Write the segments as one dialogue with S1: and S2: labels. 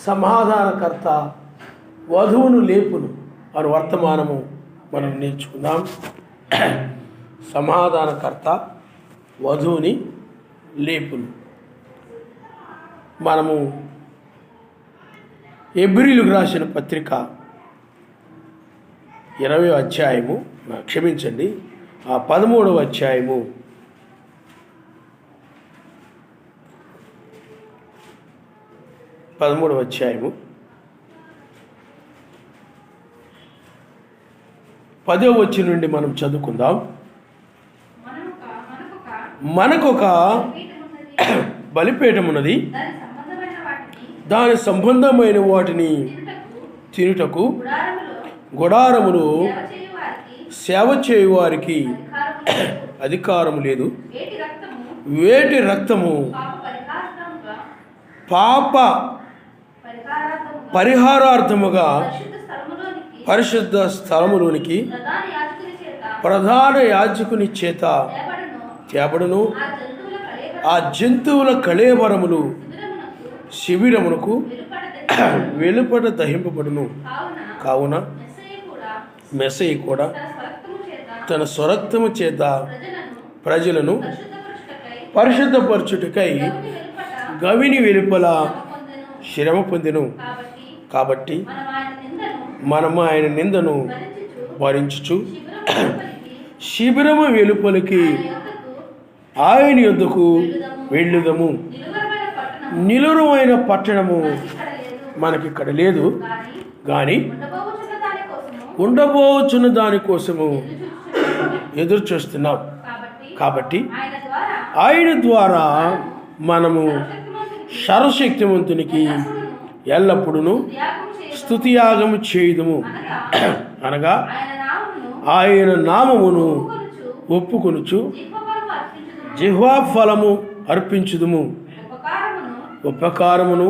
S1: సమాధానకర్త వధువును లేపును అని వర్తమానము మనం నేర్చుకుందాం. సమాధానకర్త వధువుని లేపును. మనము హెబ్రీయులకు రాసిన పత్రిక 20వ అధ్యాయము, క్షమించండి, 13వ అధ్యాయము 10వ వచనం నుండి మనం చదువుకుందాం. మనకొక బలిపీఠమున్నది, దాని సంబంధమైన వాటిని తినుటకు గుడారములు సేవ చేయువారికి అధికారం లేదు. వేటి రక్తము పాప పరిహారార్థముగా పరిశుద్ధ స్థలములోనికి ప్రధాన యాజకుని చేత తేబడును. ఆ జంతువుల కళేబరములు శిబిరమునకు వెలుపట దహింపబడును. కావున మెస్సయ్య కూడా తన స్వరక్తము చేత ప్రజలను పరిశుద్ధపరచుటకై గవిని వెలుపల శ్రమ పొందెను. కాబట్టి మనము ఆయన నిందను భరించుచు శిబిరము వెలుపలికి ఆయన యొద్దకు వెళ్ళుదము. నిలువైన పట్టణము మనకిక్కడ లేదు, కానీ ఉండబోచున్న దానికోసము ఎదురు చూస్తున్నాం. కాబట్టి ఆయన ద్వారా మనము సర్వశక్తివంతునికి ఎల్లప్పుడూ స్తుతియాగము చేయుదుము. అనగా ఆయన నామమును ఒప్పుకొనుచు జిహ్వాఫలము అర్పించుదుము. ఉపకారమును,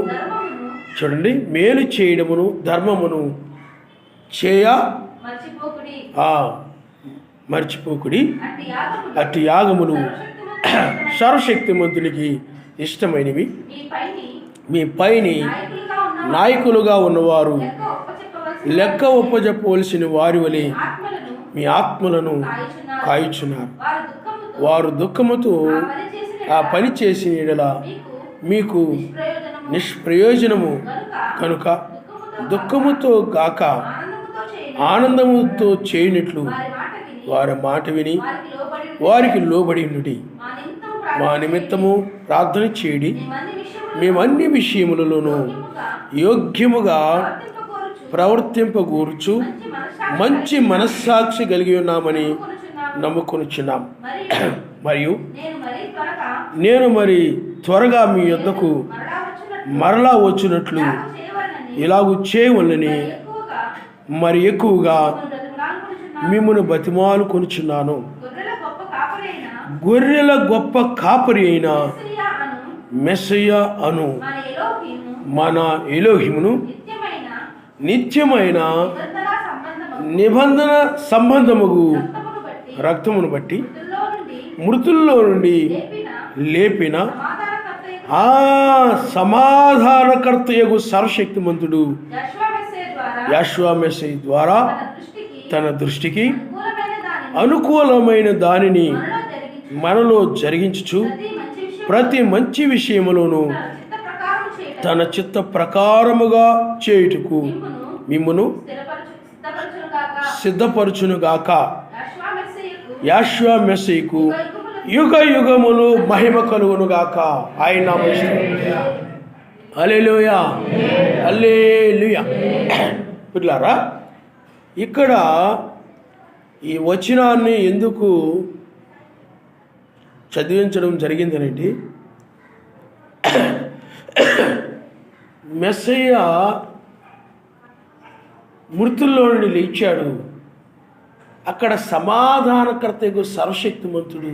S1: చూడండి, మేలు చేయడమును ధర్మమును చేయ మర్చిపోకుడి. అట్టి యాగములు సర్వశక్తిమంతునికి ఇష్టమైనవి. మీ పైని నాయకులుగా ఉన్నవారు లెక్క ఒప్పజెప్పవలసిన వారి వలె మీ ఆత్మలను కాయుచున్నారు. వారు దుఃఖముతో ఆ పని చేసిన యెడల మీకు నిష్ప్రయోజనము కనుక దుఃఖముతో గాక ఆనందముతో చేయనట్లు వారి మాట విని వారికి లోబడి ఉండుడి. మా నిమిత్తము ప్రార్థన చేయడి. మేమన్ని విషయములలోనూ యోగ్యముగా ప్రవర్తింపగూర్చు మంచి మనస్సాక్షి కలిగి ఉన్నామని నమ్ముకొనుచున్నాం. మరియు నేను మరి త్వరగా మీ యొద్దకు మరలా వచ్చినట్లు ఇలాగూ చేయవలనని మరి ఎక్కువగా మిమ్మును బతిమాలు కొనుచున్నాను. గొర్రెల గొప్ప కాపరి అయిన మెస్సయ్య అను మన ఎలోహిమును నిత్యమైన నిబంధన సంబంధముగు రక్తమును బట్టి మృతుల్లో నుండి లేపిన ఆ సమాధానకర్తయగు సర్వశక్తిమంతుడు యెహోవా మెస్సయ్య ద్వారా తన దృష్టికి అనుకూలమైన దానిని మనలో జరిగించుచు ప్రతి మంచి విషయములోనూ తన చిత్త ప్రకారముగా చేయుటకు మిమ్మును సిద్ధపరచునుగాక. యెహోవా మెస్సయ్యకు యుగ యుగములు మహిమ కలుగునుగాక. ఆయన హల్లెలూయా, హల్లెలూయా. పిల్లారా, ఇక్కడ ఈ వచనాన్ని ఎందుకు చదివించడం జరిగిందనంటే, మెస్సయ్య మృతుల్లో నుండి లేచాడు. అక్కడ సమాధానకర్తకు సర్వశక్తిమంతుడు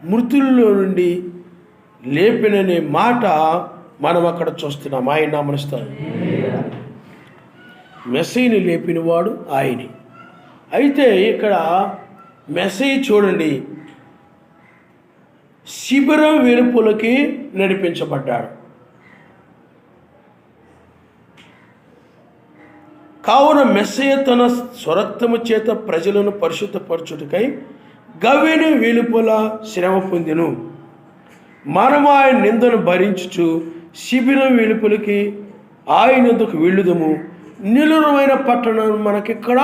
S1: మృతుల్లో నుండి లేపిననే మాట మనం అక్కడ చూస్తున్నాం. ఆయన నామనుస్తాడు. మెస్సయ్యని లేపినవాడు ఆయనే. అయితే ఇక్కడ మెస్సయ్య చూడండి, శిబిరం వెలుపలకి నడిపించబడ్డాడు. కావున మెస్సయ్య తన స్వరక్తము చేత ప్రజలను పరిశుద్ధపరచుటకై గవ్వెని వెలుపల శ్రమ పొందెను. మనము ఆయన నిందను భరించుచు శిబిరం వెలుపలికి ఆయన వద్దకు వెళ్ళుదము. నిలురుమైన పట్టణం మనకిక్కడ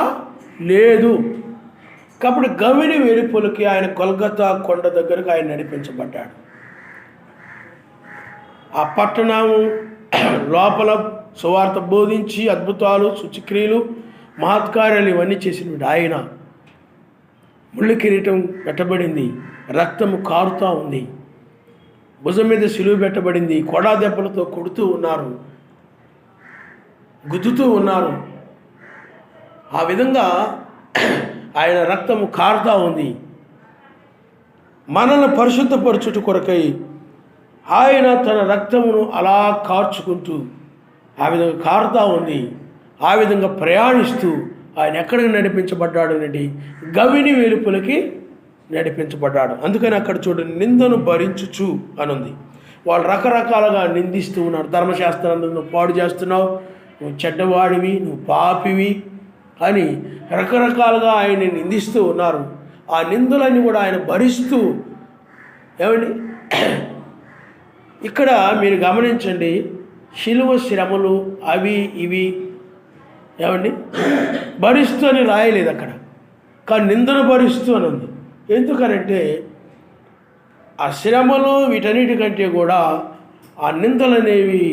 S1: లేదు. కాబట్టి గవ్వెని వెలుపలికి ఆయన గొల్గొతా కొండ దగ్గరకు ఆయన నడిపించబడ్డాడు. ఆ పట్టణం లోపల సువార్త బోధించి అద్భుతాలు, సూచక్రియలు, మహత్కార్యాలు ఇవన్నీ చేసినప్పుడు ఆయన ముళ్ళ కిరీటం పెట్టబడింది, రక్తము కారుతూ ఉంది, భుజం మీద సిలువ పెట్టబడింది, కొడా దెబ్బలతో కొడుతూ ఉన్నారు, గుద్దుతూ ఉన్నారు. ఆ విధంగా ఆయన రక్తము కారుతూ ఉంది. మనల్ని పరిశుద్ధపరచుట కొరకై ఆయన తన రక్తమును అలా కార్చుకుంటూ ఆ విధంగా కారుతూ ఉంది. ఆ విధంగా ప్రయాణిస్తూ ఆయన ఎక్కడికి నడిపించబడ్డాడు అంటే గవ్వెని వెలుపలికి నడిపించబడ్డాడు. అందుకని అక్కడ చూడండి, నిందను భరించుచు అని ఉంది. వాళ్ళు రకరకాలుగా నిందిస్తూ ఉన్నారు. ధర్మశాస్త్రాన్ని నువ్వు పాడు చేస్తున్నావు, నువ్వు చెడ్డవాడివి, నువ్వు పాపివి అని రకరకాలుగా ఆయన నిందిస్తూ ఉన్నారు. ఆ నిందలన్నీ కూడా ఆయన భరిస్తూ, ఏమండి ఇక్కడ మీరు గమనించండి, శిలువ శ్రమలు అవి ఇవి ఏమండి భరిస్తూ అని రాయలేదు అక్కడ, కానీ నిందను భరిస్తూ అని ఉంది. ఎందుకనంటే ఆ శ్రమలు వీటన్నిటికంటే కూడా ఆ నిందలు అనేవి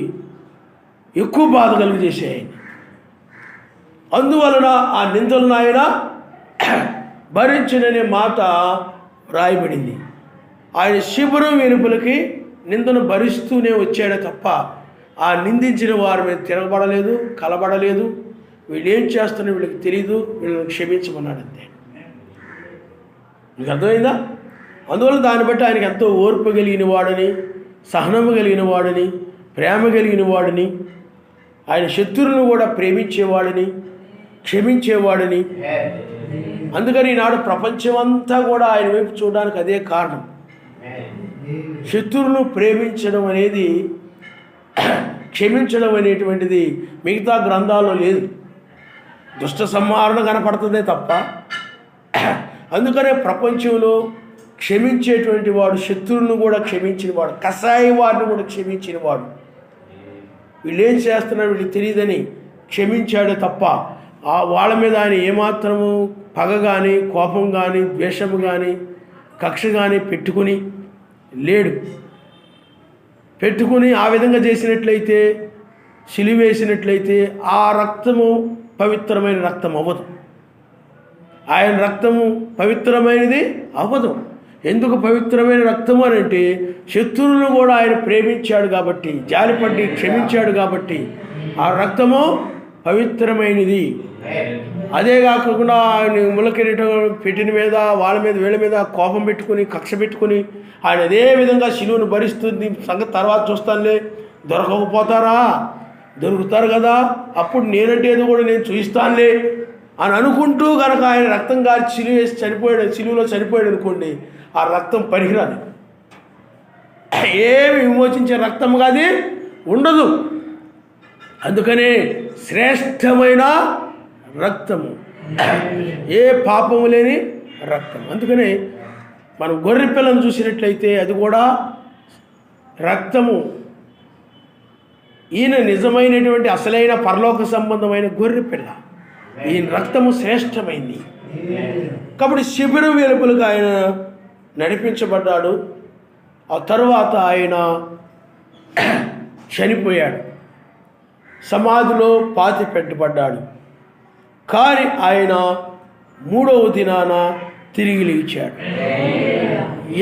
S1: ఎక్కువ బాధ కలుగజేసాయి. అందువలన ఆ నిందలను ఆయన భరించననే మాట రాయబడింది. ఆయన శిబిరం వెలుపలికి నిందను భరిస్తూనే వచ్చాడే తప్ప ఆ నిందించిన వారి మీద తిరగబడలేదు, కలబడలేదు. వీళ్ళు ఏం చేస్తున్నా వీళ్ళకి తెలియదు, వీళ్ళని క్షమించమన్నాడు అంతే. మీకు అర్థమైందా? అందువల్ల దాన్ని బట్టి ఆయనకి ఎంతో ఓర్పు కలిగిన వాడని, సహనము కలిగిన వాడని, ప్రేమ కలిగిన వాడని, ఆయన శత్రువులను కూడా ప్రేమించేవాడని, క్షమించేవాడని. అందుకని ఈనాడు ప్రపంచమంతా కూడా ఆయన వైపు చూడడానికి అదే కారణం. శత్రువులను ప్రేమించడం అనేది, క్షమించడం అనేటువంటిది మిగతా గ్రంథాల్లో లేదు. దుష్ట సంహారణ కనపడుతుందే తప్ప. అందుకనే ప్రపంచంలో క్షమించేటువంటి వాడు, శత్రువులను కూడా క్షమించిన వాడు, కసాయి వారిని కూడా క్షమించిన వాడు, వీళ్ళు ఏం చేస్తున్నారు వీళ్ళకి తెలియదని క్షమించాడే తప్ప వాళ్ళ మీద ఆయన ఏమాత్రము పగ కానీ, కోపం కానీ, ద్వేషము కానీ, కక్ష కానీ పెట్టుకుని లేడు. పెట్టుకుని ఆ విధంగా చేసినట్లయితే, సిలివేసినట్లయితే ఆ రక్తము పవిత్రమైన రక్తం అవ్వదు. ఆయన రక్తము పవిత్రమైనది అవ్వదు. ఎందుకు పవిత్రమైన రక్తము అని అంటే శత్రువులను కూడా ఆయన ప్రేమించాడు కాబట్టి, జాలిపడి క్షమించాడు కాబట్టి ఆ రక్తము పవిత్రమైనది. అదే కాకుండా ఆయన ముళ్ళకిరీటం పెట్టిన మీద, వాళ్ళ మీద, వీళ్ళ మీద కోపం పెట్టుకుని, కక్ష పెట్టుకుని ఆయన అదే విధంగా శిలువను భరిస్తుంది. సంగతి తర్వాత చూస్తానులే, దొరకకపోతారా, దొరుకుతారు కదా, అప్పుడు నేనంటే ఏదో కూడా నేను చూపిస్తానులే అని అనుకుంటూ కనుక ఆయన రక్తం గారి సిలువేసి చనిపోయాడు, సిలువలో చనిపోయాడు అనుకోండి, ఆ రక్తం పనికిరాదు. ఏమి విమోచించే రక్తం కాదు, ఉండదు. అందుకనే శ్రేష్టమైన రక్తము, ఏ పాపము లేని రక్తం. అందుకనే మనం గొర్రె పిల్లను చూసినట్లయితే అది కూడా రక్తము. ఈయన నిజమైనటువంటి అసలైన పరలోక సంబంధమైన గొర్రె పిల్ల. ఈయన రక్తము శ్రేష్టమైంది. కాబట్టి శిబిరం వెలుపలకు ఆయన నడిపించబడ్డాడు. ఆ తరువాత ఆయన చనిపోయాడు, సమాధిలో పాతి పెట్టబడ్డాడు. కానీ ఆయన 3వ దినాన తిరిగి లేచాడు.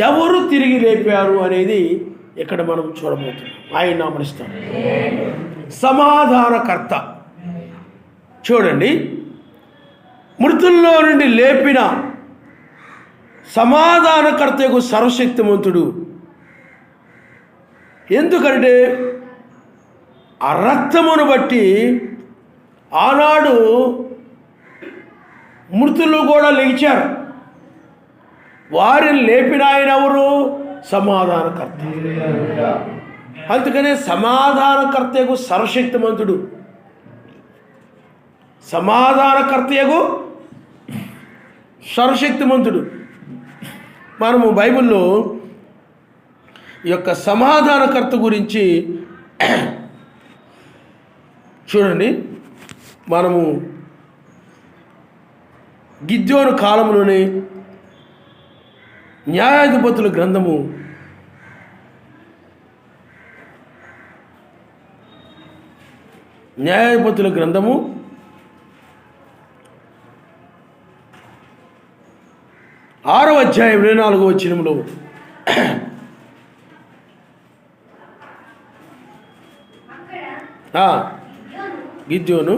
S1: ఎవరు తిరిగి లేపారు అనేది ఇక్కడ మనం చూడబోతున్నాం. ఆయన నామనిస్తాం సమాధానకర్త. చూడండి, మృతుల్లో నుండి లేపిన సమాధానకర్తకు సర్వశక్తిమంతుడు. ఎందుకంటే ఆ రక్తమును బట్టి ఆనాడు మృతులు కూడా లేచారు. వారిని లేపిన ఆయన ఎవరు? సమాధానకర్త. అందుకనే సమాధానకర్తకు సర్వశక్తిమంతుడు. సమాధానకర్తయగు సర్వశక్తిమంతుడు. మనము బైబిల్లో ఈ యొక్క సమాధానకర్త గురించి చూడండి. మనము గిద్యోను కాలంలోనే న్యాయాధిపతుల గ్రంథము 6వ అధ్యాయం 24వ వచనంలో గిద్యోను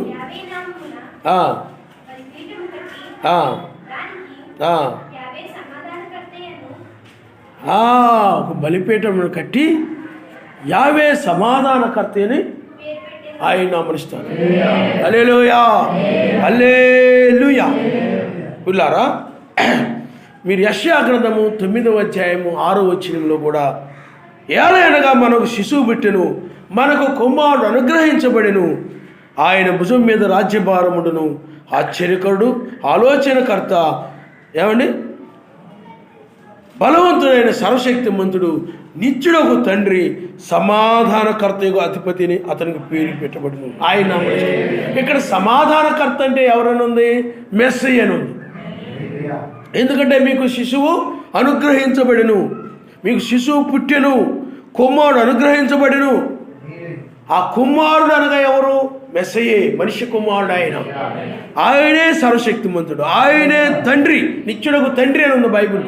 S1: ఒక బలిపీఠమును కట్టి యావే సమాధానకర్త అని ఆయన నామనిస్తాడు. హల్లెలూయా, హల్లెలూయా. పిల్లారా, మీరు యెషయా గ్రంథము 9వ అధ్యాయము 6వ వచనంలో కూడా ఏలయనగా మనకు శిశువు పుట్టెను, మనకు కుమారుడు అనుగ్రహించబడెను, ఆయన భుజం మీద రాజ్యభారముండును, ఆశ్చర్యకరుడు, ఆలోచనకర్త, ఏమండి, బలవంతుడైన సర్వశక్తిమంతుడు, నిత్యుడకు తండ్రి, సమాధానకర్తకు అధిపతిని అతనికి పేరు పెట్టబడును. ఆయన ఇక్కడ సమాధానకర్త అంటే ఎవరైనా ఉంది? మెస్సయ్య అని ఉంది. ఎందుకంటే మీకు శిశువు అనుగ్రహించబడెను, మీకు శిశువు పుట్టెను, కుమారుడు అనుగ్రహించబడెను. ఆ కుమారుడు అనగా ఎవరు? మెస్సయ్యే, మనిషి కుమారుడు. ఆయనే సర్వశక్తిమంతుడు, ఆయనే తండ్రి, నిత్యుడకు తండ్రి అని ఉంది బైబిల్.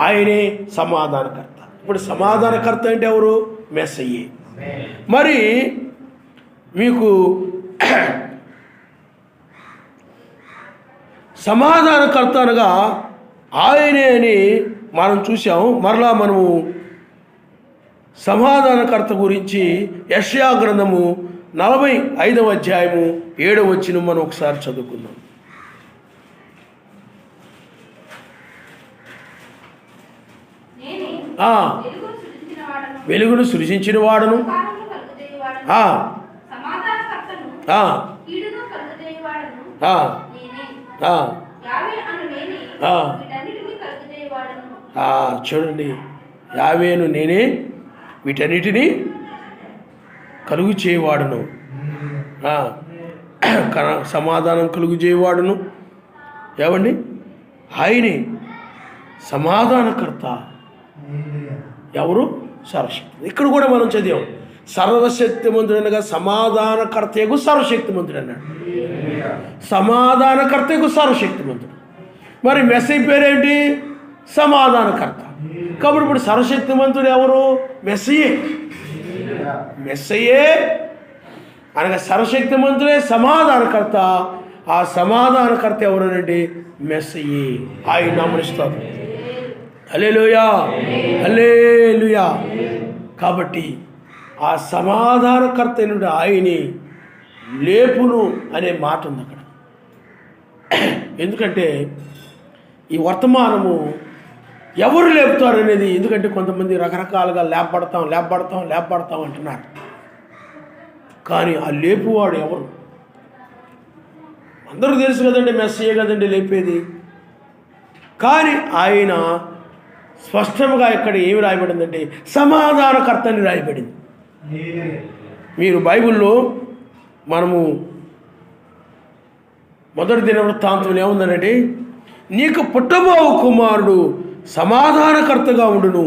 S1: ఆయనే సమాధానకర్త. ఇప్పుడు సమాధానకర్త అంటే ఎవరు? మెస్సయ్యే. మరి మీకు సమాధానకర్త అనగా ఆయనే అని మనం చూసాము. మరలా మనము సమాధానకర్త గురించి యెషయా గ్రంథము 45వ అధ్యాయము 7వ వచనం మనం ఒకసారి చదువుకుందాం. వెలుగును సృజించిన వాడను, చూడండి, యావేను నేనే వీటన్నిటినీ కలుగు చేయవాడును, సమాధానం కలుగు చేయవాడును. ఏమండి, ఆయనే సమాధానకర్త. ఎవరు? సర్వశక్తి. ఇక్కడ కూడా మనం చదివాం, సర్వశక్తిమంతుడనగా సమాధానకర్తకు సర్వశక్తిమంతుడు అన్నాడు. సమాధానకర్తకు సర్వశక్తిమంతుడు. మరి మెస్సయ్య పేరేంటి? సమాధానకర్త. కాబట్టి ఇప్పుడు సర్వశక్తిమంతుడు ఎవరు? మెస్సయ్యే. మెస్సయ్యే అనగా సర్వశక్తిమంతుడే సమాధానకర్త. ఆ సమాధానకర్త ఎవరనండి? మెస్సయ్యే. ఆయన నామనిస్తారు. హల్లెలూయా, హల్లెలూయా. కాబట్టి ఆ సమాధానకర్త అయిన ఆయనే లేపును అనే మాట ఉంది అక్కడ. ఎందుకంటే ఈ వర్తమానము ఎవరు లేపుతారు అనేది, ఎందుకంటే కొంతమంది రకరకాలుగా లేపబడతాం అంటున్నారు. కానీ ఆ లేపువాడు ఎవరు? అందరూ తెలుసు కదండి, మెస్సయ్య కదండి లేపేది. కానీ ఆయన స్పష్టంగా ఇక్కడ ఏమి రాయబడిందంటే సమాధానకర్త అని రాయబడింది. మీరు బైబిల్లో మనము మొదటి దినవృత్తాంతంలో ఏముందనండి, నీకు పుట్టబోవు కుమారుడు సమాధానకర్తగా ఉండును,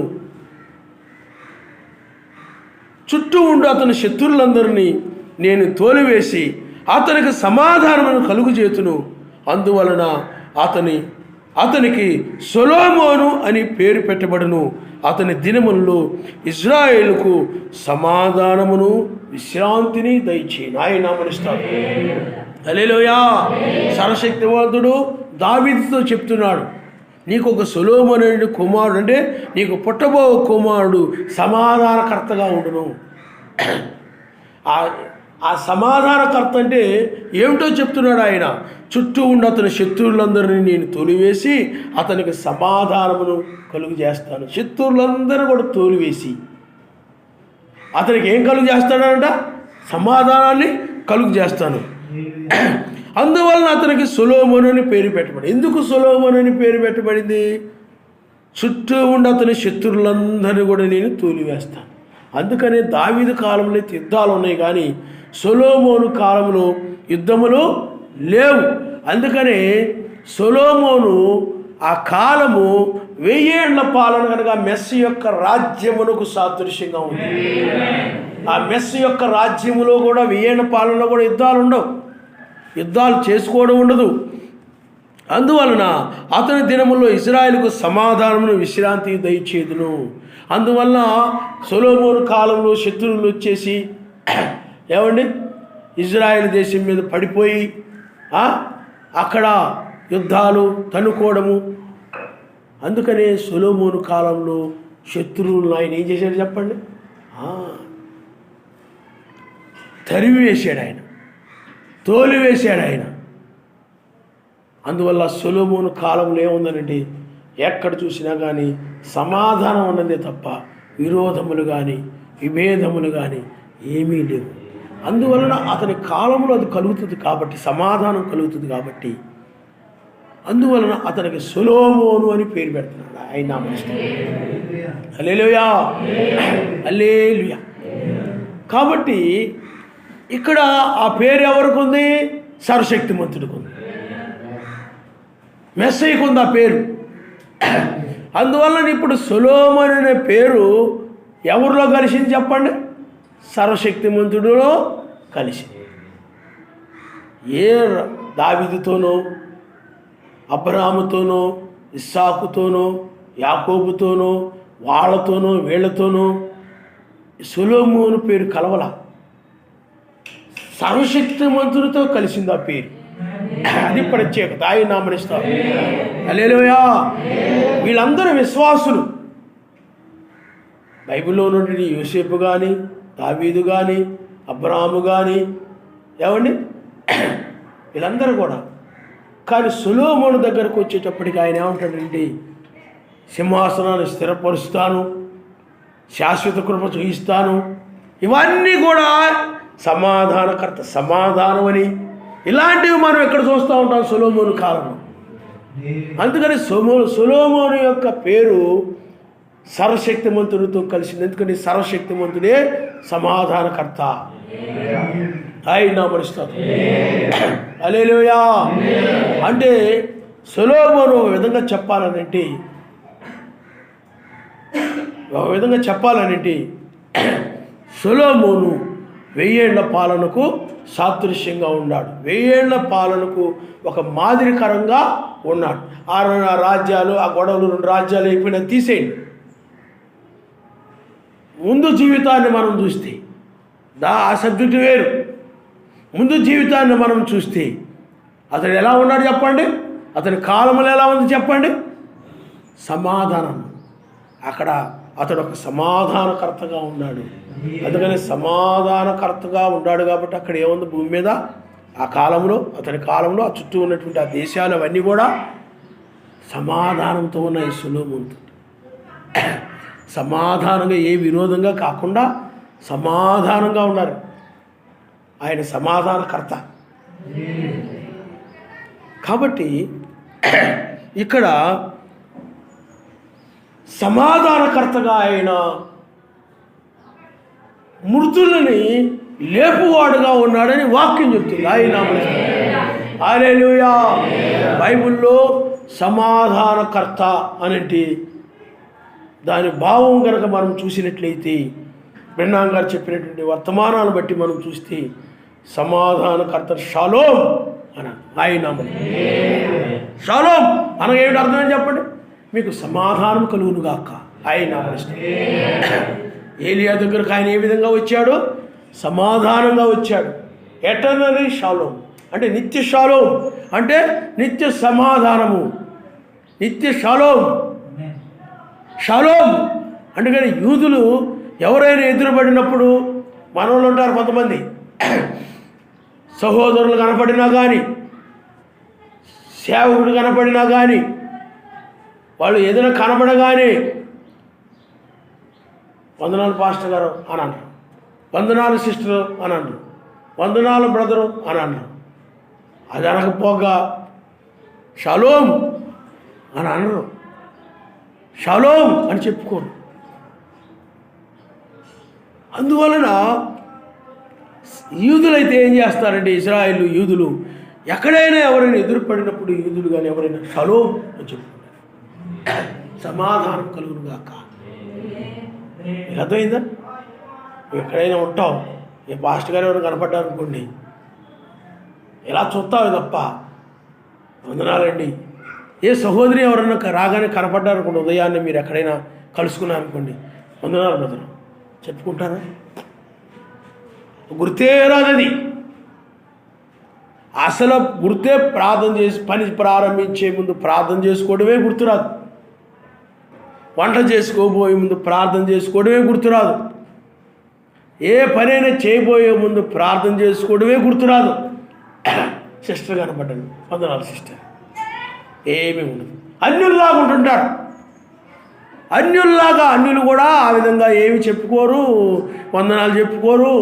S1: చుట్టూ ఉండు అతని శత్రువులందరినీ నేను తోలివేసి అతనికి సమాధానమును కలుగు చేతును, అందువలన అతనికి సొలొమోను అని పేరు పెట్టబడును, అతని దినములలో ఇజ్రాయేలుకు సమాధానమును విశ్రాంతిని దయచేయను. ఆయన నామనిస్తాడు. హల్లెలూయా. సర్వశక్తివంతుడు దావీదుతో చెప్తున్నాడు, నీకు ఒక సొలొమోను అనే కుమారుడు, అంటే నీకు పుట్టబో కుమారుడు సమాధానకర్తగా ఉండును. ఆ సమాధానకర్త అంటే ఏమిటో చెప్తున్నాడు ఆయన. చుట్టూ ఉన్న అతని శత్రువులందరినీ నేను తోలివేసి అతనికి సమాధానమును కలుగు చేస్తాను. శత్రువులందరూ కూడా తోలివేసి అతనికి ఏం కలుగు చేస్తాడంట? సమాధానాన్ని కలుగు చేస్తాను. అందువలన అతనికి సొలొమోను అని పేరు పెట్టబడింది. ఎందుకు సొలొమోను అని పేరు పెట్టబడింది? చుట్టూ ఉండి అతని శత్రువులందరినీ కూడా నేను తూలివేస్తాను. అందుకనే దావీదు కాలంలో యుద్ధాలు ఉన్నాయి, కానీ సొలొమోను కాలంలో యుద్ధములు లేవు. అందుకనే సొలొమోను ఆ కాలము 1000 ఏళ్ల పాలన కనుక మెస్సి యొక్క రాజ్యమునకు సాదృశ్యంగా ఉంది. ఆ మెస్సి యొక్క రాజ్యములో కూడా 1000 ఏళ్ల పాలనలో కూడా యుద్ధాలు ఉండవు, యుద్ధాలు చేసుకోవడం ఉండదు. అందువలన అతని దినములో ఇజ్రాయేలుకు సమాధానమును విశ్రాంతి దయచేదును. అందువలన సొలొమోను కాలంలో శత్రువులు వచ్చేసి ఏమండి ఇజ్రాయేల్ దేశం మీద పడిపోయి అక్కడ యుద్ధాలు తన్నుకోవడము. అందుకనే సొలొమోను కాలంలో శత్రువులను ఆయన ఏం చేశాడు చెప్పండి? తరిమి వేశాడు ఆయన, తోలివేశాడు ఆయన. అందువల్ల సొలొమోను కాలంలో ఏముందనంటే ఎక్కడ చూసినా కానీ సమాధానం ఉన్నదే తప్ప విరోధములు కానీ విభేదములు కానీ ఏమీ లేవు. అందువలన అతని కాలంలో అది కలుగుతుంది కాబట్టి, సమాధానం కలుగుతుంది కాబట్టి, అందువలన అతనికి సొలొమోను అని పేరు పెడుతున్నాడు. ఆయన నామనిస్తాడు. హల్లెలూయా, హల్లెలూయా. కాబట్టి ఇక్కడ ఆ పేరు ఎవరికి ఉంది? సర్వశక్తిమంతుడికి ఉంది, మెస్సీకి ఉంది ఆ పేరు. అందువలన ఇప్పుడు సొలొమోను అనే పేరు ఎవరిలో కలిసింది చెప్పండి? సర్వశక్తిమంతుడిలో కలిసింది. ఏ దావీదుతోనో, అబ్రహాముతోనో, ఇస్సాకుతోనో, యాకోబుతోనో, వాళ్ళతోనో వీళ్ళతోనో సొలొమోను పేరు కలవల, సర్వశక్తిమంతుడితో కలిసింది ఆ పేరు. అది ప్రత్యేకత. ఆయన నామనిస్తారు. హల్లెలూయా. వీళ్ళందరూ విశ్వాసులు. బైబిల్లో నుండి యోసేపు కానీ, దావీదు కానీ, అబ్రహాము కానీ, ఏమండి వీళ్ళందరూ కూడా. కానీ సొలొమోను దగ్గరకు వచ్చేటప్పటికి ఆయన ఏమంటాడంటే, సింహాసనాన్ని స్థిరపరుస్తాను, శాశ్వత కృప చూపిస్తాను. ఇవన్నీ కూడా సమాధానకర్త, సమాధానం అని ఇలాంటివి మనం ఎక్కడ చూస్తూ ఉంటాం సొలొమోను కాలంలో. అందుకని సొలొమోను యొక్క పేరు సర్వశక్తిమంతుడితో కలిసింది. ఎందుకని సర్వశక్తిమంతుడే సమాధానకర్త. ఆయన నామనిస్తాడు. హల్లెలూయా. అంటే సొలొమోను ఒక విధంగా చెప్పాలనంటే సొలొమోను 1000 ఏళ్ల పాలనకు సాదృశ్యంగా ఉన్నాడు. 1000 ఏళ్ల పాలనకు ఒక మాదిరికరంగా ఉన్నాడు. ఆ రాజ్యాలు, ఆ గొడవలు, 2 రాజ్యాలు అయిపోయినా తీసేయండి. ముందు జీవితాన్ని మనం చూస్తే ఆ సబ్జెక్టు వేరు. ముందు జీవితాన్ని మనం చూస్తే అతడు ఎలా ఉన్నాడు చెప్పండి? అతని కాలంలో ఎలా ఉంది చెప్పండి? సమాధానం. అక్కడ అతడు ఒక సమాధానకర్తగా ఉన్నాడు. అందుకని సమాధానకర్తగా ఉన్నాడు కాబట్టి అక్కడ ఏముంది భూమి మీద? ఆ కాలంలో, అతని కాలంలో ఆ చుట్టూ ఉన్నటువంటి ఆ దేశాలు అవన్నీ కూడా సమాధానంతో ఉన్నాయి. సొలొమోనుతో సమాధానంగా, ఏ విరోధంగా కాకుండా సమాధానంగా ఉన్నారు. ఆయన సమాధానకర్త. కాబట్టి ఇక్కడ సమాధానకర్తగా ఆయన మృతులని లేపువాడుగా ఉన్నాడని వాక్యం చెప్తుంది. ఆయన హల్లెలూయా. బైబిల్లో సమాధానకర్త అనేటి దాని భావం కనుక మనం చూసినట్లయితే, బ్రహ్నాం గారు చెప్పినటువంటి వర్తమానాలను బట్టి మనం చూస్తే సమాధానకర్త షాలోమ్ అన్నాడు. ఆయన షాలోమ్ అనగా ఏమిటి అర్థం చెప్పండి? మీకు సమాధానం కలుగును గాక. ఆయన ఏలియా దగ్గరకు ఆయన ఏ విధంగా వచ్చాడో సమాధానంగా వచ్చాడు. ఎటర్నరీ షాలోమ్ అంటే నిత్య షాలోమ్, అంటే నిత్య సమాధానము, నిత్య షాలోమ్. షాలోమ్ అంటే కానీ యూదులు ఎవరైనా ఎదురుపడినప్పుడు, మనోళ్ళు ఉంటారు కొంతమంది, సహోదరులు కనపడినా కానీ, సేవకుడు కనపడినా కానీ, వాళ్ళు ఏదైనా కనపడగానే వందనాలు పాస్టర్ గారు అని అంటారు, వందనాలు సిస్టరు అని అంటారు, వందనాలు బ్రదరు అని అంటారు. అది అనకపోగా షలోం అని అనరు, షలోం అని చెప్పుకోరు. అందువలన యూదులైతే ఏం చేస్తారంటే, ఇశ్రాయేలు యూదులు ఎక్కడైనా ఎవరైనా ఎదురుపడినప్పుడు యూదులు కానీ ఎవరైనా షలోం అని చెప్పుకుంటారు, సమాధానం కలుగును గాక. అర్థమైందా? ఎక్కడైనా ఉంటావు, ఏ పాస్టర్ గారు ఎవరు కనపడ్డారు అనుకోండి, ఇలా చూస్తావు తప్ప వందనాలండి. ఏ సహోదరి ఎవరైనా రాగానే కనపడ్డారు అనుకోండి, ఉదయాన్నే మీరు ఎక్కడైనా కలుసుకున్నారు అనుకోండి, వందనాలు బ్రదర్ చెప్పుకుంటారా? గుర్తే రాదది. అసలు గుర్తే ప్రార్థన చేసి పని ప్రారంభించే ముందు ప్రార్థన చేసుకోవడమే గుర్తురాదు. వంట చేసుకోబోయే ముందు ప్రార్థన చేసుకోవడమే గుర్తురాదు. ఏ పనైనా చేయబోయే ముందు ప్రార్థన చేసుకోవడమే గుర్తురాదు. సిస్టర్ కనపడ్డాను, వందనాలు సిస్టర్, ఏమీ ఉండదు. అన్యుల్లాగా ఉంటుంటారు. అన్యులు కూడా ఆ విధంగా ఏమి చెప్పుకోరు, వందనాలు చెప్పుకోరు,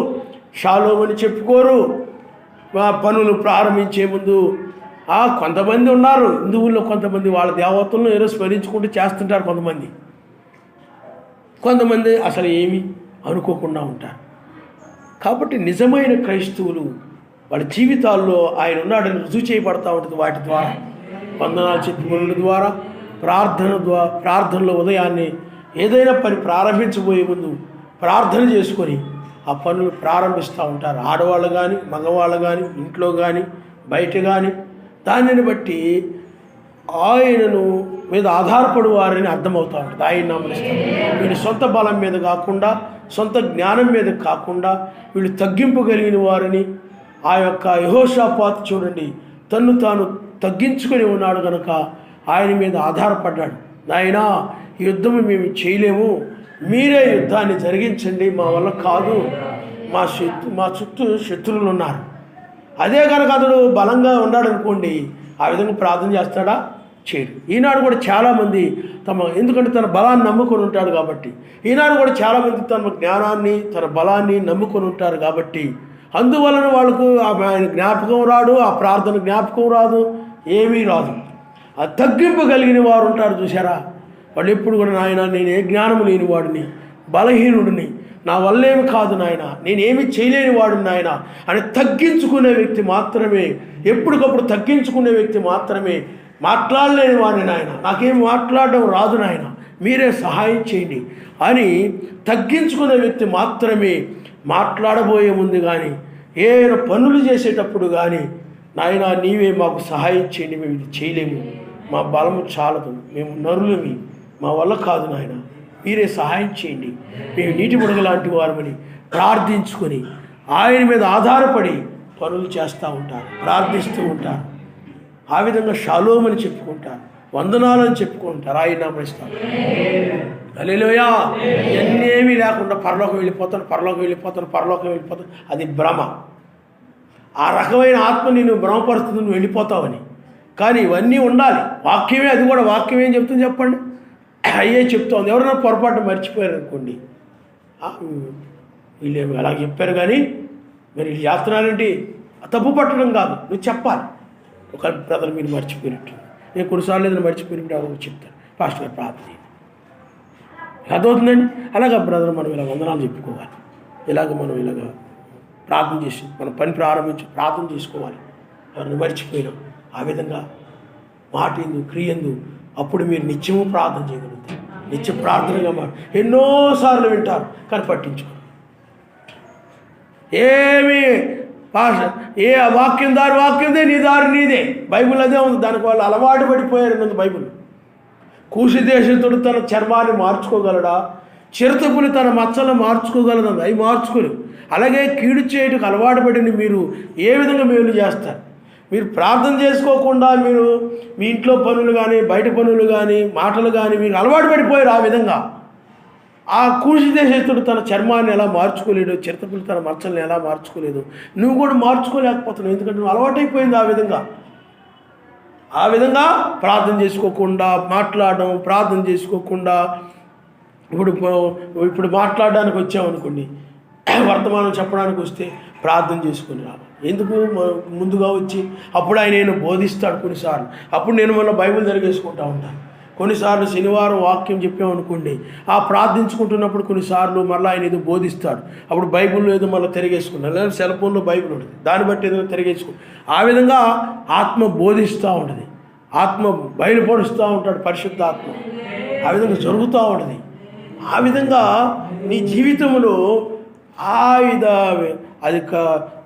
S1: షాలోం అని చెప్పుకోరు. పనులు ప్రారంభించే ముందు కొంతమంది ఉన్నారు హిందువుల్లో, కొంతమంది వాళ్ళ దేవతలను ఏదో స్మరించుకుంటూ చేస్తుంటారు. కొంతమంది అసలు ఏమి అనుకోకుండా ఉంటారు. కాబట్టి నిజమైన క్రైస్తవులు వాళ్ళ జీవితాల్లో ఆయన ఉన్నాడని రుజువు చేయబడతా ఉంటుంది. వాటి ద్వారా, వందనాలు చెప్పుకునే ద్వారా, ప్రార్థనలో ఉదయాన్నే ఏదైనా పని ప్రారంభించబోయే ముందు ప్రార్థన చేసుకొని ఆ పనులు ప్రారంభిస్తూ ఉంటారు. ఆడవాళ్ళు కానీ, మగవాళ్ళు కానీ, ఇంట్లో కానీ, బయట కానీ. దానిని బట్టి ఆయనను మీద ఆధారపడు వారని అర్థమవుతూ ఉంటుంది. ఆయన నమ్మనిస్తారు. వీళ్ళు సొంత బలం మీద కాకుండా, సొంత జ్ఞానం మీద కాకుండా వీళ్ళు తగ్గింపగలిగిన వారని. ఆ యొక్క యెహోషాపాతు చూడండి, తన్ను తాను తగ్గించుకొని ఉన్నాడు కనుక ఆయన మీద ఆధారపడ్డాడు. నాయనా, ఈ యుద్ధము మేము చేయలేము, మీరే యుద్ధాన్ని జరిగించండి, మా వల్ల కాదు, మా చుట్టూ శత్రువులు ఉన్నారు. అదే కనుక అతడు బలంగా ఉన్నాడు అనుకోండి, ఆ విధంగా ప్రార్థన చేస్తాడా? చేయడు. ఈనాడు కూడా చాలామంది ఎందుకంటే తన బలాన్ని నమ్ముకొని ఉంటాడు కాబట్టి, ఈనాడు కూడా చాలామంది తన జ్ఞానాన్ని, తన బలాన్ని నమ్ముకొని ఉంటారు కాబట్టి, అందువలన వాళ్ళకు ఆయన జ్ఞాపకం రాడు, ఆ ప్రార్థన జ్ఞాపకం రాదు, ఏమీ రాదు. ఆ తగ్గింపగలిగిన వారు ఉంటారు చూసారా, వాళ్ళు ఎప్పుడు కూడా నాయన నేను ఏ జ్ఞానము లేని వాడిని, బలహీనుడిని, నా వల్లేమి కాదు నాయన, నేనేమి చేయలేని వాడు నాయన అని తగ్గించుకునే వ్యక్తి మాత్రమే, ఎప్పటికప్పుడు తగ్గించుకునే వ్యక్తి మాత్రమే, మాట్లాడలేని వాడిని నాయన, నాకేం మాట్లాడడం రాదు నాయన, మీరే సహాయం చేయండి అని తగ్గించుకునే వ్యక్తి మాత్రమే మాట్లాడబోయే ముందు కానీ, ఏ పనులు చేసేటప్పుడు కానీ, నాయన నీవే మాకు సహాయం చేయండి, మేము ఇది చేయలేము, మా బలము చాలదు, మేము నరులమి, మా వల్ల కాదు నాయన, మీరే సహాయం చేయండి, మేము నీటి బుడగ లాంటి వారమని ప్రార్థించుకొని ఆయన మీద ఆధారపడి పనులు చేస్తూ ఉంటారు, ప్రార్థిస్తూ ఉంటారు. ఆ విధంగా షాలోం అని చెప్పుకుంటారు, వందనాలని చెప్పుకుంటారు, ఆయన నామస్తారు. హల్లెలూయా. ఎన్నేమీ లేకుండా పరలోకం వెళ్ళిపోతాను, అది భ్రమ. ఆ రకమైన ఆత్మ నేను భ్రమపరుస్తుంది, నువ్వు వెళ్ళిపోతావని. కానీ ఇవన్నీ ఉండాలి. వాక్యమే, అది కూడా వాక్యం ఏం చెప్తుంది చెప్పండి, అయ్యే చెప్తోంది. ఎవరైనా పొరపాటు మర్చిపోయారు అనుకోండి, వీళ్ళు అలా చెప్పారు కానీ మరి వీళ్ళు చేస్తున్నారంటే తప్పు పట్టడం కాదు, నువ్వు చెప్పాలి. ఒక బ్రదర్ మీరు మర్చిపోయినట్టు, నేను కొన్నిసార్లు ఏదైనా మర్చిపోయినట్టు ఎవరు చెప్తాను, పాస్టర్ గారు ప్రార్థన అదవుతుందండి. అలాగా బ్రదర్ మనం ఇలా వందనాలు చెప్పుకోవాలి, మనం ఇలాగ ప్రార్థన చేసి మన పని ప్రారంభించి ప్రార్థన చేసుకోవాలి. ఎవరిని మర్చిపోయినాం ఆ విధంగా మాట ఎందు, క్రియ ఎందు, అప్పుడు మీరు నిత్యము ప్రార్థన చేయగలుగుతారు. నిత్య ప్రార్థనగా ఎన్నోసార్లు వింటారు కానీ పట్టించుకోరు. ఏమి ఏ వాక్యందే, నీ దారి నీదే, బైబిల్ అదే ఉంది. దానికి వాళ్ళు అలవాటు పడిపోయారు అన్నది బైబిల్. కూసి దేశతుడు తన చర్మాన్ని మార్చుకోగలడా? చిరుతపులి తన మచ్చలను మార్చుకోగలదు, అవి మార్చుకోరు. అలాగే కీడు చేయటకు అలవాటు పడిన మీరు ఏ విధంగా మేలు చేస్తారు? మీరు ప్రార్థన చేసుకోకుండా మీరు మీ ఇంట్లో పనులు కానీ, బయట పనులు కానీ, మాటలు కానీ మీరు అలవాటు పడిపోయారు. ఆ విధంగా ఆ కూసి దేశస్తుడు తన చర్మాన్ని ఎలా మార్చుకోలేడు, చిరుతపులి తన మచ్చలను ఎలా మార్చుకోలేదు, నువ్వు కూడా మార్చుకోలేకపోతున్నావు. ఎందుకంటే నువ్వు అలవాటైపోయింది ఆ విధంగా ప్రార్థన చేసుకోకుండా మాట్లాడడం, ప్రార్థన చేసుకోకుండా ఇప్పుడు మాట్లాడడానికి వచ్చామనుకోండి, వర్తమానం చెప్పడానికి వస్తే ప్రార్థన చేసుకుని రావాలి. ఎందుకు ముందుగా వచ్చి అప్పుడు ఆయన నేను బోధిస్తాడు కొన్నిసార్లు. అప్పుడు నేను మళ్ళీ బైబిల్ తిరిగేసుకుంటూ ఉంటాను. కొన్నిసార్లు శనివారం వాక్యం చెప్పామనుకోండి, ఆ ప్రార్థించుకుంటున్నప్పుడు కొన్నిసార్లు మళ్ళీ ఆయన ఏదో బోధిస్తాడు. అప్పుడు బైబిల్లో ఏదో మళ్ళీ తిరిగేసుకున్నాను, లేదా సెల్ ఫోన్లో బైబిల్ ఉంటుంది, దాన్ని బట్టి ఏదో తిరిగేసుకుని ఆ విధంగా ఆత్మ బోధిస్తూ ఉంటుంది, ఆత్మ బయలుపరుస్తూ ఉంటాడు, పరిశుద్ధ ఆత్మ. ఆ విధంగా జరుగుతూ ఉంటుంది. ఆ విధంగా నీ జీవితంలో అది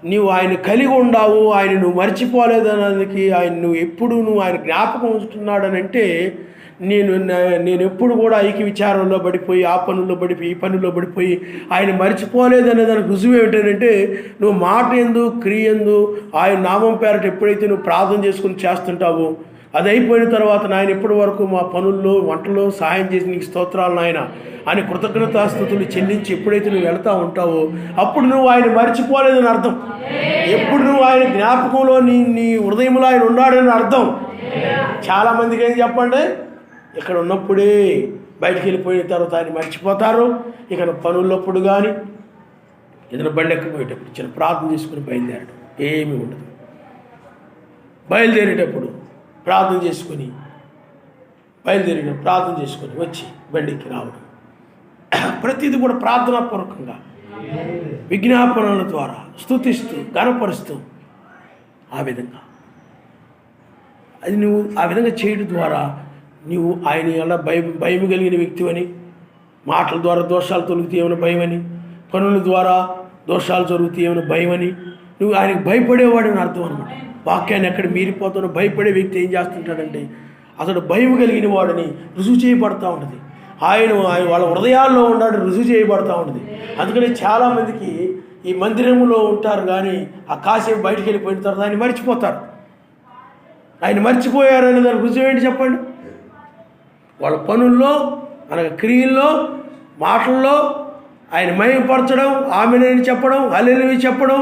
S1: నీవు ఆయన కలిగి ఉండావు, ఆయన నువ్వు మర్చిపోలేదనడానికి నువ్వు ఎప్పుడు ఆయన జ్ఞాపకం ఉంచుతున్నాడని అంటే నేను ఎప్పుడు కూడా ఐక్య విచారంలో పడిపోయి, ఆ పనుల్లో పడిపోయి, ఈ పనుల్లో పడిపోయి ఆయన మర్చిపోలేదనే దానికి రుజువు ఏమిటంటే, నువ్వు మాట ఎందు క్రియ ఎందు ఆయన నామం పేరట ఎప్పుడైతే నువ్వు ప్రార్థన చేసుకుని చేస్తుంటావో, అది అయిపోయిన తర్వాత నాయన ఎప్పటి వరకు మా పనుల్లో వంటలో సహాయం చేసి నీకు స్తోత్రాలు నాయన అని కృతజ్ఞతాస్తుతులు చెల్లించి ఎప్పుడైతే నువ్వు వెళ్తూ ఉంటావో అప్పుడు నువ్వు ఆయన మర్చిపోలేదని అర్థం. ఎప్పుడు నువ్వు ఆయన జ్ఞాపకంలో నీ హృదయంలో ఆయన ఉన్నాడని అర్థం. చాలామందికి ఏం చెప్పండి, ఇక్కడ ఉన్నప్పుడే బయటికి వెళ్ళిపోయిన తర్వాత ఆయన మర్చిపోతారు. ఇక పనున్నప్పుడు కానీ ఏదైనా బండి ఎక్కిపోయేటప్పుడు చిన్న ప్రార్థన చేసుకుని బయలుదేరడం ఏమీ ఉండదు. బయలుదేరేటప్పుడు ప్రార్థన చేసుకొని ప్రార్థన చేసుకొని వచ్చి బండికి రావడం, ప్రతిదీ కూడా ప్రార్థనాపూర్వకంగా విజ్ఞాపనల ద్వారా స్తుతిస్తూ ఘనపరుస్తూ ఆ విధంగా అది నువ్వు ఆ విధంగా చేయడం ద్వారా నువ్వు ఆయన ఎలా భయం కలిగిన వ్యక్తివని, మాటల ద్వారా దోషాలు తొలుగుతాయేమని భయమని, పనుల ద్వారా దోషాలు జరుగుతాయేమని భయమని, నువ్వు ఆయనకు భయపడేవాడని అర్థం అనమాట. వాక్యాన్ని ఎక్కడ మీరిపోతాడో భయపడే వ్యక్తి ఏం చేస్తుంటాడంటే అతడు భయం కలిగిన వాడని రుజువు చేయబడతా ఉంటుంది. ఆయన వాళ్ళ హృదయాల్లో ఉన్నాడు రుజువు చేయబడతా ఉంటుంది. అందుకని చాలామందికి ఈ మందిరంలో ఉంటారు కానీ ఆ కాసేపు బయటికి వెళ్ళిపోయిన తర్వాత ఆయన మర్చిపోతారు. ఆయన మర్చిపోయారనే దానికి రుజువు ఏంటి చెప్పండి? వాళ్ళ పనుల్లో, అనగా క్రియల్లో, మాటల్లో ఆయన మహిమపరచడం, ఆమెనని చెప్పడం, హల్లెలూయా చెప్పడం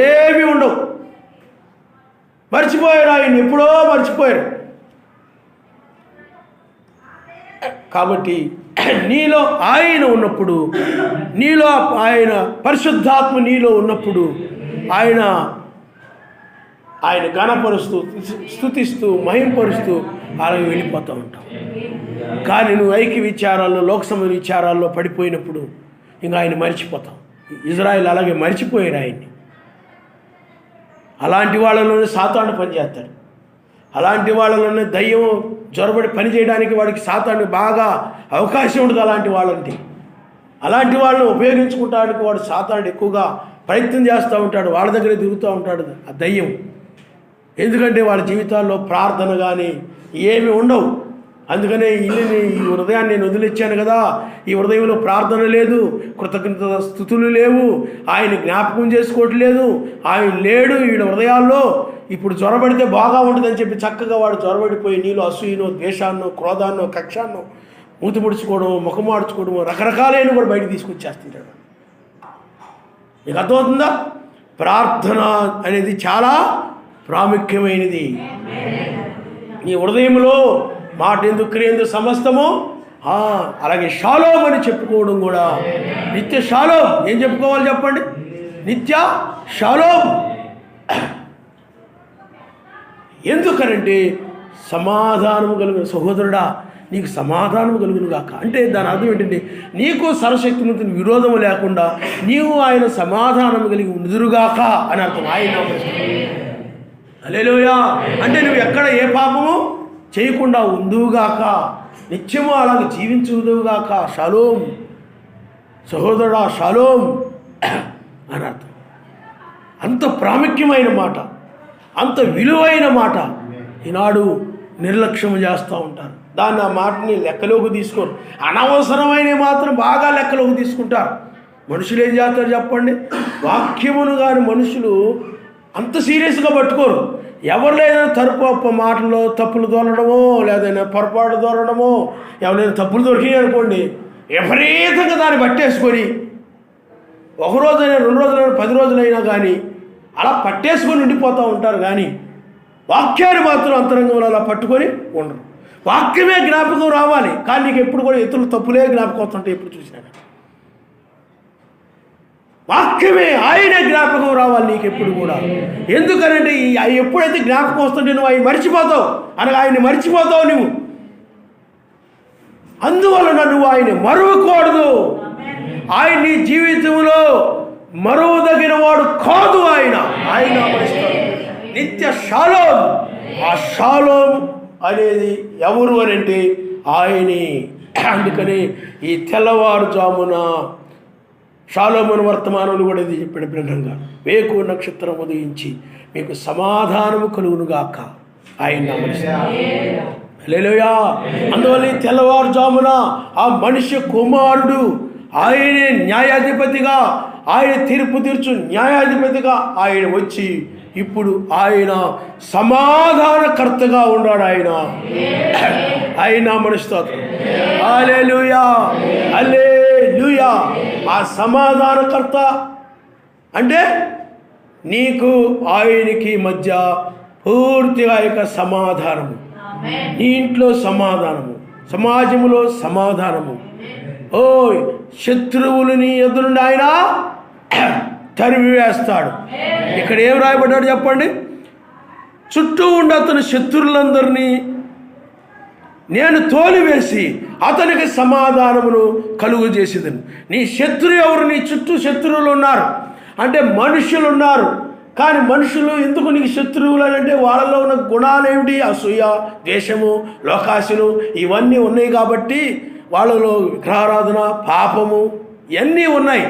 S1: ఏమీ ఉండవు. మర్చిపోయారు, ఆయన ఎప్పుడో మర్చిపోయారు. కాబట్టి నీలో ఆయన ఉన్నప్పుడు, నీలో ఆయన పరిశుద్ధాత్మ నీలో ఉన్నప్పుడు ఆయన ఘనపరుస్తూ స్తుతిస్తూ మహింపరుస్తూ అలాగే వెళ్ళిపోతూ ఉంటాం. కానీ నువ్వు ఐక్య విచారాల్లో, లోకసభ విచారాల్లో పడిపోయినప్పుడు ఇంకా ఆయన మర్చిపోతాం. ఇజ్రాయెల్ అలాగే మర్చిపోయారు ఆయన్ని. అలాంటి వాళ్ళలోనే సాతాను పనిచేస్తాడు. అలాంటి వాళ్ళలోనే దయ్యం జొరబడి పని చేయడానికి వాడికి సాతాను బాగా అవకాశం ఉంటుంది. అలాంటి వాళ్ళని ఉపయోగించుకోవడానికి వాడు సాతాను ఎక్కువగా ప్రయత్నం చేస్తూ ఉంటాడు. వాళ్ళ దగ్గరే తిరుగుతూ ఉంటాడు ఆ దయ్యం. ఎందుకంటే వాళ్ళ జీవితాల్లో ప్రార్థన కానీ ఏమి ఉండవు. అందుకనే ఈ హృదయాన్ని నేను వదిలిచ్చాను కదా, ఈ హృదయంలో ప్రార్థన లేదు, కృతజ్ఞత స్తుతులు లేవు, ఆయన జ్ఞాపకం చేసుకోవట్లేదు, ఆయన లేడు వీళ్ళ హృదయాల్లో. ఇప్పుడు జ్వరబడితే బాగా ఉంటుందని చెప్పి చక్కగా వాడు జ్వరబడిపోయి నీలో అసూయనో, ద్వేషాన్నో, క్రోధాన్నో, కక్షాన్నో, మూతి ముడుచుకోవడం, ముఖం మార్చుకోవడం, రకరకాలైన కూడా బయటకు తీసుకొచ్చేస్తుంటాడు. మీకు అర్థమవుతుందా? ప్రార్థన అనేది చాలా ప్రాముఖ్యమైనది. నీ హృదయంలో మాట ఎందుకు క్రియ ఎందుకు సమస్తము అలాగే షాలోమ్ అని చెప్పుకోవడం కూడా నిత్య షాలోమ్. ఏం చెప్పుకోవాలి చెప్పండి? నిత్య షాలోమ్. ఎందుకనంటే సమాధానము కలిగిన సహోదరుడా, నీకు సమాధానము కలుగును గాక అంటే దాని అర్థం ఏంటంటే నీకు సర్వశక్తిమంతుని విరోధము లేకుండా నీవు ఆయన సమాధానం కలిగి ఉందురుగాక అని అర్థం. ఆయన హల్లెలూయా అంటే నువ్వు ఎక్కడ ఏ పాపము చేయకుండా ఉందువుగాక, నిత్యము అలాగే జీవించుదువుగాక. షాలోమ్ సహోదరుడా, షాలోమ్ అని అర్థం. అంత ప్రాముఖ్యమైన మాట, అంత విలువైన మాట ఈనాడు నిర్లక్ష్యం చేస్తూ ఉంటారు. దాన్ని ఆ మాటని లెక్కలోకి తీసుకోరు. అనవసరమైన మాత్రం బాగా లెక్కలోకి తీసుకుంటారు. మనుషులు ఏం చేస్తారు చెప్పండి? వాక్యమును కానీ మనుషులు అంత సీరియస్గా పట్టుకోరు. ఎవరు లేదైనా తరుపు మాటల్లో తప్పులు దొరకడమో, లేదైనా పొరపాటు దొరకడమో, ఎవరైనా తప్పులు దొరికినాయి అనుకోండి, విపరీతంగా దాన్ని పట్టేసుకొని ఒక రోజైనా 2 రోజులైనా 10 రోజులైనా కానీ అలా పట్టేసుకొని ఉండిపోతూ ఉంటారు. కానీ వాక్యాన్ని మాత్రం అంతరంగంలో అలా పట్టుకొని ఉండరు. వాక్యమే జ్ఞాపకం రావాలి, కానీ నీకు ఎప్పుడు కూడా ఇతరులు తప్పులే జ్ఞాపకం వస్తుంటాయి ఎప్పుడు చూసినా. వాక్యమే, ఆయనే జ్ఞాపకం రావాలి నీకు ఎప్పుడు కూడా. ఎందుకనంటే ఎప్పుడైతే జ్ఞాపకం వస్తుంటే నువ్వు ఆయన మర్చిపోతావు, అనగా ఆయన్ని మర్చిపోతావు నువ్వు. అందువలన నువ్వు ఆయన మరువకూడదు. ఆయన నీ జీవితంలో మరువదగిన వాడు కాదు. ఆయన నిత్య షాలోం. ఆ షాలోం అనేది ఎవరు అని అంటే ఆయనే. అందుకని ఈ తెల్లవారుజామున షాలోమును వర్తమానంలో కూడా ఇది చెప్పిన విధంగా వేకు నక్షత్రం ఉదయించి మీకు సమాధానము కలుగునుగాక ఆయన హల్లెలూయా. అందువల్ల ఈ తెల్లవారుజామున ఆ మనిషి కుమారుడు ఆయనే న్యాయాధిపతిగా, ఆయన తీర్పు తీర్చు న్యాయాధిపతిగా ఆయన వచ్చి ఇప్పుడు ఆయన సమాధానకర్తగా ఉన్నాడు. ఆయన మనిషిస్తోత్రం. హల్లెలూయా, హల్లెలూయా. ఆ సమాధానకర్త అంటే నీకు ఆయనకి మధ్య పూర్తిగా యొక్క సమాధానము, నీ ఇంట్లో సమాధానము, సమాజంలో సమాధానము. శత్రువులు నీ ఎదురుండి ఆయన తరిమి వేస్తాడు. ఇక్కడ ఏం రాయబడ్డాడు చెప్పండి? చుట్టూ ఉండి అతని శత్రువులందరినీ నేను తోలివేసి అతనికి సమాధానమును కలుగు చేసేదని. నీ శత్రువు ఎవరు? నీ చుట్టూ శత్రువులు ఉన్నారు అంటే మనుషులు ఉన్నారు. కానీ మనుషులు ఎందుకు నీకు శత్రువులు అని అంటే వాళ్ళలో ఉన్న గుణాలు ఏమిటి? అసూయ, ద్వేషము, లోకాశలు ఇవన్నీ ఉన్నాయి కాబట్టి వాళ్ళలో విగ్రహారాధన, పాపము ఇవన్నీ ఉన్నాయి.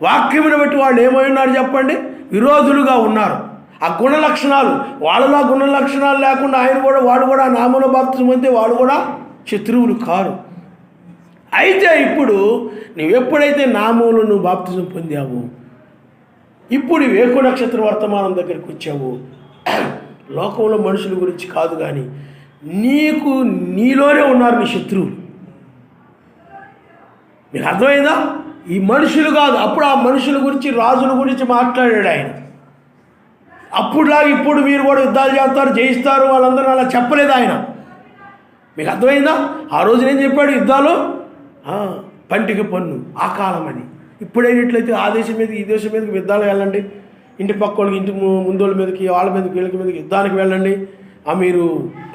S1: వాక్యమును బట్టి వాళ్ళు ఏమై ఉన్నారు చెప్పండి? విరోధులుగా ఉన్నారు. ఆ గుణ లక్షణాలు వాళ్ళలో గుణ లక్షణాలు లేకుండా వాడు కూడా నామమున బాప్తిజం పొందితే వాడు కూడా శత్రువులు కారు. అయితే ఇప్పుడు నువ్వెప్పుడైతే నామములో నువ్వు బాప్తిజం పొందావు, ఇప్పుడు వేకు నక్షత్ర వర్తమానం దగ్గరికి వచ్చావు, లోకంలో మనుషుల గురించి కాదు కానీ నీలోనే ఉన్నారు నీ శత్రువులు. మీకు అర్థమైందా? ఈ మనుషులు కాదు. అప్పుడు ఆ మనుషుల గురించి, రాజుల గురించి మాట్లాడాడు ఆయన. అప్పుడులాగా ఇప్పుడు మీరు కూడా యుద్ధాలు చేస్తారు, జయిస్తారు, వాళ్ళందరూ అలా చెప్పలేదు ఆయన. మీకు అర్థమైందా? ఆ రోజు నేను చెప్పాడు యుద్ధాలు పంటికి పన్ను ఆ కాలం అని. ఇప్పుడైనట్లయితే ఆ దేశం మీదకి ఈ దేశం మీదకి యుద్ధాలు వెళ్ళండి, ఇంటి పక్క వాళ్ళకి, ఇంటి ముందోళ్ళ మీదకి, వాళ్ళ మీదకి, వీళ్ళకి మీదకి యుద్ధానికి వెళ్ళండి, మీరు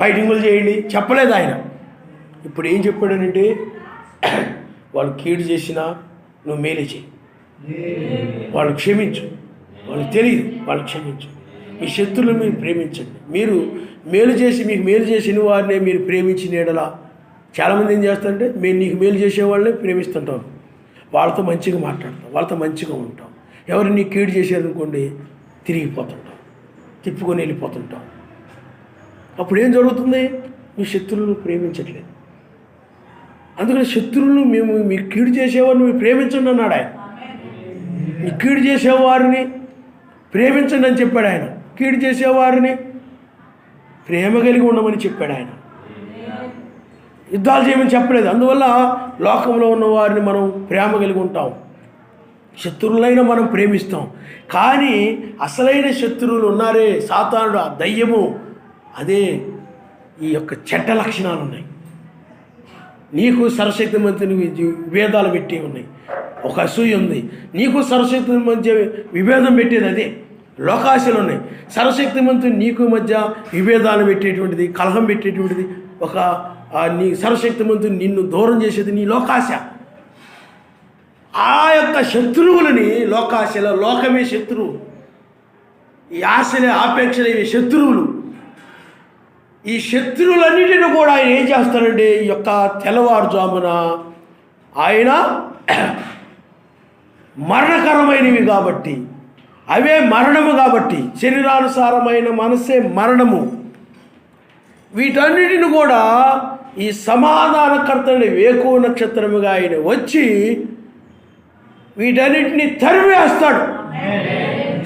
S1: ఫైటింగులు చేయండి చెప్పలేదు ఆయన. ఇప్పుడు ఏం చెప్పాడనంటే వాళ్ళు కీడు చేసినా నువ్వు మేలు చేయి, వాళ్ళు క్షమించు, వాళ్ళకి తెలియదు, వాళ్ళు క్షమించు, మీ శత్రువులను మీరు ప్రేమించండి. మీరు మేలు చేసి మీకు మేలు చేసిన వారినే మీరు ప్రేమించిన ఎడల. చాలామంది ఏం చేస్తారంటే నీకు మేలు చేసేవాళ్ళనే ప్రేమిస్తుంటాం, వాళ్ళతో మంచిగా మాట్లాడతాం, వాళ్ళతో మంచిగా ఉంటాం. ఎవరు నీకు కీడు చేశారనుకోండి తిరిగిపోతుంటాం, తిప్పుకొని వెళ్ళిపోతుంటాం. అప్పుడు ఏం జరుగుతుంది? మీ శత్రువులను ప్రేమించట్లేదు. అందుకని శత్రువులను మీకు కీడు చేసేవారిని మీరు ప్రేమించండి అన్నాడు ఆయన. మీ కీడు చేసేవారిని ప్రేమించండి అని చెప్పాడు ఆయన. కీడు చేసేవారిని ప్రేమ కలిగి ఉండమని చెప్పాడు ఆయన. యుద్ధాలు చేయమని చెప్పలేదు. అందువల్ల లోకంలో ఉన్న వారిని మనం ప్రేమ కలిగి ఉంటాం, శత్రువులైనా మనం ప్రేమిస్తాం. కానీ అసలైన శత్రువులు ఉన్నారే, సాతానుడు, ఆ దయ్యము, అదే ఈ యొక్క చెడ్డ లక్షణాలు ఉన్నాయి. నీకు సర్వశక్తి మంత్రి విభేదాలు పెట్టి ఉన్నాయి, ఒక అసూయ ఉంది. నీకు సర్వశక్తి మధ్య విభేదం పెట్టేది అదే లోకాశలు ఉన్నాయి. సర్వశక్తి మంత్రి నీకు మధ్య విభేదాలు పెట్టేటువంటిది, కలహం పెట్టేటువంటిది, నీ సర్వశక్తి మంత్రి నిన్ను దూరం చేసేది నీ లోకాశ. ఆ యొక్క శత్రువులని లోకాశల, లోకమే శత్రువు, ఈ ఆశలే ఆపేక్షలే ఇవి శత్రువులు. ఈ శత్రువులన్నిటిని కూడా ఆయన ఏం చేస్తారంటే ఈ యొక్క తెల్లవారుజామున ఆయన మరణకరమైనవి కాబట్టి, అవే మరణము కాబట్టి, శరీరానుసారమైన మనసే మరణము, వీటన్నిటిని కూడా ఈ సమాధానకర్తని వేకు నక్షత్రముగా ఆయన వచ్చి వీటన్నిటిని తరివేస్తాడు.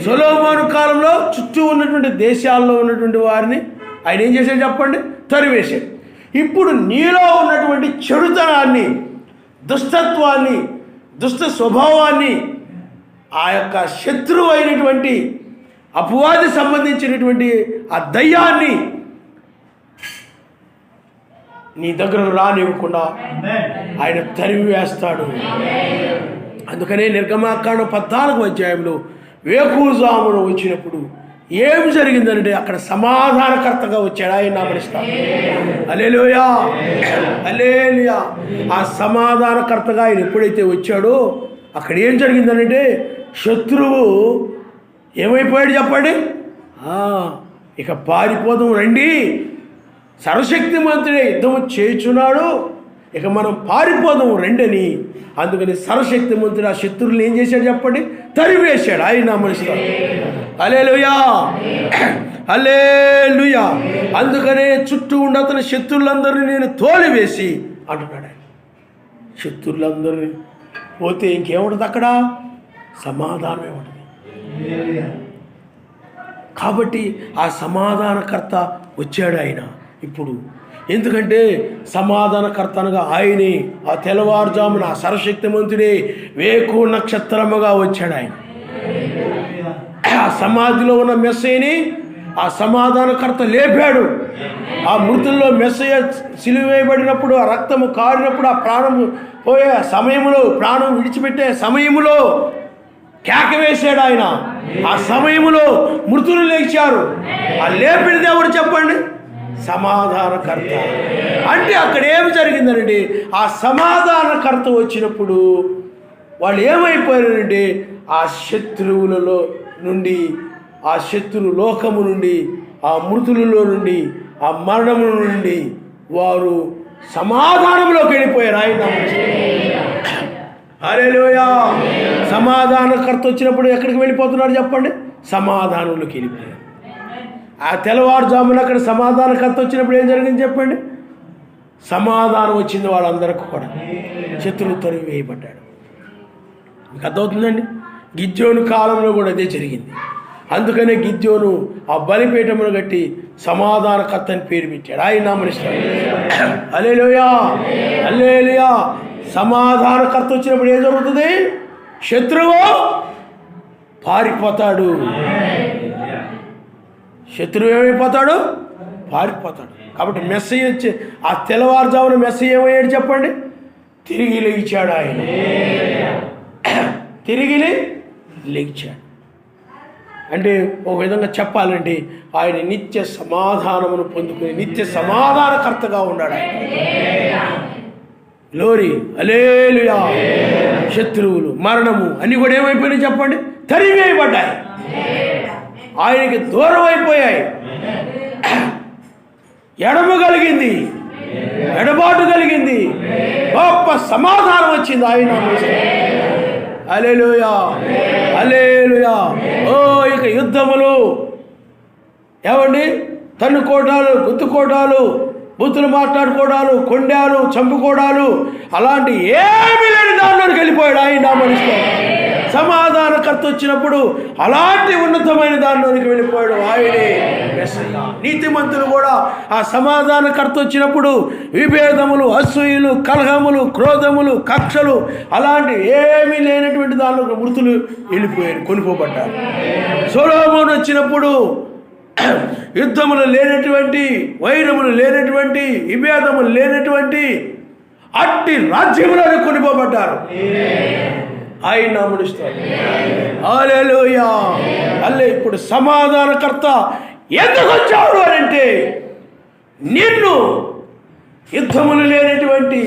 S1: సొలొమోను కాలంలో చుట్టూ ఉన్నటువంటి దేశాల్లో ఉన్నటువంటి వారిని ఆయన ఏం చేశాడు చెప్పండి? తరివేశాడు. ఇప్పుడు నీలో ఉన్నటువంటి చెడుతనాన్ని, దుష్టత్వాన్ని, దుష్ట స్వభావాన్ని, ఆ యొక్క శత్రువు అయినటువంటి అపవాది సంబంధించినటువంటి ఆ దయ్యాన్ని నీ దగ్గరకు రానివ్వకుండా ఆయన తరిమి వేస్తాడు. అందుకనే నిర్గమాకాండం 14వ అధ్యాయంలో వేకువజామున వచ్చినప్పుడు ఏం జరిగిందంటే అక్కడ సమాధానకర్తగా వచ్చాడు. ఆయన నామనిస్తాడు. హల్లెలూయా, హల్లెలూయా. ఆ సమాధానకర్తగా ఆయన ఎప్పుడైతే వచ్చాడో అక్కడ ఏం జరిగిందనంటే శత్రువు ఏమైపోయాడు చెప్పండి. ఇక పారిపోదాం రండి, సర్వశక్తిమంతుడే యుద్ధం చేయుచున్నాడు, ఇక మనం పారిపోదాం రండి అని. అందుకని సర్వశక్తిమంతుడు ఆ శత్రువులు ఏం చేశాడు చెప్పండి, తరివేశాడు. ఆయన నామనిస్తాడు. హల్లెలూయా, హల్లెలూయా. అందుకనే చుట్టూ ఉన్న అతని శత్రువులందరినీ నేను తోలివేసి అంటున్నాడు. ఆయన శత్రువులందరినీ పోతే ఇంకేముంటుంది అక్కడ, సమాధానమే ఉంటుంది. కాబట్టి ఆ సమాధానకర్త వచ్చాడు ఆయన ఇప్పుడు. ఎందుకంటే సమాధానకర్త అనగా ఆయనే ఆ తెల్లవారుజామున ఆ సర్వశక్తిమంతుడే వేకు నక్షత్రముగా వచ్చాడు. ఆయన ఆ సమాధిలో ఉన్న మెస్సయ్యని ఆ సమాధానకర్త లేపాడు. ఆ మృతుల్లో మెస్సయ్య సిలువ వేయబడినప్పుడు ఆ రక్తము కారినప్పుడు ఆ ప్రాణము పోయే సమయంలో, ప్రాణం విడిచిపెట్టే సమయంలో కేక వేశాడు ఆయన. ఆ సమయంలో మృతులు లేచారు. ఆ లేపిన దేవుడు చెప్పండి, సమాధానకర్త. అంటే అక్కడ ఏమి జరిగిందంటే ఆ సమాధానకర్త వచ్చినప్పుడు వాళ్ళు ఏమైపోయారంటే ఆ శత్రువులలో నుండి, ఆ శత్రు లోకము నుండి, ఆ మృతులలో నుండి, ఆ మరణము నుండి వారు సమాధానంలోకి వెళ్ళిపోయారు. ఆయన హల్లెలూయా. సమాధానకర్త వచ్చినప్పుడు ఎక్కడికి వెళ్ళిపోతున్నారు చెప్పండి, సమాధానంలోకి వెళ్ళిపోయారు. ఆ తెల్లవారుజామున అక్కడ సమాధానకర్త వచ్చినప్పుడు ఏం జరిగింది చెప్పండి, సమాధానం వచ్చింది వాళ్ళందరికీ కూడా. శత్రువు తరిమి వేయబడ్డాడు. మీకు అర్థమవుతుందండి. గిద్యోను కాలంలో కూడా అదే జరిగింది. అందుకనే గిద్యోను ఆ బలిపీఠమును కట్టి సమాధానకర్త అని పేరు పెట్టాడు. ఆయన నామనిస్తాడు. హల్లెలూయా, హల్లెలూయా. సమాధానకర్త వచ్చినప్పుడు ఏం జరుగుతుంది, శత్రువు పారిపోతాడు. శత్రువు ఏమైపోతాడు, పారిపోతాడు. కాబట్టి మెస్సయ్య వచ్చి ఆ తెల్లవారుజామున మెస్సయ్య ఏమయ్యాడు చెప్పండి, తిరిగి లేచాడు. ఆయన తిరిగి లేచాడు. అంటే ఒక విధంగా చెప్పాలంటే ఆయన నిత్య సమాధానమును పొందుకుని నిత్య సమాధానకర్తగా ఉన్నాడు. ఆయన గ్లోరీ, హల్లెలూయా. శత్రువులు, మరణము అన్నీ కూడా ఏమైపోయినాయి చెప్పండి, తరివేయబడ్డాయి. ఆయనకి దూరం అయిపోయాయి. ఎడమ కలిగింది, ఎడబాటు కలిగింది, గొప్ప సమాధానం వచ్చింది. ఆయన హల్లెలూయా, హల్లెలూయా. ఓ ఇక యుద్ధములు ఏమండి, తన్నుకోటాలు, గుత్తుకోటాలు, బూతులు మాట్లాడుకోవడాలు, కొండాలు, చంపుకోవడాలు అలాంటి ఏమీ లేని దానిలోకి వెళ్ళిపోయాడు. ఆయన మనిషిలో సమాధానకర్త వచ్చినప్పుడు అలాంటి ఉన్నతమైన దానిలోనికి వెళ్ళిపోయాడు. ఆయనే మెస్సయ్య. నీతిమంతులు కూడా ఆ సమాధానకర్త వచ్చినప్పుడు విభేదములు, అసూయలు, కలహములు, క్రోధములు, కక్షలు అలాంటి ఏమీ లేనటువంటి దానిలోకి మృతులు వెళ్ళిపోయారు, కొనుక్కోబడ్డారు. సొలొమోను వచ్చినప్పుడు యుద్ధములు లేనటువంటి, వైరములు లేనటువంటి, విభేదములు లేనటువంటి అట్టి రాజ్యములను కొనిపోబడ్డారు. ఆయన నామమునిస్తారు. హల్లెలూయా. అల్లే ఇప్పుడు సమాధానకర్త ఎందుకు వచ్చాడు అని అంటే, నిన్ను యుద్ధములు లేనటువంటి,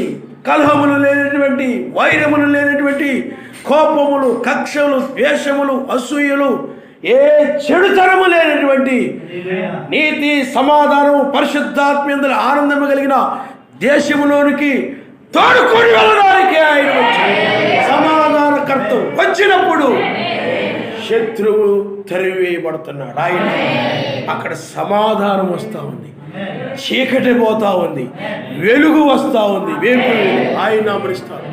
S1: కలహములు లేనటువంటి, వైరములు లేనటువంటి, కోపములు, కక్షలు, ద్వేషములు, అసూయలు, ఏ చెడుతనము లేనటువంటి నీతి, సమాధానము, పరిశుద్ధాత్మయందు ఆనందము కలిగిన దేశములోనికి తోడుకొని వెళ్ళడానికి ఆయన వచ్చాడు. సమాధానకర్త వచ్చినప్పుడు శత్రువు తరివేయబడుతున్నాడు. ఆయన అక్కడ సమాధానం వస్తూ ఉంది, చీకటి పోతా ఉంది, వెలుగు వస్తూ ఉంది, వేపులు ఆయన అమరిస్తాడు.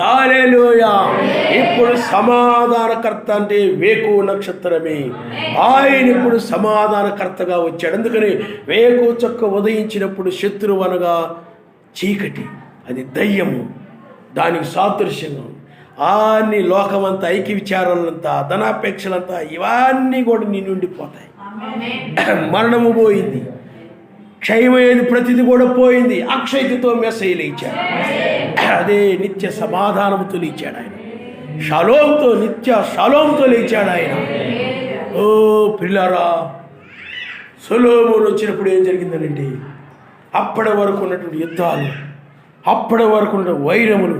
S1: హల్లెలూయా. ఇప్పుడు సమాధానకర్త అంటే వేకు నక్షత్రమే. ఆయన ఇప్పుడు సమాధానకర్తగా వచ్చాడు. అందుకని వేకు చొక్క ఉదయించినప్పుడు శత్రువు అనగా చీకటి, అది దయ్యము, దానికి సాదృశ్యంగా అన్ని లోకమంతా, ఐక్య విచారాలంతా, ధనాపేక్షలంతా ఇవన్నీ కూడా నీ నుండి పోతాయి. మరణము పోయింది, క్షయమయ్యేది ప్రతిది కూడా పోయింది. అక్షయతతో మెస్సయ్య ఇచ్చాడు. అదే నిత్య సమాధానముతో ఇచ్చాడు ఆయన. షాలోంతో, నిత్య షాలోంతో లేచాడు ఆయన. ఓ పిల్లారా, సొలొమోను వచ్చినప్పుడు ఏం జరిగిందనండి, అప్పటి వరకు ఉన్నటువంటి యుద్ధాలు, అప్పటి వరకు ఉన్న వైరములు,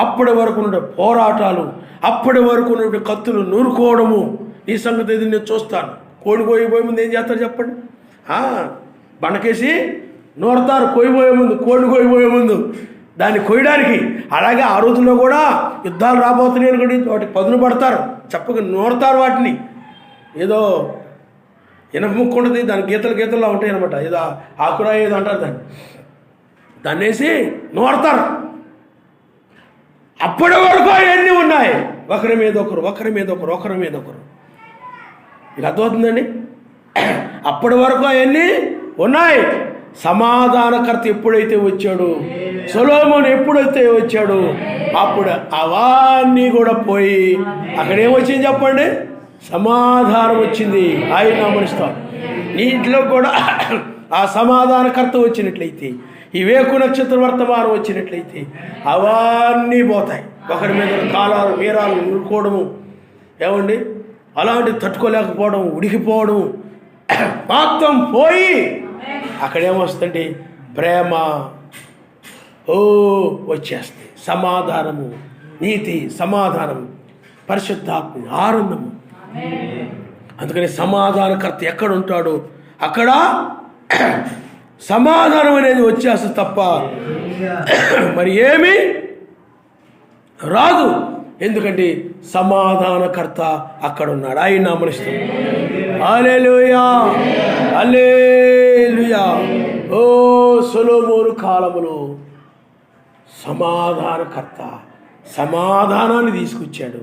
S1: అప్పటి వరకు ఉన్న పోరాటాలు, అప్పటి వరకు ఉన్నటువంటి కత్తులు నూరుకోవడము. ఈ సంగతి ఇది నేను చూస్తాను. కోడి కోయిపోయే ముందు ఏం చేస్తారు చెప్పండి? బండకేసి నూరతారు కోయిపోయే ముందు, కోడిని కోయిపోయే ముందు దాన్ని కొయ్యడానికి. అలాగే ఆ రోజుల్లో కూడా యుద్ధాలు రాబోతున్నాయి అనుకోండి, వాటికి పదును పడతారు, చెప్పక నూరతారు వాటిని. ఏదో ఇనప ముక్కు ఉంటుంది, దాని గీతలు ఉంటాయి అనమాట, ఏదో ఆకురా ఏదో అంటారు దాన్ని వేసి నూరతారు. అప్పటి వరకు అవన్నీ ఉన్నాయి, ఒకరి మీద ఒకరు, ఒకరి మీద ఒకరు, ఒకరి మీద ఒకరు. మీకు అర్థమవుతుందండి? అప్పటి వరకు అవన్నీ ఉన్నాయి. సమాధానకర్త ఎప్పుడైతే వచ్చాడు, సొలొమోను ఎప్పుడైతే వచ్చాడు, అప్పుడు అవన్నీ కూడా పోయి అక్కడేమొచ్చింది చెప్పండి? సమాధానం వచ్చింది. ఆయన నామనిస్తాం. నీ ఇంట్లో కూడా ఆ సమాధానకర్త వచ్చినట్లయితే, ఈ వేకు నక్షత్ర వర్తమానం వచ్చినట్లయితే అవన్నీ పోతాయి. ఒకరి మీద కాలాలు మీరాలు ఉరుకోవడము, ఏమండి అలాంటి తట్టుకోలేకపోవడం, ఉడికిపోవడం మొత్తం పోయి అక్కడేమొస్తుంది? ప్రేమ వచ్చేస్తుంది, సమాధానము, నీతి, సమాధానము, పరిశుద్ధాత్మ, ఆనందము. అందుకని సమాధానకర్త ఎక్కడ ఉంటాడో అక్కడ సమాధానం అనేది వచ్చేస్తుంది తప్ప మరి ఏమీ రాదు. ఎందుకంటే సమాధానకర్త అక్కడ ఉన్నాడు. ఆయన నామనిస్తాం. హల్లెలూయా, హల్లెలూయా. ఓ సొలొమోను కాలములో సమాధానకర్త సమాధానాన్ని తీసుకొచ్చాడు,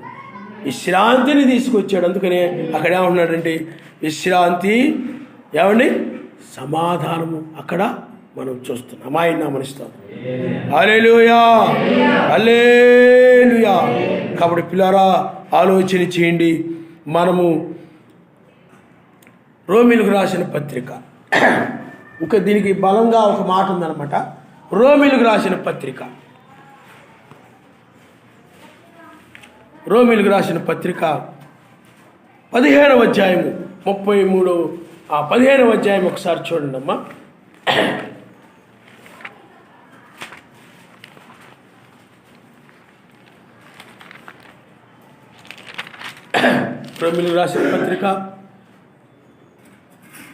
S1: విశ్రాంతిని తీసుకొచ్చాడు. అందుకనే అక్కడ ఏమంటున్నాడంటే విశ్రాంతి, ఏమండి సమాధానము అక్కడ మనం చూస్తున్నాం. ఆయన నామనిస్తాం. హల్లెలూయా, హల్లెలూయా. కాబట్టి పిల్లారా, ఆలోచన చేయండి. మనము రోమీలకు రాసిన పత్రిక, ఇంకా దీనికి బలంగా ఒక మాట ఉందన్నమాట. రోమీలకు రాసిన పత్రిక, రోమీలకు రాసిన పత్రిక 15వ అధ్యాయము 15వ అధ్యాయం ఒకసారి చూడండి అమ్మా. రోమీలకు రాసిన పత్రిక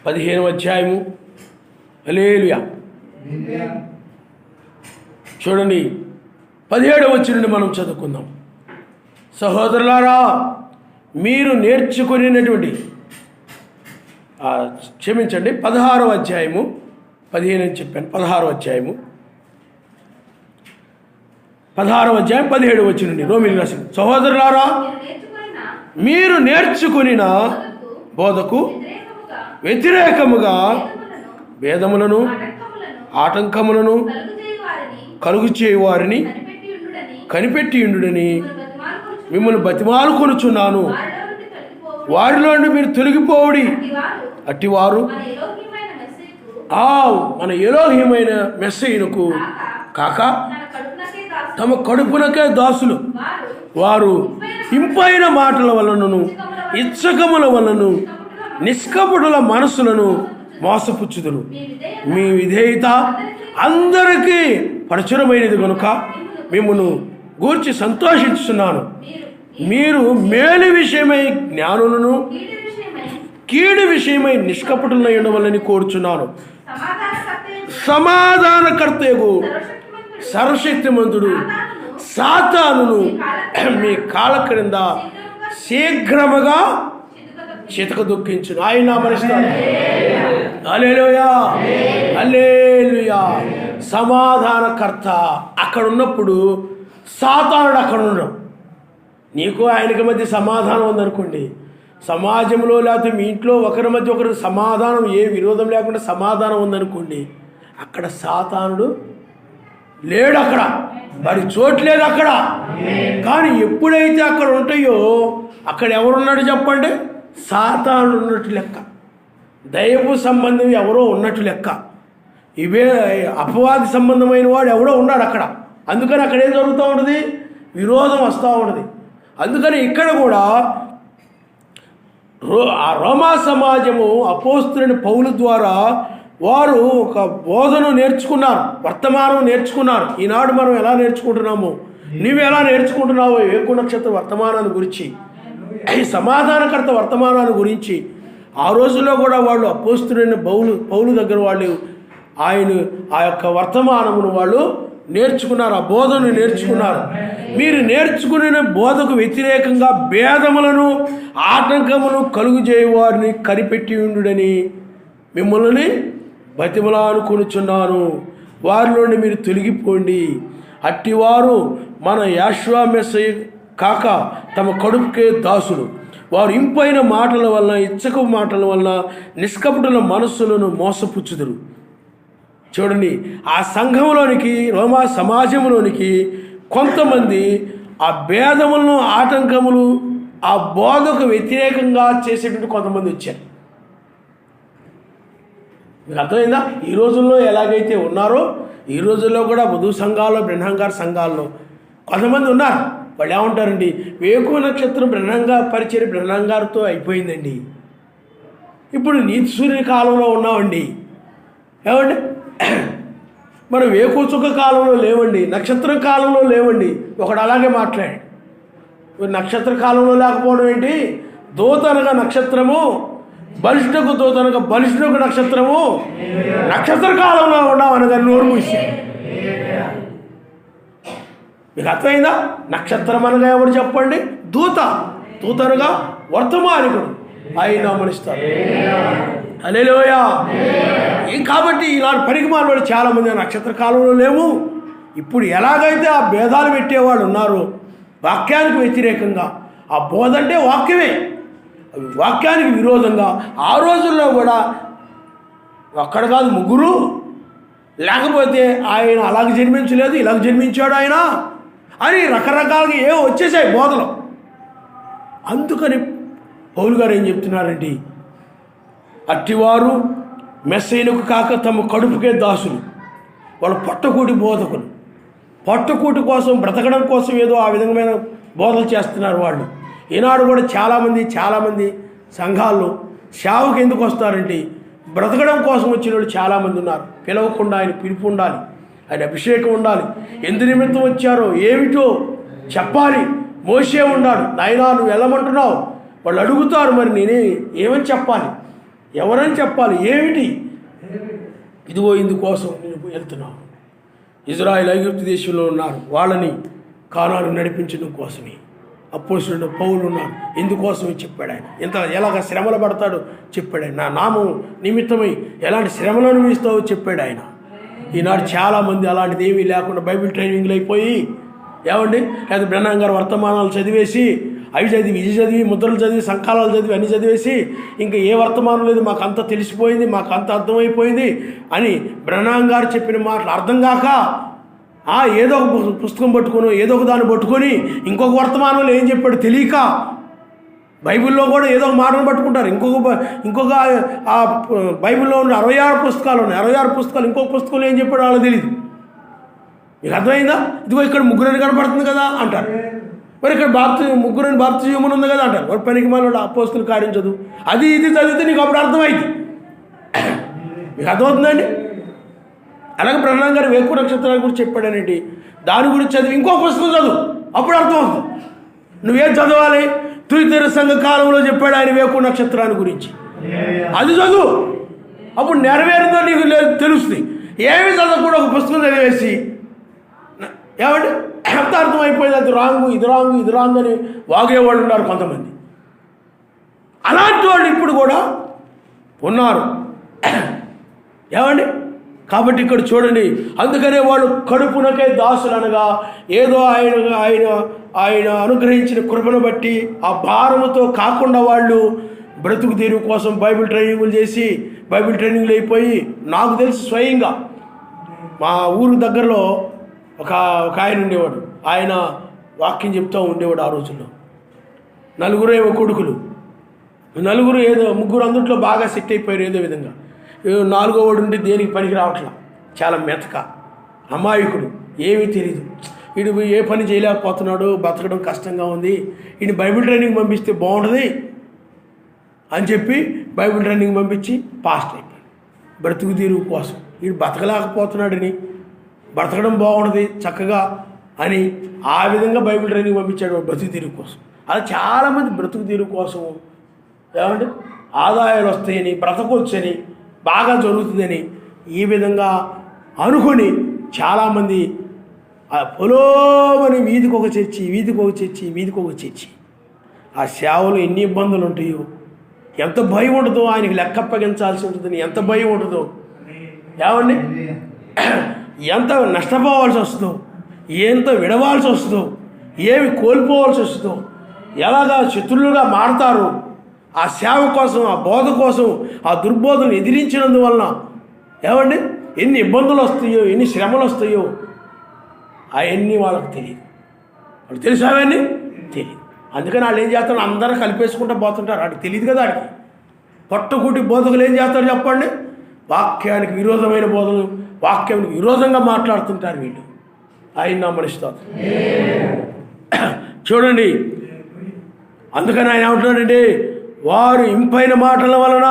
S1: 15వ అధ్యాయము. హల్లెలూయా. చూడండి 17వ వచనం నుండి మనం చదువుకుందాం. సహోదరులారా, మీరు నేర్చుకునేటువంటి క్షమించండి 16వ అధ్యాయము, 15 అని చెప్పాను, 16వ అధ్యాయము 17వ వచనం నుండి రోమీలకు రాసిన. సహోదరులారా, మీరు నేర్చుకునిన బోధకు వ్యతిరేకముగా వేదములను, ఆటంకములను కలుగు చేయువారిని కనిపెట్టియుండుడని మిమ్మల్ని బతిమాలుకొనుచున్నాను. వారిలో నుండి మీరు తొలగిపోవుడి. అట్టివారు మన ఎలోహిమైన మెస్సయ్యకు కాక తమ కడుపునకే దాసులు. వారు ఇంపైన మాటల వలనను ఇచ్చకముల వలనను నిష్కపటుల మనసులను మోసపుచ్చుదురు. మీ విధేయత అందరికీ ప్రచురమైనది కనుక మిమ్మును గూర్చి సంతోషించుతున్నాను. మీరు మేలు విషయమై జ్ఞానులను, కీడు విషయమై నిష్కపటులై ఉండవలని కోరుచున్నాను. సమాధానకర్తయగు సర్వశక్తిమంతుడు సాతానును మీ కాళ్ళ క్రింద శీఘ్రముగా చితక దుఃఖించును. ఆయన నామనిస్తాడు. హల్లెలూయా, హల్లెలూయా. సమాధానకర్త అక్కడ ఉన్నప్పుడు సాతానుడు అక్కడ ఉండడం. నీకు ఆయనకి మధ్య సమాధానం ఉందనుకోండి, సమాజంలో లేకపోతే మీ ఇంట్లో ఒకరి మధ్య ఒకరికి సమాధానం, ఏ విరోధం లేకుండా సమాధానం ఉందనుకోండి, అక్కడ సాతానుడు లేడు, అక్కడ మరి చోటు లేదు అక్కడ. కానీ ఎప్పుడైతే అక్కడ ఉంటాయో అక్కడ ఎవరున్నాడు చెప్పండి? సాతానుడు ఉన్నట్టు లెక్క, దైవపు సంబంధం ఎవరో ఉన్నట్టు లెక్క, ఇవే అపవాది సంబంధమైన వాడు ఎవడో ఉన్నాడు అక్కడ. అందుకని అక్కడ ఏం జరుగుతూ ఉంటుంది? విరోధం వస్తూ ఉంటుంది. అందుకని ఇక్కడ కూడా ఆ రోమా సమాజము అపోస్తులైన పౌలు ద్వారా వారు ఒక బోధను నేర్చుకున్నారు, వర్తమానం నేర్చుకున్నారు. ఈనాడు మనం ఎలా నేర్చుకుంటున్నాము, నీవు ఎలా నేర్చుకుంటున్నావు వేకు నక్షత్ర వర్తమానాన్ని గురించి, ఈ సమాధానకర్త వర్తమానాన్ని గురించి. ఆ రోజుల్లో కూడా వాళ్ళు అపోస్తులైన పౌలు దగ్గర వాళ్ళు ఆ యొక్క వర్తమానమును వాళ్ళు నేర్చుకున్నారు, ఆ బోధను నేర్చుకున్నారు. మీరు నేర్చుకునే బోధకు వ్యతిరేకంగా భేదములను ఆటంకమును కలుగు చేయవారిని కనిపెట్టి ఉండుడని మిమ్మల్ని బతిమలానుకొనుచున్నాను. వారిలోని మీరు తొలగిపోండి. అట్టివారు మన యాశ్వా మెస్సయ్య కాక తమ కడుపుకే దాసులు. వారు ఇంపైన మాటల వలన, ఇచ్చకపు మాటల వలన నిష్కపటుల మనస్సులను మోసపుచ్చుదురు. చూడండి, ఆ సంఘంలోనికి, రోమా సమాజంలోనికి కొంతమంది ఆ భేదములను, ఆటంకములు, ఆ బోధకు వ్యతిరేకంగా చేసేటువంటి కొంతమంది వచ్చారు. మీకు అర్థమైందా? ఈ రోజుల్లో ఎలాగైతే ఉన్నారో ఈ రోజుల్లో కూడా వధువు సంఘాల్లో, బ్రహ్మంగారు సంఘాల్లో కొంతమంది ఉన్నారు. వాళ్ళు ఏమంటారండి, వేకువ నక్షత్రం బ్రహ్మంగారు పరిచయం బ్రహ్మంగారితో అయిపోయిందండి, ఇప్పుడు నీతి సూర్యుని కాలంలో ఉన్నామండి. ఏమండి, మనం వేకువ చుక్క కాలంలో లేవండి, నక్షత్రం కాలంలో లేవండి. ఒకడు అలాగే మాట్లాడాడు. నక్షత్ర కాలంలో లేకపోవడం ఏంటి? దూత అనగా నక్షత్రము, బలిష్ఠకు దూత అనగా బలిష్ఠకు నక్షత్రము, నక్షత్ర కాలంలో ఉన్నామనగా నోరు మూసి. మీకు అర్థమైందా? నక్షత్రం అనగా ఎవరు చెప్పండి? దూత. దూత అనగా వర్తమానికుడు, ఆయన మనిస్తారు. హల్లెలూయా. కాబట్టి ఇలాంటి పరిగమాలు చాలామంది నక్షత్ర కాలంలో లేవు. ఇప్పుడు ఎలాగైతే ఆ భేదాలు పెట్టేవాళ్ళు ఉన్నారు వాక్యానికి వ్యతిరేకంగా, ఆ బోధ అంటే వాక్యమే, వాక్యానికి విరోధంగా ఆ రోజుల్లో కూడా ఒక్కడ కాదు ముగ్గురు, లేకపోతే ఆయన అలాగ జన్మించలేదు, ఇలాగ జన్మించాడు ఆయన అని రకరకాలుగా ఏవో వచ్చేసాయి బోధలు. అందుకని పౌలు గారు ఏం చెప్తున్నారండి, అట్టివారు మెస్సయ్యకు కాక తమ కడుపుకే దాసులు. వాళ్ళు పొట్టకూటి బోధకులు, పొట్టకూటి కోసం, బ్రతకడం కోసం ఏదో ఆ విధమైన బోధలు చేస్తున్నారు వాళ్ళు. ఈనాడు కూడా చాలామంది సంఘాల్లో సేవకు ఎందుకు వస్తారంటే బ్రతకడం కోసం వచ్చిన వాళ్ళు చాలామంది ఉన్నారు. పిలవకుండా ఆయన పిలుపు ఉండాలి, ఆయన అభిషేకం ఉండాలి, ఎందు నిమిత్తం వచ్చారో ఏమిటో చెప్పాలి. మోసే ఉన్నాడు, నాయనా నువ్వు వెళ్ళమంటున్నావు, వాళ్ళు అడుగుతారు, మరి నేనే ఏమని చెప్పాలి, ఎవరని చెప్పాలి, ఏమిటి? ఇదిగో ఇందుకోసం నేను వెళ్తున్నాను. ఇజ్రాయెల్ ఐగుప్తు దేశంలో ఉన్నారు, వాళ్ళని కానాను నడిపించడం కోసమే. అపోస్తలుడైన పౌలు ఉన్నాడు, ఎందుకోసమే చెప్పాడు ఆయన. ఎలాగ శ్రమలు పడతాడో చెప్పాడు ఆయన. నా నామం నిమిత్తమై ఎలాంటి శ్రమలు అనుభవిస్తావో చెప్పాడు ఆయన. ఈనాడు చాలామంది అలాంటిది ఏమీ లేకుండా బైబిల్ ట్రైనింగ్లు అయిపోయి, ఏమండి, లేదా బ్రహ్మం గారు వర్తమానాలు చదివేసి, అవి చదివి ఇది చదివి, ముద్రలు చదివి, సంకాలాలు చదివి అన్నీ చదివేసి ఇంకా ఏ వర్తమానం లేదు, మాకు అంతా తెలిసిపోయింది, మాకు అంత అర్థమైపోయింది అని బ్రహ్మం గారు చెప్పిన మాటలు అర్థం కాక ఏదో ఒక పుస్తకం పట్టుకొని, ఏదో ఒక దాన్ని పట్టుకొని ఇంకొక వర్తమానంలో ఏం చెప్పాడు తెలియక బైబిల్లో కూడా ఏదో ఒక మాటను పట్టుకుంటారు. ఇంకొక ఆ బైబిల్లో ఉన్న 66 పుస్తకాలు ఉన్నాయి, 66 పుస్తకాలు ఇంకొక పుస్తకంలో ఏం చెప్పాడు వాళ్ళకి తెలియదు. మీకు అర్థమైందా? ఇదిగో ఇక్కడ ముగ్గురని కనపడుతుంది కదా అంటారు, మరి ఇక్కడ ముగ్గురని బాప్తిజం ఉంది కదా అంటారు. మరి పనికి మళ్ళీ అపోస్తలుల కార్యం చదువు, అది ఇది చదివితే నీకు అప్పుడు అర్థమైంది. మీకు అర్థమవుతుందండి? అలాగే బ్రహ్మం గారు వేకువ నక్షత్రాల గురించి చెప్పాడనండి, దాని గురించి చదివి ఇంకో పుస్తకం చదువు, అప్పుడు అర్థమవుతుంది. నువ్వేం చదవాలి? తుయితెర సంఘ కాలంలో చెప్పాడు ఆయన వేకువ నక్షత్రాన్ని గురించి, అది చదువు, అప్పుడు నెరవేరుందో నీకు తెలుస్తుంది. ఏమి చదవకుండా ఒక పుస్తకం చదివేసి ఏమంటే ఎంత అర్థమైపోయింది, అది రాంగు ఇది రాంగు ఇది రాంగు అని వాగేవాళ్ళు ఉన్నారు కొంతమంది. అలాంటి వాళ్ళు ఇప్పుడు కూడా ఉన్నారు. ఏమండి, కాబట్టి ఇక్కడ చూడండి, అందుకనే వాళ్ళు కడుపునకే దాసులు అనగా ఏదో ఆయన అనుగ్రహించిన కృపను బట్టి ఆ భారముతో కాకుండా వాళ్ళు బ్రతుకు తెరువు కోసం బైబిల్ ట్రైనింగులు చేసి బైబిల్ ట్రైనింగ్లు అయిపోయి, నాకు తెలిసి స్వయంగా మా ఊరు దగ్గరలో ఒక ఆయన ఉండేవాడు, ఆయన వాక్యం చెప్తూ ఉండేవాడు. ఆ రోజుల్లో నలుగురు ఏమో కొడుకులు, నలుగురు ఏదో ముగ్గురు అందుట్లో బాగా సెట్ అయిపోయారు ఏదో విధంగా. నాలుగో వాడు ఉంటే దేనికి పనికి రావట్లా, చాలా మెతక అమాయకుడు, ఏమీ తెలీదు. వీడు ఏ పని చేయలేకపోతున్నాడు, బతకడం కష్టంగా ఉంది, ఈయన బైబిల్ ట్రైనింగ్ పంపిస్తే బాగుంటుంది అని చెప్పి బైబిల్ ట్రైనింగ్ పంపించి పాస్ట్ అయిపోయాడు బ్రతుకు తీరువు కోసం. వీడు బతకలేకపోతున్నాడని, బ్రతకడం బాగుంటుంది చక్కగా అని ఆ విధంగా బైబిల్ ట్రైనింగ్ పంపించాడు బ్రతుకు తీరువు కోసం. అలా చాలామంది బ్రతుకు తీరువు కోసం ఏమంటే ఆదాయాలు వస్తాయని, బ్రతకొచ్చని, బాగా జరుగుతుందని ఈ విధంగా అనుకొని చాలామంది పొలోమని వీధికి ఒక చర్చి, వీధికి ఒక చర్చి, వీధికి ఒక చర్చి. ఆ సేవలు ఎన్ని ఇబ్బందులు ఉంటాయో, ఎంత భయం ఉంటుందో, ఆయనకి లెక్క అప్పగించాల్సి ఉంటుందని ఎంత భయం ఉంటుందో, ఏమండి ఎంత నష్టపోవాల్సి వస్తుందో, ఎంత విడవాల్సి వస్తుందో, ఏమి కోల్పోవాల్సి వస్తుందో, ఎలాగా శత్రువులుగా మారతారు ఆ సేవ కోసం, ఆ బోధ కోసం, ఆ దుర్బోధను ఎదిరించినందువలన ఏమండి ఎన్ని ఇబ్బందులు వస్తాయో, ఎన్ని శ్రమలు వస్తాయో అవన్నీ వాళ్ళకి తెలియదు. వాళ్ళు తెలుసు అవన్నీ తెలియదు. అందుకని వాళ్ళు ఏం చేస్తారు, అందరూ కలిపేసుకుంటూ పోతుంటారు. వాడికి తెలియదు కదా. వాడికి పట్టుకుటి బోధకులు ఏం చేస్తారు చెప్పండి, వాక్యానికి విరోధమైన బోధలు, వాక్యానికి విరోధంగా మాట్లాడుతుంటారు వీళ్ళు. ఆయన నమ్మనిస్తారు. చూడండి, అందుకని ఆయన ఏమంటున్నాడంటే, వారు ఇంపైన మాటల వలన,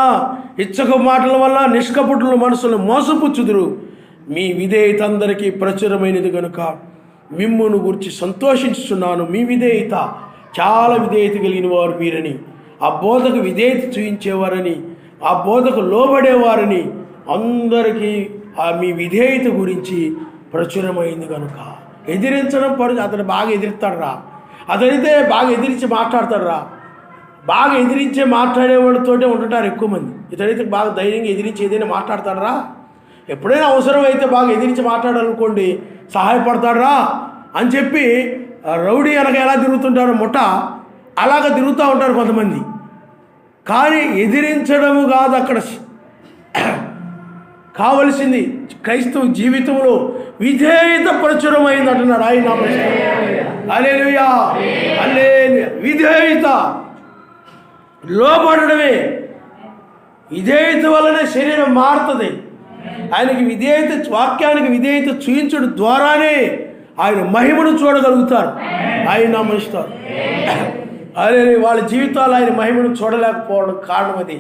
S1: ఇచ్చక మాటల వలన నిష్కపటుల మనసులను మోసపుచ్చుదురు. మీ విధేయత అందరికీ ప్రచురమైనది కనుక మిమ్మును గురించి సంతోషించుచున్నాను. మీ విధేయత, చాలా విధేయత కలిగిన వారు మీరని, ఆ బోధకు విధేయత చూయించేవారని, ఆ బోధకు లోబడేవారని అందరికీ ఆ మీ విధేయత గురించి ప్రచురమైంది కనుక. ఎదిరించడం అతను బాగా ఎదిరిస్తాడు రా, అతనైతే బాగా ఎదిరించి మాట్లాడతాడు రా. బాగా ఎదిరించే మాట్లాడేవాడితోటే ఉంటుంటారు ఎక్కువ మంది. ఇతడైతే బాగా ధైర్యంగా ఎదిరించి ఏదైనా మాట్లాడతాడు రా, ఎప్పుడైనా అవసరం అయితే బాగా ఎదిరించి మాట్లాడాలనుకోండి సహాయపడతాడురా అని చెప్పి రౌడీ అనగా ఎలా తిరుగుతుంటారో ముఠ అలాగ తిరుగుతూ ఉంటారు కొంతమంది. కానీ ఎదిరించడము కాదు అక్కడ కావలసింది. క్రైస్తవ జీవితంలో విధేయత ప్రచురమైంది అంటున్నారు ఆయన. హల్లెలూయా, హల్లెలూయా. విధేయత, లోబడమే. విధేయత వల్లనే శరీరం మారుతుంది. ఆయనకి విధేయత, వాక్యానికి విధేయత చూయించడం ద్వారానే ఆయన మహిమను చూడగలుగుతారు. ఆయన నమ్మిస్తారు. అదే వాళ్ళ జీవితాలు ఆయన మహిమను చూడలేకపోవడం కారణం అది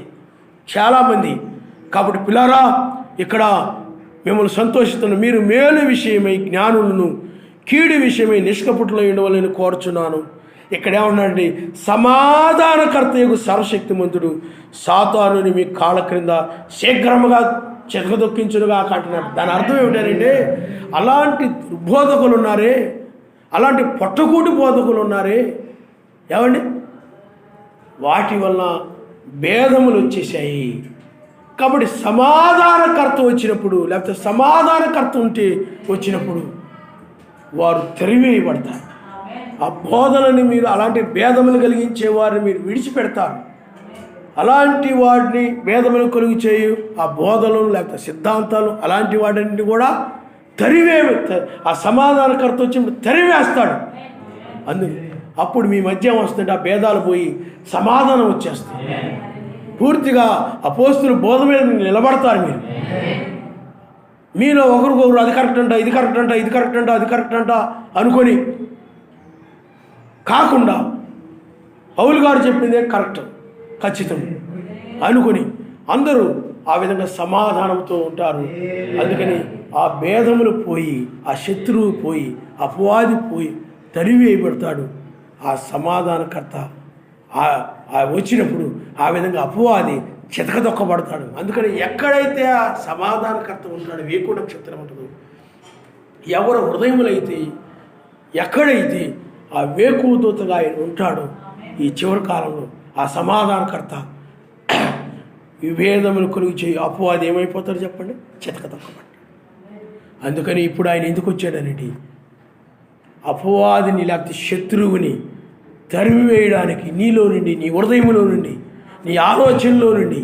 S1: చాలామంది. కాబట్టి పిల్లారా, ఇక్కడ మిమ్మల్ని సంతోషిస్తున్న మీరు మేలు విషయమై జ్ఞానులను, కీడు విషయమై నిష్కపటులు ఉండవాలని కోరుచున్నాను. ఇక్కడ ఏమన్నాడండి, సమాధానకర్తయగు సర్వశక్తిమంతుడు సాతానుని మీ కాళ్ళ క్రింద శీఘ్రముగా చెతకదొక్కించునుగా అంటున్నాడు. దాని అర్థం ఏమిటంటే, అలాంటి బోధకులు ఉన్నారే, అలాంటి పొట్టకూటి బోధకులు ఉన్నారే ఏమండి, వాటి వలన భేదములు వచ్చేసాయి. కాబట్టి సమాధానకర్త వచ్చినప్పుడు, లేకపోతే సమాధానకర్త ఉంటే వచ్చినప్పుడు వారు తెరివేయబడతారు. ఆ బోధనని మీరు, అలాంటి భేదములు కలిగించే వారిని మీరు విడిచిపెడతారు. అలాంటి వాటిని భేదములు కలిగి చేయు ఆ బోధనలు లేకపోతే సిద్ధాంతాలు, అలాంటి వాటిని కూడా ఆ సమాధానకర్త వచ్చినప్పుడు తరివేస్తాడు. అందుకు అప్పుడు మీ మధ్య వస్తుంటే ఆ భేదాలు పోయి సమాధానం వచ్చేస్తుంది. పూర్తిగా అపోస్తుల బోధ మీద నిలబడతారు. మీలో ఒకరికొకరు అది కరెక్ట్ అంట, ఇది కరెక్ట్ అంట, ఇది కరెక్ట్ అంట, అది కరెక్ట్ అంట అనుకొని కాకుండా పౌలు గారు చెప్పిందే కరెక్ట్, ఖచ్చితం అనుకొని అందరూ ఆ విధంగా సమాధానంతో ఉంటారు. అందుకని ఆ భేదములు పోయి, ఆ శత్రువు పోయి, అపవాది పోయి తరివేయబడతాడు. ఆ సమాధానకర్త వచ్చినప్పుడు ఆ విధంగా అపవాది చితకదొక్కబడతాడు. అందుకని ఎక్కడైతే ఆ సమాధానకర్త ఉంటాడో, వేకువ నక్షత్రం ఉంటుందో, ఎవరు హృదయములైతే, ఎక్కడైతే ఆ వేకువ దూతగా ఆయన ఉంటాడో ఈ చివరి కాలంలో, ఆ సమాధానకర్త విభేదములు కలుగు చేయి అపవాది ఏమైపోతాడు చెప్పండి, చితకదొక్కబడ్డాడు. అందుకని ఇప్పుడు ఆయన ఎందుకు వచ్చాడనండి, అపవాదిని లేకపోతే శత్రువుని తరిమివేయడానికి, నీలో నుండి, నీ హృదయంలో నుండి, నీ ఆలోచనలో నుండి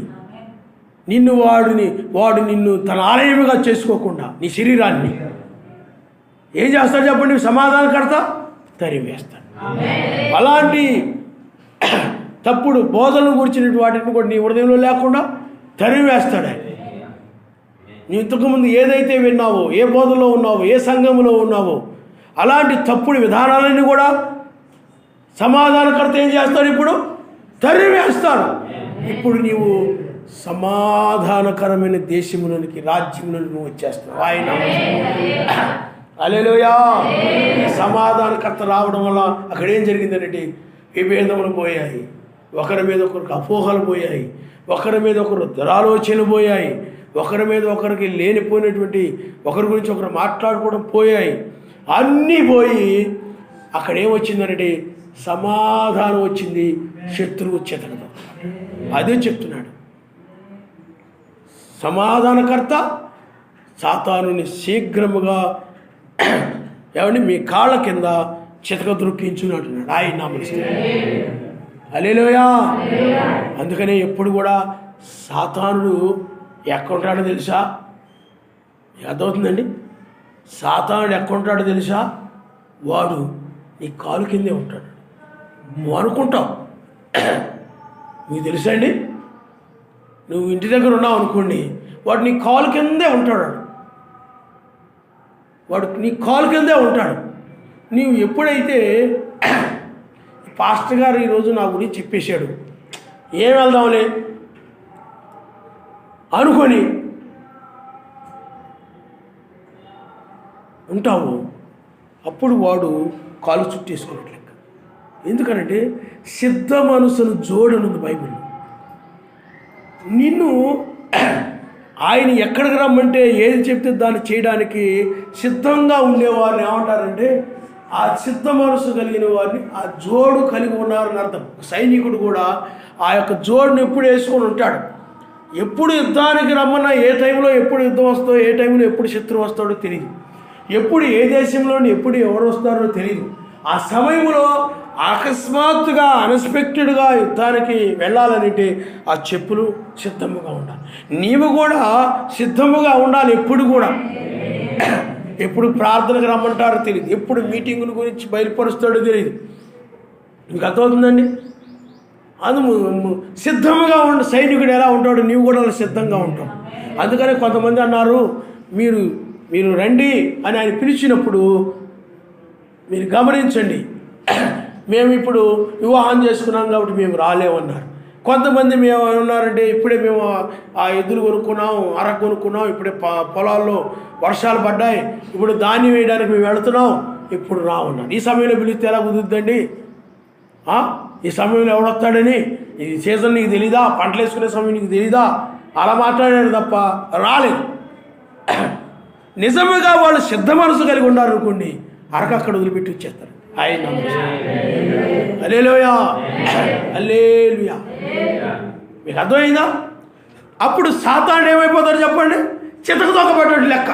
S1: వాడు నిన్ను తన ఆలయముగా చేసుకోకుండా నీ శరీరాన్ని ఏం చేస్తాడు చెప్పండి, సమాధానకర్త తరివేస్తాడు. అలాంటి తప్పుడు బోధనలు గురించినటువంటి వాటిని కూడా నీ హృదయంలో లేకుండా తరివేస్తాడు ఆయన. నీ ఇంతకుముందు ఏదైతే విన్నావో, ఏ బోధలో ఉన్నావో, ఏ సంఘంలో ఉన్నావో, అలాంటి తప్పుడు విధానాలన్నీ కూడా సమాధానకర్త ఏం చేస్తాడు? ఇప్పుడు తరివేస్తాడు. ఇప్పుడు నీవు సమాధానకరమైన దేశంలోనికి, రాజ్యంలోనికి నువ్వు వచ్చేస్తావు. ఆయన హల్లెలూయా. సమాధానకర్త రావడం వల్ల అక్కడ ఏం జరిగిందంటే విభేదములు పోయాయి, ఒకరి మీద ఒకరికి అపోహలు పోయాయి, ఒకరి మీద ఒకరు దురాలోచనలు పోయాయి, ఒకరి మీద ఒకరికి లేనిపోయినటువంటి ఒకరి గురించి ఒకరు మాట్లాడుకోవడం పోయాయి. అన్నీ పోయి అక్కడ ఏమొచ్చిందంటే సమాధానం వచ్చింది, శత్రువు చెతకదు. అదే చెప్తున్నాడు. సమాధానకర్త సాతానుని శీఘ్రముగా ఏమండి మీ కాళ్ళ కింద చితక దొరికించుని అంటున్నాడు. ఆయన నామస్తుడు. హల్లెలూయా. అందుకనే ఎప్పుడు కూడా సాతానుడు ఎక్కడుంటాడో తెలుసా? అర్థమవుతుందండి? సాతానుడు ఎక్కడుంటాడో తెలుసా? వాడు నీ కాలు కిందే ఉంటాడు. నువ్వు అనుకుంటావు, మీకు తెలుసా అండి? నువ్వు ఇంటి దగ్గర ఉన్నావు అనుకోండి, వాడు నీ కాలు కిందే ఉంటాడు. వాడు నీ కాలు కిందే ఉంటాడు. నీవు ఎప్పుడైతే పాస్టర్ గారు ఈరోజు నా గురించి చెప్పేశాడు, ఏం వెళ్దాంలే అనుకొని ఉంటావు, అప్పుడు వాడు కాలు చుట్టేసుకున్నట్లు. ఎందుకనంటే సిద్ధ మనసును జోడనుంది బైబిల్లో. నిన్ను ఆయన ఎక్కడికి రమ్మంటే ఏది చెప్తే దాన్ని చేయడానికి సిద్ధంగా ఉండేవారిని ఏమంటారంటే ఆ సిద్ధ మనసు కలిగిన వారిని, ఆ జోడు కలిగి ఉన్నారని అర్థం. సైనికుడు కూడా ఆ యొక్క జోడును ఎప్పుడు వేసుకొని ఉంటాడు. ఎప్పుడు యుద్ధానికి రమ్మన్నా ఏ టైంలో ఎప్పుడు యుద్ధం వస్తుందో, ఏ టైంలో ఎప్పుడు శత్రువు వస్తాడో తెలియదు, ఎప్పుడు ఏ దేశంలో ఎప్పుడు ఎవరు వస్తారో తెలియదు. ఆ సమయంలో అకస్మాత్తుగా అన్ఎక్స్పెక్టెడ్గా యుద్ధానికి వెళ్ళాలంటే ఆ చెప్పులు సిద్ధముగా ఉండాలి. నీవు కూడా సిద్ధముగా ఉండాలి. ఎప్పుడు కూడా ఎప్పుడు ప్రార్థనకు రమ్మంటారో తెలియదు, ఎప్పుడు మీటింగుల గురించి బయలుపరుస్తాడో తెలియదు. మీకు అర్థమవుతుందండి? సిద్ధముగా ఉండి సైనికుడు ఎలా ఉంటాడు, నీవు కూడా సిద్ధంగా ఉంటావు. అందుకనే కొంతమంది అన్నారు, మీరు రండి అని ఆయన పిలిచినప్పుడు మీరు గమనించండి, మేము ఇప్పుడు వివాహం చేసుకున్నాం కాబట్టి మేము రాలేమన్నారు. కొంతమంది మేము ఏమన్నారంటే ఇప్పుడే మేము ఆ ఎద్దులు కొనుక్కున్నాం, అరకు కొనుక్కున్నాం, ఇప్పుడే పొలాల్లో వర్షాలు పడ్డాయి, ఇప్పుడు ధాన్యం వేయడానికి మేము వెళుతున్నాం, ఇప్పుడు రావున్నారు. ఈ సమయంలో పిలిస్తే ఎలా కుదురుద్దండి? ఈ సమయంలో ఎవడొస్తాడని, ఈ సీజన్ నీకు తెలీదా, పంటలు వేసుకునే సమయం నీకు తెలీదా, అలా మాట్లాడారు తప్ప రాలేదు. నిజంగా వాళ్ళు సిద్ధ మనసు కలిగి ఉన్నారు అనుకోండి, అరకు అక్కడ వదిలిపెట్టి వచ్చేస్తారు. ఆయన హల్లెలూయా, హల్లెలూయా. మీకు అర్థమైందా? అప్పుడు సాతానుడు ఏమైపోతాడు చెప్పండి? చితక తొక్కబడ్డాడు లెక్క.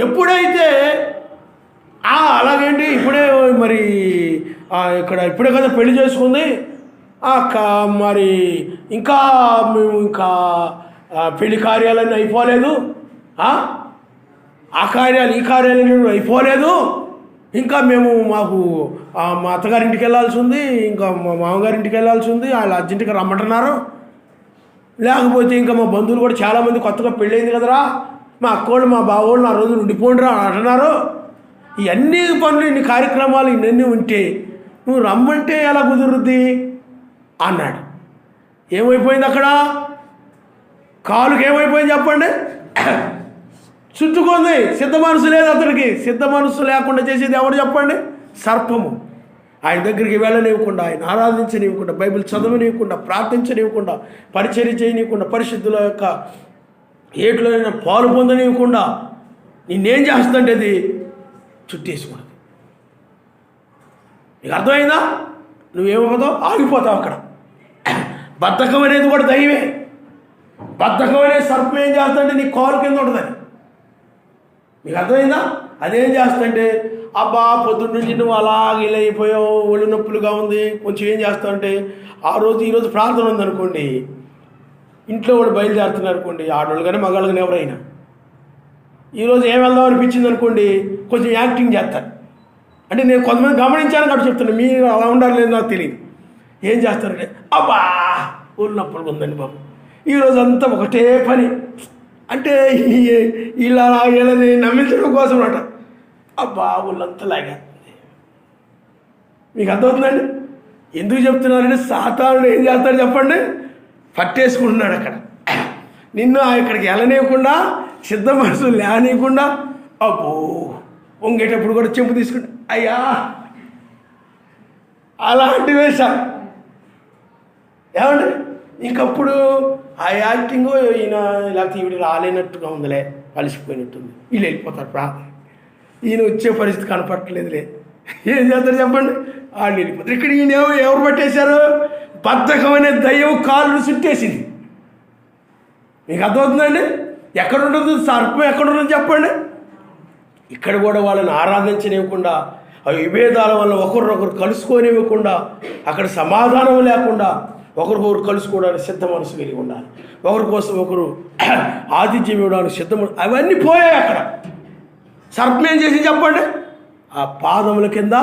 S1: ఎప్పుడైతే అలాగేంటి ఇప్పుడే మరి ఇప్పుడే కదా పెళ్లి చేసుకుంది, మరి ఇంకా మేము పెళ్లి కార్యాలన్నీ అయిపోలేదు, ఆ కార్యాలు ఈ కార్యాలన్నీ అయిపోలేదు, ఇంకా మాకు మా అత్తగారింటికి వెళ్ళాల్సి ఉంది, ఇంకా మా మామగారింటికి వెళ్ళాల్సి ఉంది, వాళ్ళు అర్జెంటుగా రమ్మంటున్నారు, లేకపోతే ఇంకా మా బంధువులు కూడా చాలామంది కొత్తగా పెళ్ళయింది కదరా, మా అక్కోళ్ళు మా బావోళ్ళు ఆ రోజులు ఉండిపోండిరా అని అంటున్నారు. ఇవన్నీ పనులు, ఇన్ని కార్యక్రమాలు ఇవన్నీ ఉంటే నువ్వు రమ్మంటే ఎలా కుదురుద్ది అన్నాడు. ఏమైపోయింది అక్కడ? కాలుకి ఏమైపోయింది చెప్పండి? చుట్టుకుంది. సిద్ధ మనసు లేదు అతనికి. సిద్ధ మనసు లేకుండా చేసేది ఎవరు చెప్పండి? సర్పము. ఆయన దగ్గరికి వెళ్ళనివ్వకుండా, ఆయన ఆరాధించనివ్వకుండా, బైబిల్ చదవనివ్వకుండా, ప్రార్థించనివ్వకుండా, పరిచర్య చేయనివ్వకుండా, పరిశుద్ధుల యొక్క ఏట్లైనా పాలు పొందనివ్వకుండా నిన్నేం చేస్తుందంటే అది చుట్టేసుకున్నది. నీకు అర్థమైందా? నువ్వేమవుతావు? ఆగిపోతావు అక్కడ. బద్ధకం అనేది కూడా దైవే. బద్ధకం అనేది సర్పం ఏం చేస్తుందంటే నీ కాలు కింద ఉంటుందని. మీకు అర్థమైందా? అదేం చేస్తుంటే అబ్బా పొద్దున్న నుంచి నువ్వు అలాగే ఇలా అయిపోయావు, ఒళ్ళు నొప్పులుగా ఉంది, కొంచెం ఏం చేస్తావంటే ఈరోజు ప్రార్థన ఉందనుకోండి, ఇంట్లో కూడా బయలుదేరుతున్నారు అనుకోండి, ఆడవాళ్ళు కానీ మగాళ్ళు కానీ ఎవరైనా ఈరోజు ఏం వెళ్దాం అనిపించింది అనుకోండి, కొంచెం యాక్టింగ్ చేస్తారు. అంటే నేను కొంతమంది గమనించాను కాబట్టి చెప్తాను, మీరు అలా ఉండాలి లేదు నాకు తెలియదు. ఏం చేస్తారంటే అబ్బా ఒళ్ళు నొప్పులుగా ఉందండి బాబు, ఈరోజు అంతా ఒకటే పని. అంటే వీళ్ళని నమ్మించడం కోసం అట అబ్బా ఒళ్ళంతా లాగేస్తుంది. మీకు అర్థమవుతుందండి? ఎందుకు చెప్తున్నారంటే సాతానుడు ఏం చేస్తాడు చెప్పండి, పట్టేసుకుంటున్నాడు అక్కడ. నిన్ను ఇక్కడికి వెళ్ళనీయకుండా, సిద్ధ మనసు లేనీయకుండా, అబ్బో వంగేటప్పుడు కూడా చెంపు తీసుకుంటా అయ్యా అలాంటివే సార్. ఏమండి ఇంకప్పుడు ఆ యాక్టింగ్ ఈయన లేకపోతే ఈవిడ రాలేనట్టుగా ఉందిలే, కలిసిపోయినట్టుంది, వీళ్ళు వెళ్ళిపోతారు ప్రార్థన, ఈయన వచ్చే పరిస్థితి కనపట్టలేదులే, ఏం చేస్తారు చెప్పండి, వాళ్ళు వెళ్ళిపోతారు. ఇక్కడ ఈయన ఎవరు పట్టేశారు? బద్ధకమైన దయ్యం కాళ్ళు చుట్టేసింది. మీకు అర్థమవుతుందండి? ఎక్కడుంటుంది సర్పం, ఎక్కడుంటుంది చెప్పండి. ఇక్కడ కూడా వాళ్ళని ఆరాధించనివ్వకుండా, ఆ విభేదాల వల్ల ఒకరినొకరు కలుసుకోనివ్వకుండా, అక్కడ సమాధానం లేకుండా ఒకరికొకరు కలుసుకోవడానికి సిద్ధ మనసు కలిగి ఉండాలి, ఒకరి కోసం ఒకరు ఆతిథ్యం ఇవ్వడానికి సిద్ధం, అవన్నీ పోయాయి. అక్కడ సర్పం ఏం చేసి చెప్పండి, ఆ పాదముల కింద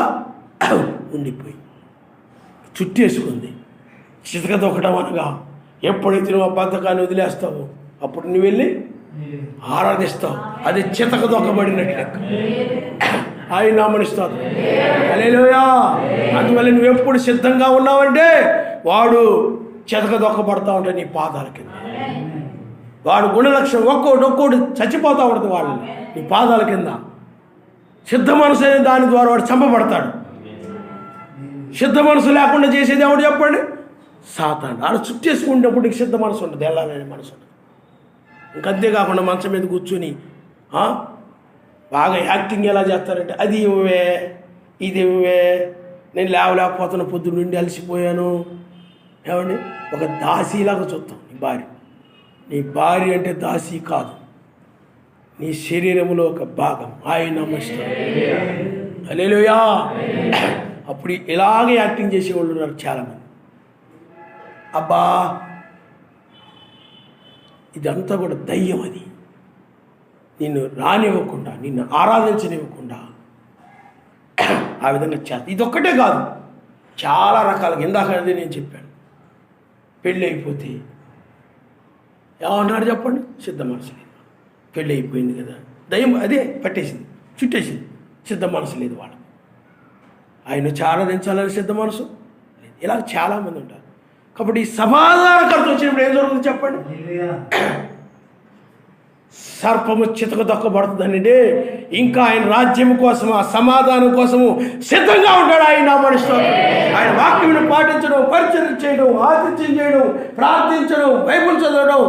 S1: ఉండిపోయి చుట్టేసుకుంది. చితక దొక్కడం అనగా ఎప్పుడైతే నువ్వు ఆ బద్ధకాన్ని వదిలేస్తావో అప్పుడు నువ్వు వెళ్ళి ఆరాధిస్తావు, అది చితక దొక్కబడినట్లే. ఆయన నామనిస్తావు. హల్లెలూయా. అందువల్ల నువ్వు ఎప్పుడు సిద్ధంగా ఉన్నావంటే వాడు చితక దొక్కబడతా ఉంటాయి నీ పాదాల కింద. వాడు గుణలక్షణం ఒక్కోటి చచ్చిపోతూ ఉంటుంది వాళ్ళు నీ పాదాల కింద. సిద్ధ మనసు అనే దాని ద్వారా వాడు చంపబడతాడు. సిద్ధ మనసు లేకుండా చేసేది ఎవడు చెప్పండి? సాతాను. ఆడ చుట్టేసుకునేటప్పుడు నీకు సిద్ధ మనసు ఉంటుంది, వెళ్ళాలనే మనసు ఉంటుంది. ఇంకంతేకాకుండా మంచం మీద కూర్చొని బాగా యాక్టింగ్ ఎలా చేస్తారంటే, అది ఇవ్వే ఇది ఇవ్వే, నేను లేవలేకపోతున్న పొద్దు నుండి అలసిపోయాను. ఏమండి ఒక దాసీలాగా చూస్తాం నీ భార్య అంటే దాసీ కాదు, నీ శరీరంలో ఒక భాగం. ఆయన నమస్కారం. హల్లెలూయా. అప్పుడు ఇలాగే యాక్టింగ్ చేసేవాళ్ళు ఉన్నారు చాలామంది. అబ్బా ఇదంతా కూడా దయ్యం, అది నిన్ను రానివ్వకుండా, నిన్ను ఆరాధించనివ్వకుండా ఆ విధంగా చేస్తా. ఇదొక్కటే కాదు, చాలా రకాలుగా. ఇందాక అదే నేను చెప్పాను, పెళ్ళి అయిపోతే ఏమన్నాడు చెప్పండి? సిద్ధ మనసు లేదు. పెళ్ళి అయిపోయింది కదా, దయ్యం అదే పట్టేసింది, చుట్టేసింది. సిద్ధ మనసు లేదు వాళ్ళకి. ఆయన ఆరాధించాలని సిద్ధ మనసు లేదు. ఇలా చాలామంది ఉంటారు. కాబట్టి ఈ సమాధానకర్త వచ్చినప్పుడు ఏం జరుగుతుంది చెప్పండి? సర్పము చితక దొక్కబడుతుందండి. ఇంకా ఆయన రాజ్యం కోసం, ఆ సమాధానం కోసము సిద్ధంగా ఉంటాడు. ఆయన మనుషులు ఆయన వాక్యం పాటించడం, పరిచయం చేయడం, ఆతిథ్యం చేయడం, ప్రార్థించడం, బైబిల్ చదవడం,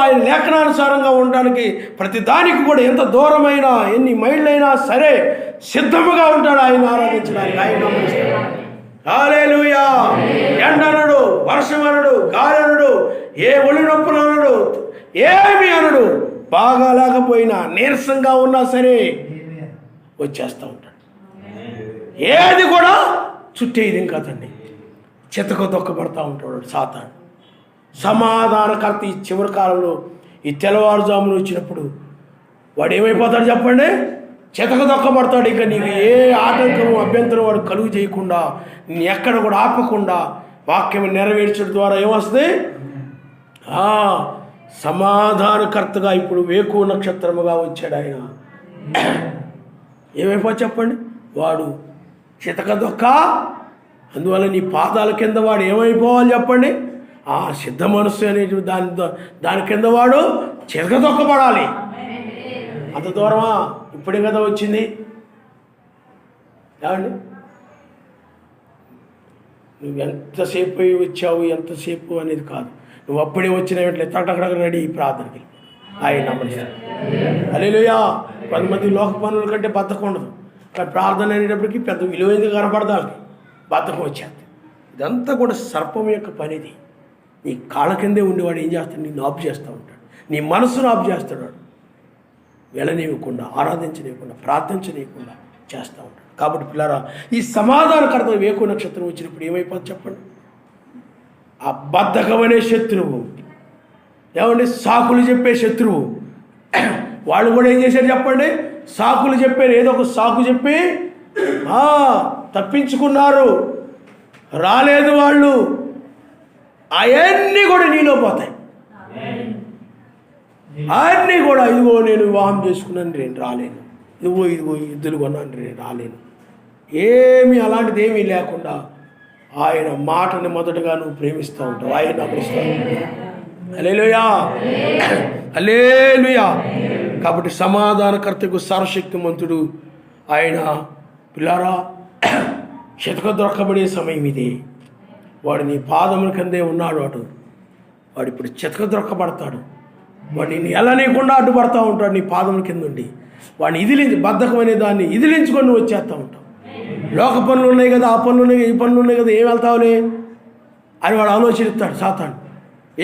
S1: ఆయన లేఖనానుసారంగా ఉండడానికి ప్రతి దానికి కూడా ఎంత దూరమైనా, ఎన్ని మైళ్ళైనా సరే సిద్ధముగా ఉంటాడు ఆయన ఆరాధించడానికి. ఆయన మనుషులు హల్లెలూయా. ఎండనడు, వర్షం అనడు, గాలి అనడు, ఏ ఒళ్ళు నొప్పులు అనడు, ఏమి అనడు. బాగా లేకపోయినా, నీరసంగా ఉన్నా సరే వచ్చేస్తూ ఉంటాడు. ఏది కూడా చుట్టేది కాదండి, చితక దొక్కబడతా ఉంటాడు సాతాను. సమాధానకర్త ఈ చివరి కాలంలో, ఈ తెల్లవారుజామున వచ్చినప్పుడు వాడు ఏమైపోతాడు చెప్పండి? చితక దొక్కబడతాడు. ఇక నీకు ఏ ఆటంకము, అభ్యంతరం వాడు కలుగు చేయకుండా, నీ ఎక్కడ కూడా ఆపకుండా వాక్యం నెరవేర్చడం ద్వారా ఏమొస్తుంది? సమాధానకర్తగా ఇప్పుడు వేకువ నక్షత్రముగా వచ్చాడు ఆయన. ఏమైపో చెప్పండి? వాడు చితక దొక్క. అందువల్ల నీ పాదాల కింద వాడు ఏమైపోవాలి చెప్పండి? ఆ సిద్ధ మనస్సు అనేటువంటి దాని కింద వాడు చితక దొక్కబడాలి. అంత దూరమా? ఇప్పుడే కదా వచ్చింది. ఏమండి నువ్వు ఎంతసేపు వచ్చావు, ఎంతసేపు అనేది కాదు. నువ్వు అప్పుడే వచ్చిన వెంటనే తటకడ రెడీ ప్రార్థనకి ఆయన నమ్మనిస్తాడు. హల్లెలూయా. కొంతమంది లోక పనుల కంటే బద్ధకం ఉండదు, కానీ ప్రార్థన అనేటప్పటికీ పెద్ద విలువైంది కనపడదానికి బద్ధకం వచ్చేది. ఇదంతా కూడా సర్పం యొక్క పనిది. నీ కాళ్ళ కిందే ఉండేవాడు ఏం చేస్తాడు? నిన్ను ఆపు చేస్తూ ఉంటాడు, నీ మనసును ఆపు చేస్తాడు. వాడు వెళ్ళనివ్వకుండా, ఆరాధించనివ్వకుండా, ప్రార్థించనివ్వకుండా చేస్తూ ఉంటాడు. కాబట్టి పిల్లరా, ఈ సమాధానకర్త వేకువ నక్షత్రం వచ్చినప్పుడు ఏమైపోతుంది చెప్పండి? ఆ బద్ధకమనే శత్రువు, ఏమండి సాకులు చెప్పే శత్రువు, వాళ్ళు కూడా ఏం చేశారు చెప్పండి? సాకులు చెప్పారు. ఏదో ఒక సాకు చెప్పి తప్పించుకున్నారు, రాలేదు వాళ్ళు. అవన్నీ కూడా నీలో పోతాయి. అన్నీ కూడా, ఇదిగో నేను వివాహం చేసుకున్నాను, నేను రాలేను, ఇదిగో ఎద్దులు కొన్నాను, నేను రాలేను. ఏమీ అలాంటిది ఏమీ లేకుండా ఆయన మాటని మొదటగా నువ్వు ప్రేమిస్తూ ఉంటావు, ఆయన నమ్మిస్తావు. హల్లెలూయా, హల్లెలూయా. కాబట్టి సమాధానకర్తకు సర్వశక్తిమంతుడు ఆయన. పిల్లారా, చితకద్రొక్కబడే సమయం ఇది. వాడు నీ పాదముల కిందే ఉన్నాడు. వాడు ఇప్పుడు చితకద్రొక్కబడతాడు. వాడు నిన్ను ఎల్లనీయకుండా అడ్డుపడతా ఉంటాడు నీ పాదముల కింద ఉండి. వాడిని బద్ధకం అనే దాన్ని ఇదిలించుకొని నువ్వు వచ్చేస్తూ ఉంటావు. లోక పనులు ఉన్నాయి కదా, ఆ పనులు ఉన్నాయి, ఈ పనులు ఉన్నాయి కదా, ఏం వెళ్తావులే అని వాడు ఆలోచనిస్తాడు. సాతాను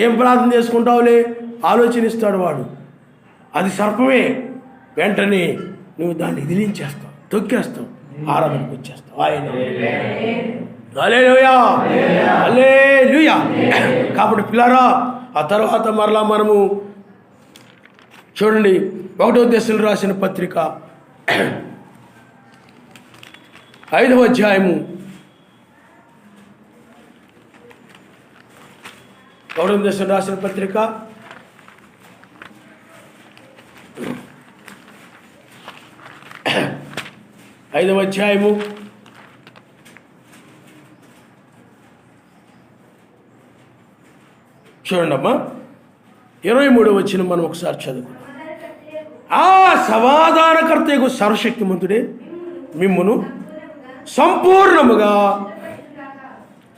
S1: ఏం ప్రార్థన చేసుకుంటావులే ఆలోచనిస్తాడు వాడు. అది సర్పమే. వెంటనే నువ్వు దాన్ని ఇదిలించేస్తావు, తొక్కేస్తావు, ఆరాధనకు వచ్చేస్తావు. ఆయన హల్లెలూయా, హల్లెలూయా. కాబట్టి పిల్లారా, ఆ తర్వాత మరలా మనము చూడండి 1వ దశలో రాసిన పత్రిక 5వ అధ్యాయము 1వ దశలో రాసిన పత్రిక 5వ అధ్యాయము 23వ వచనం మనం ఒకసారి చదువుకుందాం. ఆ సమాధానకర్తకు సర్వశక్తిమంతుడే మిమ్మును సంపూర్ణముగా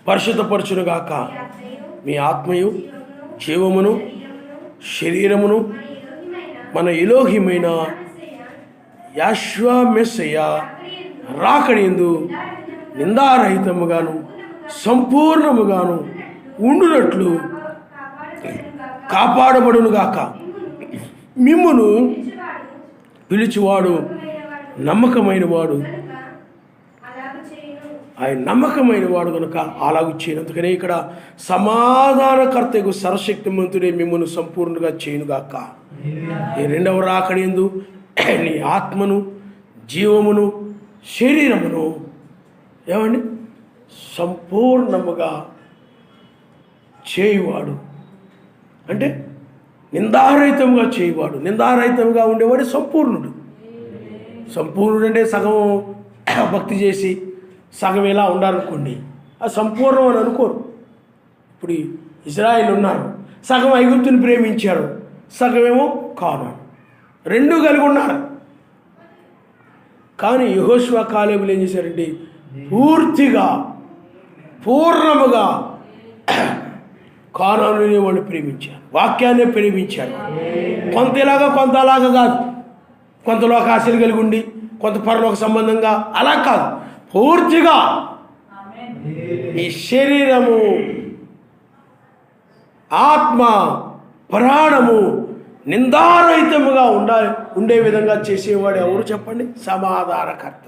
S1: పరిశుద్ధపరచునుగాక, మీ ఆత్మయు జీవమును శరీరమును మన ఎలోహిమైన యెహోవా మెస్సయ్య రాకడయందు నిందారహితముగాను సంపూర్ణముగాను ఉండునట్లు కాపాడబడునుగాక. మిమ్మును పిలిచివాడు నమ్మకమైన వాడు, ఆయన నమ్మకమైన వాడు కనుక అలాగూ చేయను. అందుకనే ఇక్కడ సమాధానకర్తకు సర్వశక్తిమంతుడే మిమ్మల్ని సంపూర్ణంగా చేయనుగాక. ఈ 2వ రాకడయందు నీ ఆత్మను జీవమును శరీరమును ఏమండి సంపూర్ణముగా చేయువాడు. అంటే నిందారహితంగా చేయవాడు. నిందారహితంగా ఉండేవాడు సంపూర్ణుడు. సంపూర్ణుడు అంటే సగం భక్తి చేసి సగం ఎలా ఉండాలనుకోండి, అది సంపూర్ణం అని అనుకోరు. ఇప్పుడు ఇజ్రాయేల్ ఉన్నారు, సగం ఐగుప్తుని ప్రేమించారు, సగమేమో కానాను, 2 కలిగి ఉన్నారు. కానీ యెహోషువ కాలేబులు ఏం చేశారంటే పూర్తిగా పూర్ణముగా కానానుని వాళ్ళు ప్రేమించారు, వాక్యాన్ని ప్రేమించారు. కొంత ఇలాగా కొంత అలాగా కాదు, కొంత లోకాశలు కలిగి ఉండి కొంత పరలోక సంబంధంగా అలా కాదు, పూర్తిగా ఈ శరీరము ఆత్మ ప్రాణము నిందారహితముగా ఉండే విధంగా చేసేవాడు ఎవరు చెప్పండి? సమాధానకర్త.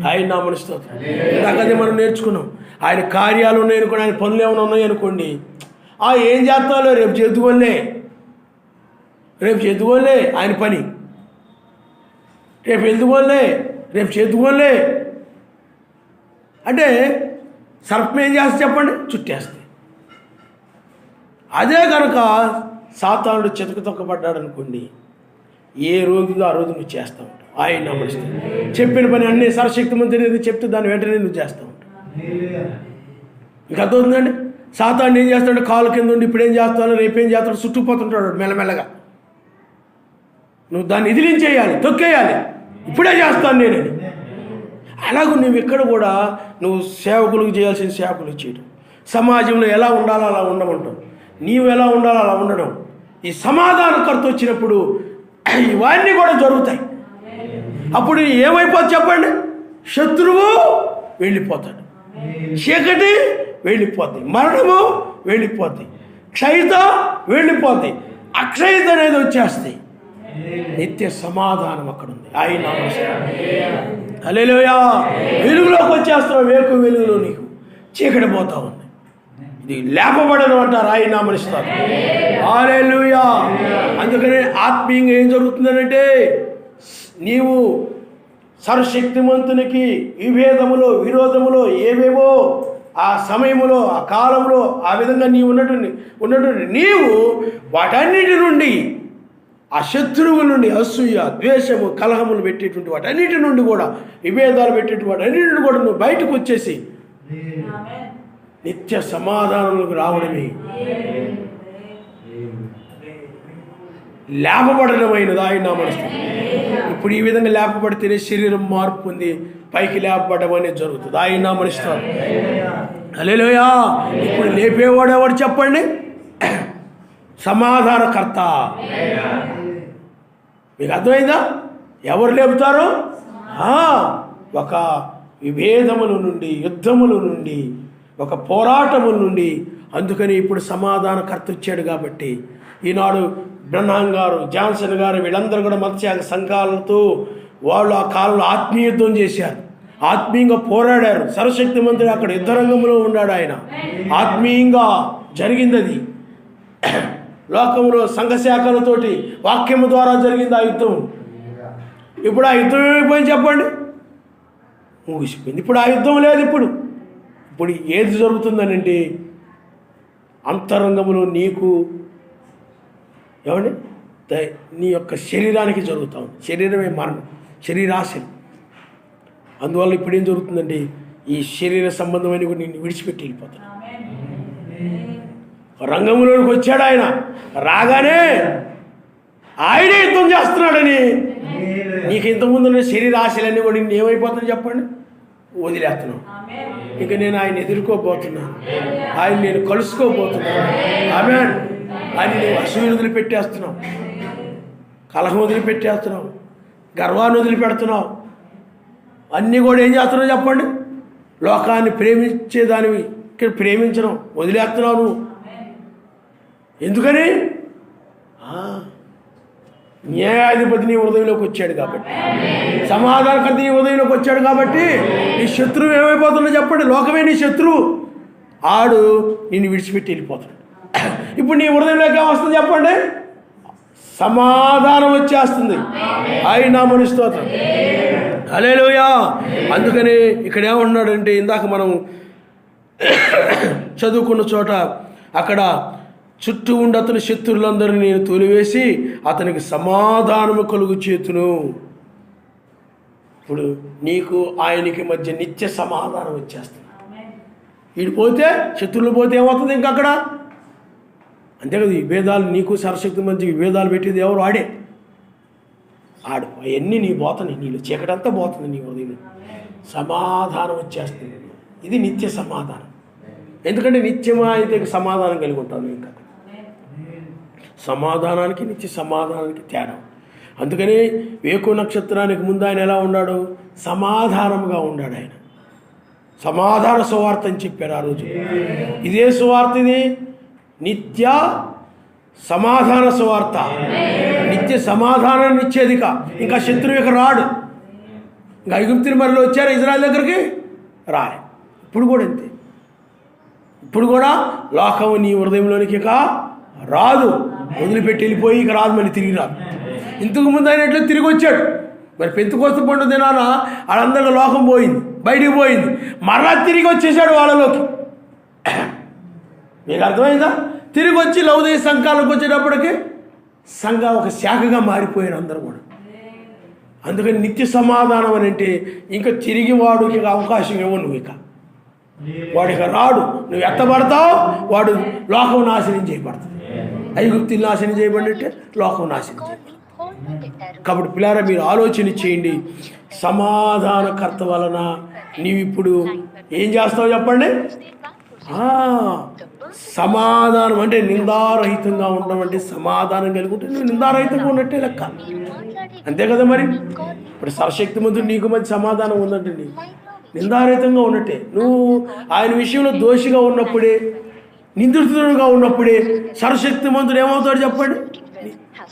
S1: ఆయన నామమున స్తోత్రం. ఇందాకదే మనం నేర్చుకున్నాం. ఆయన కార్యాలు ఉన్నాయనుకోండి, ఆయన పనులు ఏమైనా ఉన్నాయనుకోండి, ఏం చేస్తాలో రేపు చేద్దుకోలే ఆయన పని, రేపు చేద్దుకోలే అంటే సర్పం ఏం చేస్తే చెప్పండి? చుట్టేస్తాయి. అదే కనుక సాతానుడు చితక తొక్కబడ్డాడు అనుకోండి, ఏ రోజుదో ఆ రోజు నువ్వు చేస్తూ ఉంటావు. ఆయన నమస్తే చెప్పిన పని అన్నీ సర్వశక్తిమంతుడు చెప్తే దాన్ని వెంటనే నువ్వు చేస్తూ ఉంటావు. ఇంకా అర్థమవుతుందండి? సాతానుడు ఏం చేస్తాడు? కాలు కింద ఉండి ఇప్పుడేం చేస్తాను రేపేం చేస్తాడు చుట్టుపోతుంటాడు మెల్లమెల్లగా. నువ్వు దాన్ని ఇదిలించేయాలి, తొక్కేయాలి. ఇప్పుడే చేస్తాను నేనని. అలాగూ నువ్వు ఇక్కడ కూడా నువ్వు సేవకులకు చేయాల్సిన సేవకులు చేయడం, సమాజంలో ఎలా ఉండాలో అలా ఉండమంటాం, నీవు ఎలా ఉండాలో అలా ఉండడం. ఈ సమాధానకర్త వచ్చినప్పుడు ఇవన్నీ కూడా జరుగుతాయి. అప్పుడు ఏమైపోతుంది చెప్పండి? శత్రువు వెళ్ళిపోతాడు, చీకటి వెళ్ళిపోద్ది, మరణము వెళ్ళిపోద్ది, క్షయిత వెళ్ళిపోద్ది, అక్షయిత అనేది వచ్చేస్తాయి. నిత్య సమాధానం అక్కడ ఉంది. ఆయన హల్లెలూయా. వెలుగులోకి వచ్చేస్తున్నావు, వెలుగులో నీకు చీకటి పోతా ఉంది. ఇది లేపబడను అంటారు, ఆయన నామనిస్తారు. హల్లెలూయా. అందుకనే ఆత్మీయంగా ఏం జరుగుతుందనంటే, నీవు సర్వశక్తిమంతునికి విభేదములో విరోధములో ఏవేవో ఆ సమయములో ఆ కాలంలో ఆ విధంగా నీవు ఉన్నటువంటి నీవు వాటన్నిటి నుండి ఆ శత్రువుల నుండి అసూయ, ద్వేషము, కలహములు పెట్టేటువంటి వాటి అన్నిటి నుండి కూడా, విభేదాలు పెట్టేటువంటి వాటి అన్నిటి నుండి కూడా నువ్వు బయటకు వచ్చేసి నిత్య సమాధానంలోకి రావడమే లేపబడమైనది ఆయన నామస్తు. ఇప్పుడు ఈ విధంగా లేపబడితేనే శరీరం మార్పు పొంది పైకి లేపబడడం అనేది జరుగుతుంది. ఆయన నామనిస్తాడు. హల్లెలూయా. ఇప్పుడు లేపేవాడు ఎవరు చెప్పండి? సమాధానకర్త. మీకు అర్థమైందా? ఎవరు లేపుతారు? ఒక విభేదముల నుండి, యుద్ధముల నుండి, ఒక పోరాటముల నుండి. అందుకని ఇప్పుడు సమాధానకర్త వచ్చాడు. కాబట్టి ఈనాడు బ్రహ్నాం గారు, జాన్సన్ గారు వీళ్ళందరూ కూడా మత్స్యాగ సంఘాలతో వాళ్ళు ఆ కాలంలో ఆత్మీయ యుద్ధం చేశారు, ఆత్మీయంగా పోరాడారు. సర్వశక్తి మంత్రి అక్కడ యుద్ధరంగంలో ఉన్నాడు. ఆయన ఆత్మీయంగా జరిగింది అది. లోకంలో సంఘశాఖలతోటి వాక్యము ద్వారా జరిగింది ఆ యుద్ధం. ఇప్పుడు ఆ యుద్ధం ఏమైపోయింది చెప్పండి? ముగిసిపోయింది. ఇప్పుడు ఆ యుద్ధం లేదు. ఇప్పుడు ఏది జరుగుతుందనంటే అంతరంగంలో నీకు ఏమండి నీ యొక్క శరీరానికి జరుగుతూ ఉంది. శరీరమే మరణం, శరీరాశలు. అందువల్ల ఇప్పుడు ఏం జరుగుతుందంటే ఈ శరీర సంబంధమైన కూడా నిన్ను విడిచిపెట్టి వెళ్ళిపోతాడు. రంగంలోకి వచ్చాడు ఆయన. రాగానే ఆయనే యుద్ధం చేస్తున్నాడని నీకు ఇంతకుముందు శరీర ఆశలన్నీ కూడా నిన్ను ఏమైపోతుంది చెప్పండి? వదిలేస్తున్నావు. ఇక నేను ఆయన ఎదుర్కోబోతున్నాను, ఆయన నేను కలుసుకోబోతున్నాను. ఆమేన్. ఆయన నువ్వు అసూయను వదిలిపెట్టేస్తున్నావు, కలహం వదిలిపెట్టేస్తున్నావు, గర్వాన్ని వదిలిపెడుతున్నావు. అన్నీ కూడా ఏం చేస్తున్నావు చెప్పండి? లోకాన్ని ప్రేమించేదానివి ఇక్కడ ప్రేమించడం వదిలేస్తున్నావు నువ్వు. ఎందుకని? న్యాయాధిపతి నీ హృదయంలోకి వచ్చాడు కాబట్టి, సమాధానకర్త నీ హృదయంలోకి వచ్చాడు కాబట్టి నీ శత్రువు ఏమైపోతుందో చెప్పండి? లోకమే నీ శత్రువు. ఆడు నిన్ను విడిచిపెట్టి వెళ్ళిపోతాడు. ఇప్పుడు నీ హృదయంలోకి ఏమొస్తుంది చెప్పండి? సమాధానం వచ్చేస్తుంది. ఆయన నామమున స్తోత్రం. హల్లెలూయా. అందుకని ఇక్కడ ఏమంటున్నాడంటే, ఇందాక మనం చదువుకున్న చోట అక్కడ చుట్టూ ఉండి అతని శత్రువులందరినీ నేను తోలివేసి అతనికి సమాధానము కలుగు చేతును. ఇప్పుడు నీకు ఆయనకి మధ్య నిత్య సమాధానం వచ్చేస్తుంది. వీడు పోతే, శత్రువులు పోతే ఏమవుతుంది? ఇంకా అక్కడ అంతే కదా. విభేదాలు నీకు సర్వశక్తి మధ్య విభేదాలు పెట్టేది ఎవరు? ఆడు అవన్నీ నీ పోతుంది, నీళ్ళు చీకటంతా పోతుంది నీ హృదయం. సమాధానం వచ్చేస్తుంది. ఇది నిత్య సమాధానం. ఎందుకంటే నిత్యమా అయితే సమాధానం కలిగి ఉంటాను. ఇంకా సమాధానానికి నిత్య సమాధానానికి తేడా. అందుకని వేకు నక్షత్రానికి ముందు ఆయన ఎలా ఉన్నాడు? సమాధానంగా ఉన్నాడు. ఆయన సమాధాన సువార్త అని చెప్పారు ఆ రోజు. ఇదే సువార్త, ఇది నిత్య సమాధాన సువార్త. నిత్య సమాధానాన్ని ఇచ్చేదిక. ఇంకా శత్రువు ఇక రాడు. ఇంకా ఐగుప్తు మరిలో వచ్చారు ఇజ్రాయెల్ దగ్గరికి, రాలే. ఇప్పుడు కూడా అంతే. ఇప్పుడు కూడా లోకము నీ హృదయంలోనికి ఇక రాదు. వదిలిపెట్టి వెళ్ళిపోయి ఇక రాదు, మళ్ళీ తిరిగి రాదు. ఇంతకు ముందు అయినట్లు తిరిగి వచ్చాడు. మరి పెంతెకోస్తు పండుగ దినాన వాళ్ళందరికీ లోకం పోయింది, బయటికి పోయింది. మరలా తిరిగి వచ్చేసాడు వాళ్ళలోకి. మీకు అర్థమైందా? తిరిగి వచ్చి లౌదయ సంఘాలకు వచ్చేటప్పటికి సంఘం ఒక శాఖగా మారిపోయారు అందరూ కూడా. అందుకని నిత్య సమాధానం అని అంటే ఇంకా తిరిగి వాడికి అవకాశం ఇవ్వవు. నువ్వు ఇక వాడికి రాడు. నువ్వు ఎత్తబడతావు, వాడు లోకం నాశనం చేయబడుతుంది. ఐగుప్తులు నాశనం చేయబడినట్టే లోకం నాశనం చేయబడుతుంది. కాబట్టి పిల్లారా, మీరు ఆలోచన చేయండి. సమాధానకర్త వలన నీవిప్పుడు ఏం చేస్తావు చెప్పండి? సమాధానం అంటే నిందారహితంగా ఉండడం. అంటే సమాధానం కలిగి ఉంటే నువ్వు నిందారహితంగా ఉన్నట్టే లెక్క. అంతే కదా. మరి ఇప్పుడు సర్వశక్తిమంతుడు నీకు మధ్య సమాధానం ఉందంటే నిందారహితంగా ఉన్నట్టే. నువ్వు ఆయన విషయంలో దోషిగా ఉన్నప్పుడే, నిందితుడుగా ఉన్నప్పుడే సర్వశక్తిమంతుడు ఏమవుతాడు చెప్పండి?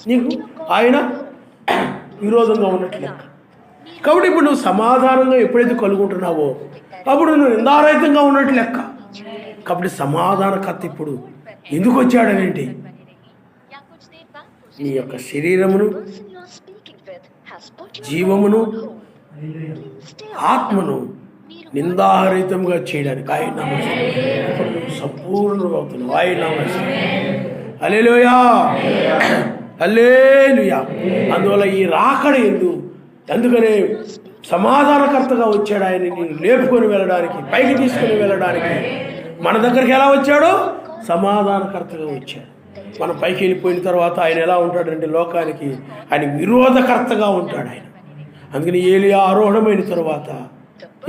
S1: నీకు ఆయన విరోధంగా ఉన్నట్టు లెక్క. కాబట్టి ఇప్పుడు నువ్వు సమాధానంగా ఎప్పుడైతే కలుగుంటున్నావో అప్పుడు నువ్వు నిందారహితంగా ఉన్నట్టు లెక్క. కాబట్టి సమాధానకర్త ఇప్పుడు ఎందుకు వచ్చాడనేంటి? నీ యొక్క శరీరమును, జీవమును, ఆత్మను నిందారహితంగా చేయడానికి ఆయన సంపూర్ణంగా అవుతున్నావు. ఆయన హల్లెలూయా. హల్లెలూయా. అందువల్ల ఈ రాకడ అందుకనే సమాధానకర్తగా వచ్చాడు ఆయన, నేను లేపుకొని వెళ్ళడానికి, పైకి తీసుకొని వెళ్ళడానికి. మన దగ్గరికి ఎలా వచ్చాడో సమాధానకర్తగా వచ్చాడు. మనం పైకి వెళ్ళిపోయిన తర్వాత ఆయన ఎలా ఉంటాడంటే లోకానికి ఆయన విరోధకర్తగా ఉంటాడు ఆయన. అందుకని ఏలియా ఆరోహణమైన తర్వాత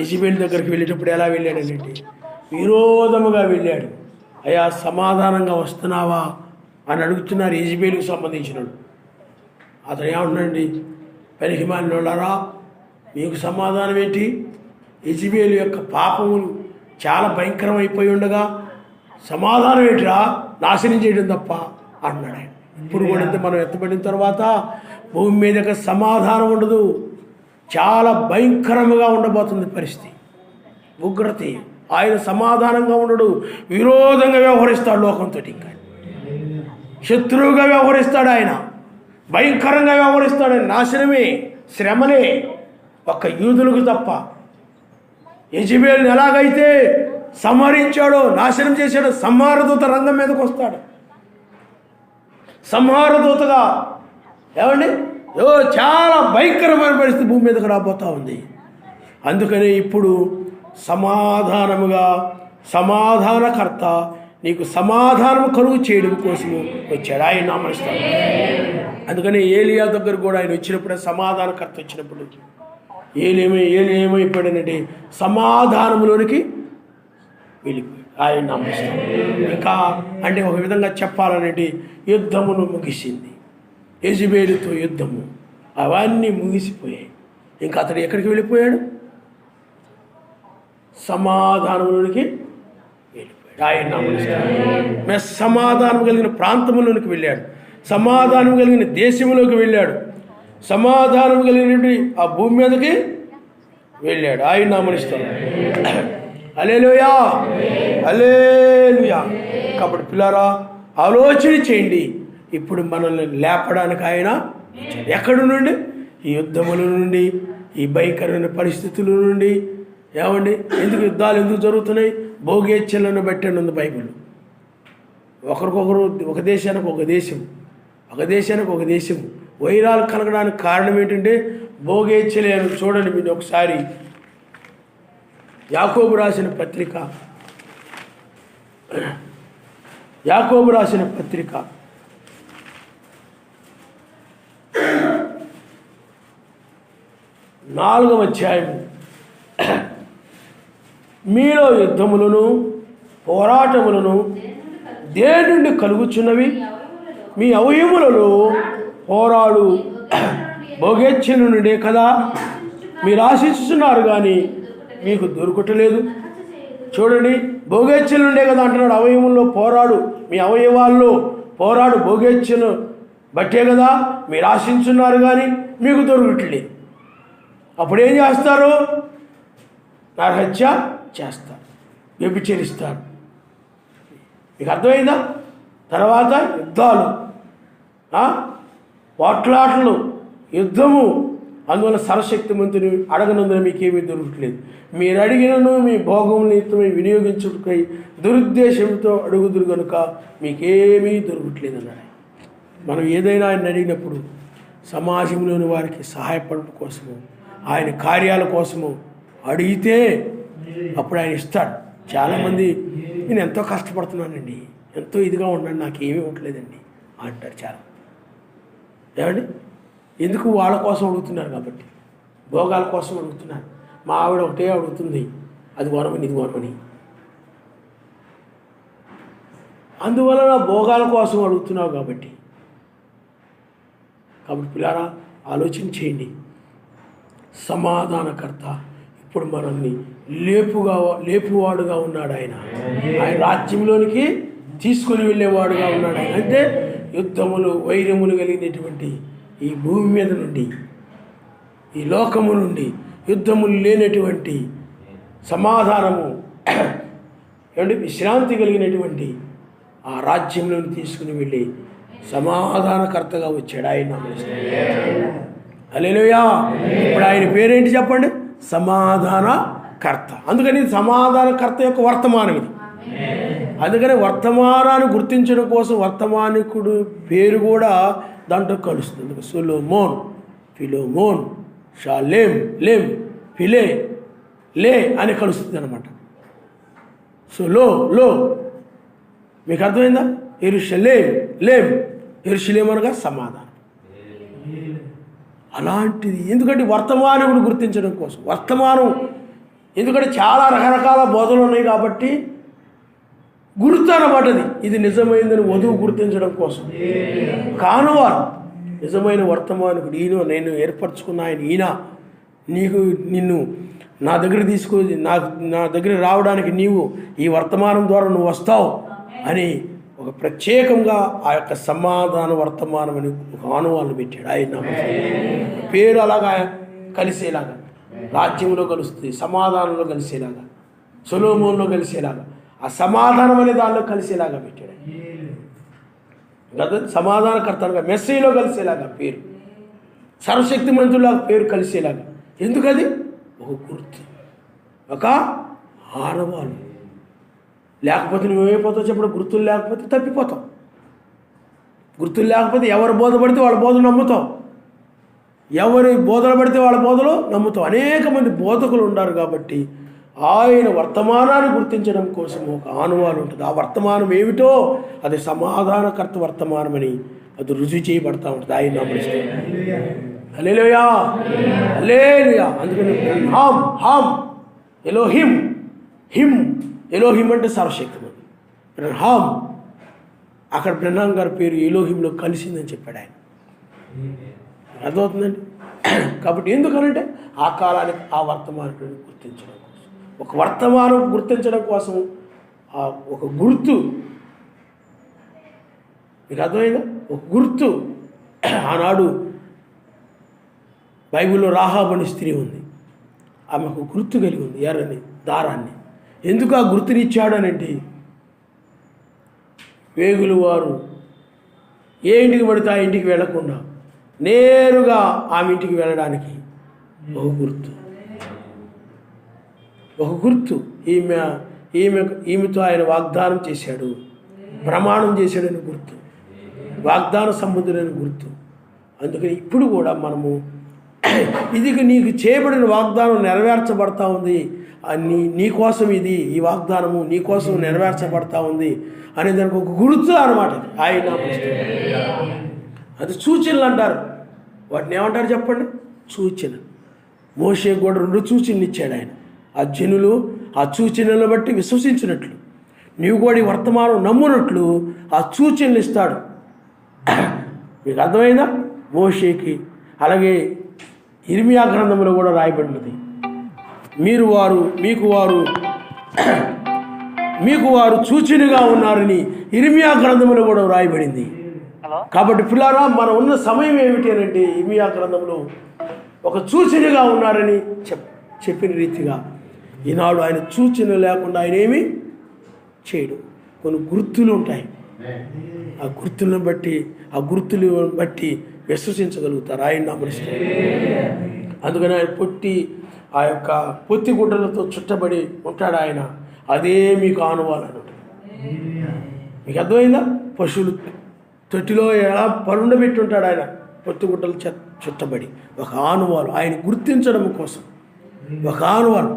S1: యెజెబెల్ దగ్గరికి వెళ్ళేటప్పుడు ఎలా వెళ్ళాడనంటే విరోధముగా వెళ్ళాడు. అయ్యా సమాధానంగా వస్తున్నావా అని అడుగుతున్నారు యెజెబెలుకు సంబంధించినడు. అతను ఏమంటున్నాడండి, పనికిమాలినోళ్ళారా మీకు సమాధానం ఏంటి? యెజెబెలు యొక్క పాపములు చాలా భయంకరమైపోయి ఉండగా సమాధానం ఏంటిరా, నాశనం చేయడం తప్ప అన్నాడు ఆయన. ఇప్పుడు కూడా మనం ఎత్తబడిన తర్వాత భూమి మీద సమాధానం ఉండదు, చాలా భయంకరంగా ఉండబోతుంది పరిస్థితి, ఉగ్రత. ఆయన సమాధానంగా ఉండడు, విరోధంగా వ్యవహరిస్తాడు లోకంతో, ఇంకా శత్రువుగా వ్యవహరిస్తాడు ఆయన, భయంకరంగా వ్యవహరిస్తాడు ఆయన. నాశనమే, శ్రమనే ఒక్క యూదులకు తప్ప. యెజెబెలుని ఎలాగైతే సంహరించాడో, నాశనం చేశాడో, సంహారదూత రంగం మీదకి వస్తాడు. సంహారదూతగా ఏమండి చాలా భయంకరమైన పరిస్థితి భూమి మీదకి రాబోతూ ఉంది. అందుకనే ఇప్పుడు సమాధానముగా సమాధానకర్త నీకు సమాధానం కలుగు చేయడం కోసము వచ్చాడు, ఆయన నామనిస్తాడు. అందుకని ఏలియా దగ్గర కూడా ఆయన వచ్చినప్పుడే, సమాధానకర్త వచ్చినప్పుడు ఏమైపోయాడంటే సమాధానంలోనికి వెళ్ళిపోయాడు, ఆయన నామనిస్తాడు. ఇంకా అంటే ఒక విధంగా చెప్పాలనంటే యుద్ధమును ముగిసింది, యెజెబెలుతో యుద్ధము అవన్నీ ముగిసిపోయాయి. ఇంకా అతడు ఎక్కడికి వెళ్ళిపోయాడు? సమాధానంలోనికి వెళ్ళిపోయాడు, ఆయన నామనిస్తాడు. సమాధానం కలిగిన ప్రాంతంలోనికి వెళ్ళాడు, సమాధానం కలిగిన దేశంలోకి వెళ్ళాడు, సమాధానం కలిగినటువంటి ఆ భూమి మీదకి వెళ్ళాడు, ఆయన నామనిస్తాడు. హల్లెలూయా, హల్లెలూయా. కాబట్టి పిల్లారా ఆలోచన చేయండి, ఇప్పుడు మనల్ని లేపడానికి ఆయన ఎక్కడి నుండి? ఈ యుద్ధముల నుండి, ఈ భయంకరమైన పరిస్థితుల నుండి. ఏమండి ఎందుకు యుద్ధాలు ఎందుకు జరుగుతున్నాయి? భోగేచ్ఛలను బట్టి ఉంది బైబిల్. ఒకరికొకరు, ఒక దేశానికి ఒక దేశం, ఒక దేశానికి ఒక దేశం వైరాలు కలగడానికి కారణం ఏంటంటే భోగేచ్ఛలే అని. చూడండి మీరు ఒకసారి యాకోబు రాసిన పత్రిక 4వ అధ్యాయము. మీలో యుద్ధములను పోరాటములను దేని నుండి కలుగుచున్నవి? మీ అవయములలో పోరాడు భోగేచ్ఛల నుండే కదా మీరు ఆశిస్తున్నారు, కానీ మీకు దొరకట్లేదు. చూడండి, భోగేచ్ఛల నుండే కదా అంటున్నాడు. అవయవంలో పోరాడు, మీ అవయవాల్లో పోరాడు భోగేచ్ఛను బట్టే కదా మీరు ఆశించున్నారు, కానీ మీకు దొరకట్లేదు. అప్పుడు ఏం చేస్తారు? నరహత్య చేస్తారు, వ్యభిచరిస్తారు. మీకు అర్థమైందా? తర్వాత యుద్ధాలు, పోట్లాటలు, యుద్ధము. అందువల్ల సర్వశక్తిమంతుని అడగనందున మీకేమీ దొరకట్లేదు. మీరు అడిగినను మీ భోగం నిమిత్తమై వినియోగించుటకై దురుద్దేశంతో అడుగుదురు కనుక మీకేమీ దొరకట్లేదు అన్నాడు. మనం ఏదైనా ఆయన అడిగినప్పుడు సమాజంలోని వారికి సహాయపడడం కోసము, ఆయన కార్యాల కోసము అడిగితే అప్పుడు ఆయన ఇస్తాడు. చాలామంది నేను ఎంతో కష్టపడుతున్నానండి, ఎంతో ఇదిగా ఉన్నాను, నాకేమీ ఇవ్వట్లేదండి అంటారు చాలా. ఏమండి ఎందుకు? వాళ్ళ కోసం అడుగుతున్నారు కాబట్టి, భోగాల కోసం అడుగుతున్నారు. మా ఆవిడ ఒకటే అడుగుతుంది, అది కొనమని ఇది కొనమని. అందువలన భోగాల కోసం అడుగుతున్నావు కాబట్టి పిల్లారా ఆలోచన చేయండి. సమాధానకర్త ఇప్పుడు మనల్ని లేపువాడుగా ఉన్నాడు ఆయన. ఆయన రాజ్యంలోనికి తీసుకొని వెళ్ళేవాడుగా ఉన్నాడు ఆయన. అంటే యుద్ధములు, వైరములు కలిగినటువంటి ఈ భూమి మీద నుండి, ఈ లోకము నుండి యుద్ధములు లేనటువంటి సమాధానము, ఏమంటే విశ్రాంతి కలిగినటువంటి ఆ రాజ్యంలోని తీసుకుని వెళ్ళి సమాధానకర్తగా వచ్చాడు ఆయన. హల్లెలూయా. ఇప్పుడు ఆయన పేరేంటి చెప్పండి? సమాధానకర్త. అందుకని సమాధానకర్త యొక్క వర్తమానం ఇది. అందుకని వర్తమానాన్ని గుర్తించడం కోసం వర్తమానికుడు పేరు కూడా దాంట్లో కలుస్తుంది. సొలొమోన్, ఫిలోమోన్, షాలేం, లేం, ఫిలే, లే అని కలుస్తుంది అనమాట. సో లో మీకు అర్థమైందా? యెరూషలేం, లేం, యెరూషలేం అనగా సమాధానం. అలాంటిది ఎందుకంటే వర్తమానమును గుర్తించడం కోసం. వర్తమానం ఎందుకంటే చాలా రకరకాల బోధలు ఉన్నాయి కాబట్టి గుర్తు అన్నమాట. ఇది నిజమైందని వధువు గుర్తించడం కోసం. కానువారు నిజమైన వర్తమానకుడు ఈయన, నేను ఏర్పరచుకున్న ఆయన ఈయన, నిన్ను నా దగ్గర తీసుకొని నా దగ్గర రావడానికి నీవు ఈ వర్తమానం ద్వారా నువ్వు వస్తావు అని ఒక ప్రత్యేకంగా ఆ యొక్క సమాధాన వర్తమానం అని ఒక ఆనవాళ్ళను పెట్టాడు. ఆయన పేరు అలాగా కలిసేలాగా, రాజ్యంలో కలుస్తుంది, సమాధానంలో కలిసేలాగా, సొలొమోన్లో కలిసేలాగా, ఆ సమాధానం అనే దానిలో కలిసేలాగా పెట్టాడు. కదా సమాధానకర్తగా మెస్సీలో కలిసేలాగా పేరు, సర్వశక్తి మంత్రులాగా పేరు కలిసేలాగా. ఎందుకది? ఒక గుర్తు, ఒక ఆనవాలు. లేకపోతే నువ్వేమైపోతావు చెప్పడం? గుర్తులు లేకపోతే తప్పిపోతావు. గుర్తులు లేకపోతే ఎవరు బోధపడితే వాళ్ళ బోధలు నమ్ముతావు, ఎవరి బోధలు పడితే వాళ్ళ బోధలు నమ్ముతావు. అనేక మంది బోధకులు ఉన్నారు కాబట్టి ఆయన వర్తమానాన్ని గుర్తించడం కోసం ఒక ఆనవాలు ఉంటుంది. ఆ వర్తమానం ఏమిటో అది సమాధానకర్త వర్తమానమని అది రుజువు చేయబడతా ఉంటుంది. ఆయన నమ్మిస్తే హల్లెలూయా, హల్లెలూయా. అందుకని హామ్ ఎలోహిం, ఎలోహిం అంటే సర్వశక్తిమంతుడు. హామ్ అక్కడ బ్రహ్నాం గారి పేరు ఎలోహింలో కలిసిందని చెప్పాడు ఆయన. అర్థమవుతుందండి? కాబట్టి ఎందుకనంటే ఆ కాలానికి ఆ వర్తమానాన్ని గుర్తించడం కోసం, ఒక వర్తమానం గుర్తించడం కోసం ఒక గుర్తు. మీకు అర్థమైందా? ఒక గుర్తు. ఆనాడు బైబిల్లో రాహాబు అనే స్త్రీ ఉంది. ఆమెకు గుర్తు కలిగి ఉంది, ఎర్రని దారాన్ని. ఎందుకు ఆ గుర్తునిచ్చాడు అనంటే, వేగులు వారు ఏ ఇంటికి పడితే ఆ ఇంటికి వెళ్లకుండా నేరుగా ఆమె ఇంటికి వెళ్ళడానికి ఒక గుర్తు. ఈమెతో ఆయన వాగ్దానం చేశాడు, ప్రమాణం చేశాడని గుర్తు, వాగ్దాన సంబంధుడని గుర్తు. అందుకని ఇప్పుడు కూడా మనము ఇది నీకు చేయబడిన వాగ్దానం నెరవేర్చబడతా ఉంది, నీకోసం ఈ వాగ్దానము నీకోసం నెరవేర్చబడతా ఉంది అనే దానికి ఒక గుర్తు అన్నమాట. ఆయన అది సూచనలు అంటారు. వాటిని ఏమంటారు చెప్పండి? సూచన. మోషేకు కూడా 2 సూచనలు ఇచ్చాడు ఆయన. ఆ జనులు ఆ సూచనలను బట్టి విశ్వసించినట్లు, నీవు కూడా ఈ వర్తమానం నమ్మునట్లు ఆ సూచనలు ఇస్తాడు. మీకు అర్థమైందా? మోషేకి. అలాగే ఇర్మియా గ్రంథంలో కూడా రాయబడినది, మీకు వారు సూచనగా ఉన్నారని ఇర్మియా గ్రంథంలో కూడా రాయబడింది. కాబట్టి పిల్లారా, మనం ఉన్న సమయం ఏమిటి అంటే ఇర్మియా గ్రంథంలో ఒక సూచనగా ఉన్నారని చెప్పిన రీతిగా ఈనాడు ఆయన సూచన లేకుండా ఆయన ఏమీ చేయడు. కొన్ని గుర్తులు ఉంటాయి. ఆ గుర్తులను బట్టి విశ్వసించగలుగుతారు, ఆయన నమ్మిస్తే. అందుకని ఆయన ఆ యొక్క పొత్తి గుడ్డలతో చుట్టబడి ఉంటాడు ఆయన. అదే మీకు ఆనవాలని ఉంటుంది. మీకు అర్థమైందా? పశువులు తొట్టిలో ఎలా పరుండబెట్టి ఉంటాడు ఆయన, పొత్తి గుడ్డలు చుట్టబడి. ఒక ఆనవాలు ఆయన గుర్తించడం కోసం, ఒక ఆనవాలు.